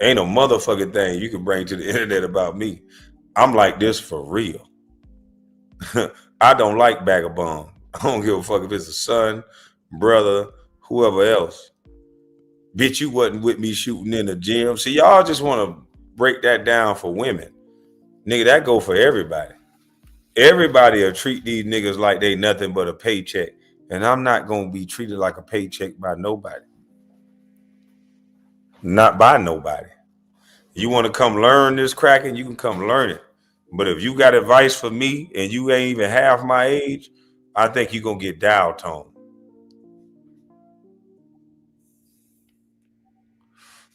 A: Ain't no motherfucking thing you can bring to the internet about me. I'm like this for real. I don't like vagabond. I don't give a fuck if it's a son, brother, whoever else. Bitch, you wasn't with me shooting in the gym. See, y'all just want to break that down for women. Nigga, that go for everybody. Everybody will treat these niggas like they nothing but a paycheck. And I'm not going to be treated like a paycheck by nobody. Not by nobody. You want to come learn this cracking, you can come learn it. But if you got advice for me and you ain't even half my age, I think you're going to get dial tone.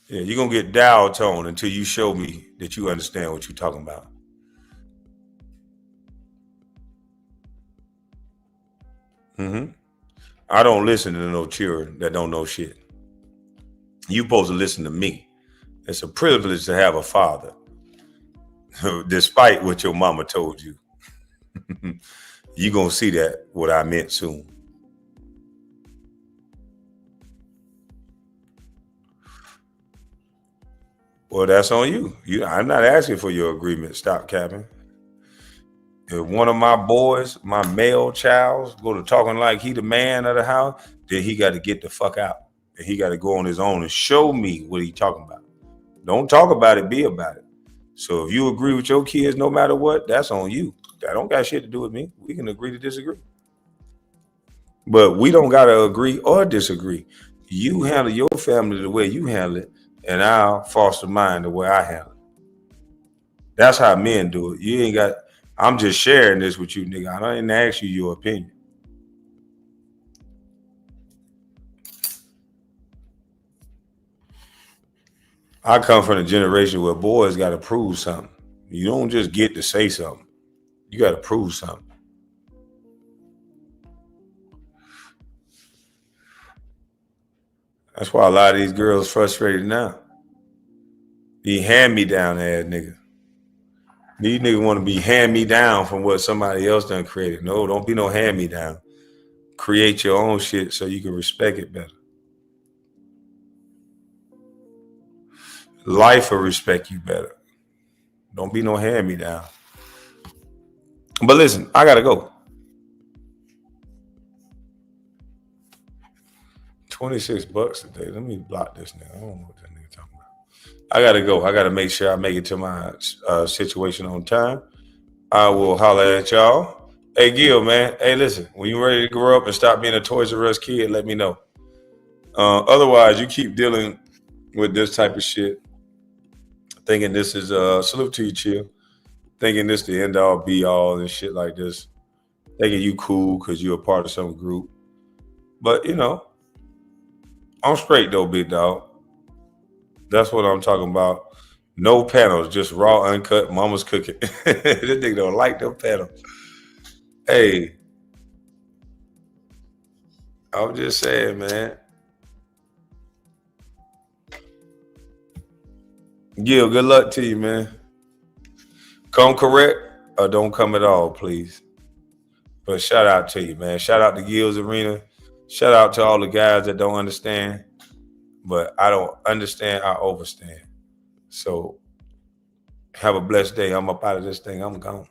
A: Yeah, you're going to get dial tone until you show me that you understand what you're talking about. I don't listen to no children that don't know shit. You supposed to listen to me. It's a privilege to have a father, despite what your mama told you. You're going to see that, what I meant soon. Well, that's on you. I'm not asking for your agreement. Stop capping. If one of my boys, my male child, go to talking like he the man of the house, then he got to get the fuck out. And he got to go on his own and show me what he talking about. Don't talk about it, be about it. So if you agree with your kids no matter what, that's on you. That don't got shit to do with me. We can agree to disagree. But we don't got to agree or disagree. You handle your family the way you handle it, and I'll foster mine the way I handle it. That's how men do it. You ain't got... I'm just sharing this with you, nigga. I didn't ask you your opinion. I come from a generation where boys got to prove something. You don't just get to say something. You got to prove something. That's why a lot of these girls frustrated now. Be hand-me-down ass nigga. These niggas want to be hand-me-down from what somebody else done created. No, don't be no hand-me-down. Create your own shit so you can respect it better. Life will respect you better. Don't be no hand-me-down. But listen, I gotta go. 26 bucks today. Let me block this nigga. I don't know what that nigga talking about. I gotta go. I gotta make sure I make it to my situation on time. I will holler at y'all. Hey, Gil, man. Hey, listen. When you ready to grow up and stop being a Toys R Us kid, let me know. Otherwise, you keep dealing with this type of shit, thinking this is salute to you, chill. Thinking this the end all be all and shit like this. Thinking you cool because you're a part of some group. But you know, I'm straight though, big dog. That's what I'm talking about. No panels, just raw, uncut, mama's cooking. This nigga don't like them panels. Hey, I'm just saying, man. Gil, good luck to you, man. Come correct or don't come at all, please. But shout out to you, man. Shout out to Gil's Arena. Shout out to all the guys that don't understand. But I don't understand, I overstand. So have a blessed day. I'm up out of this thing. I'm gone.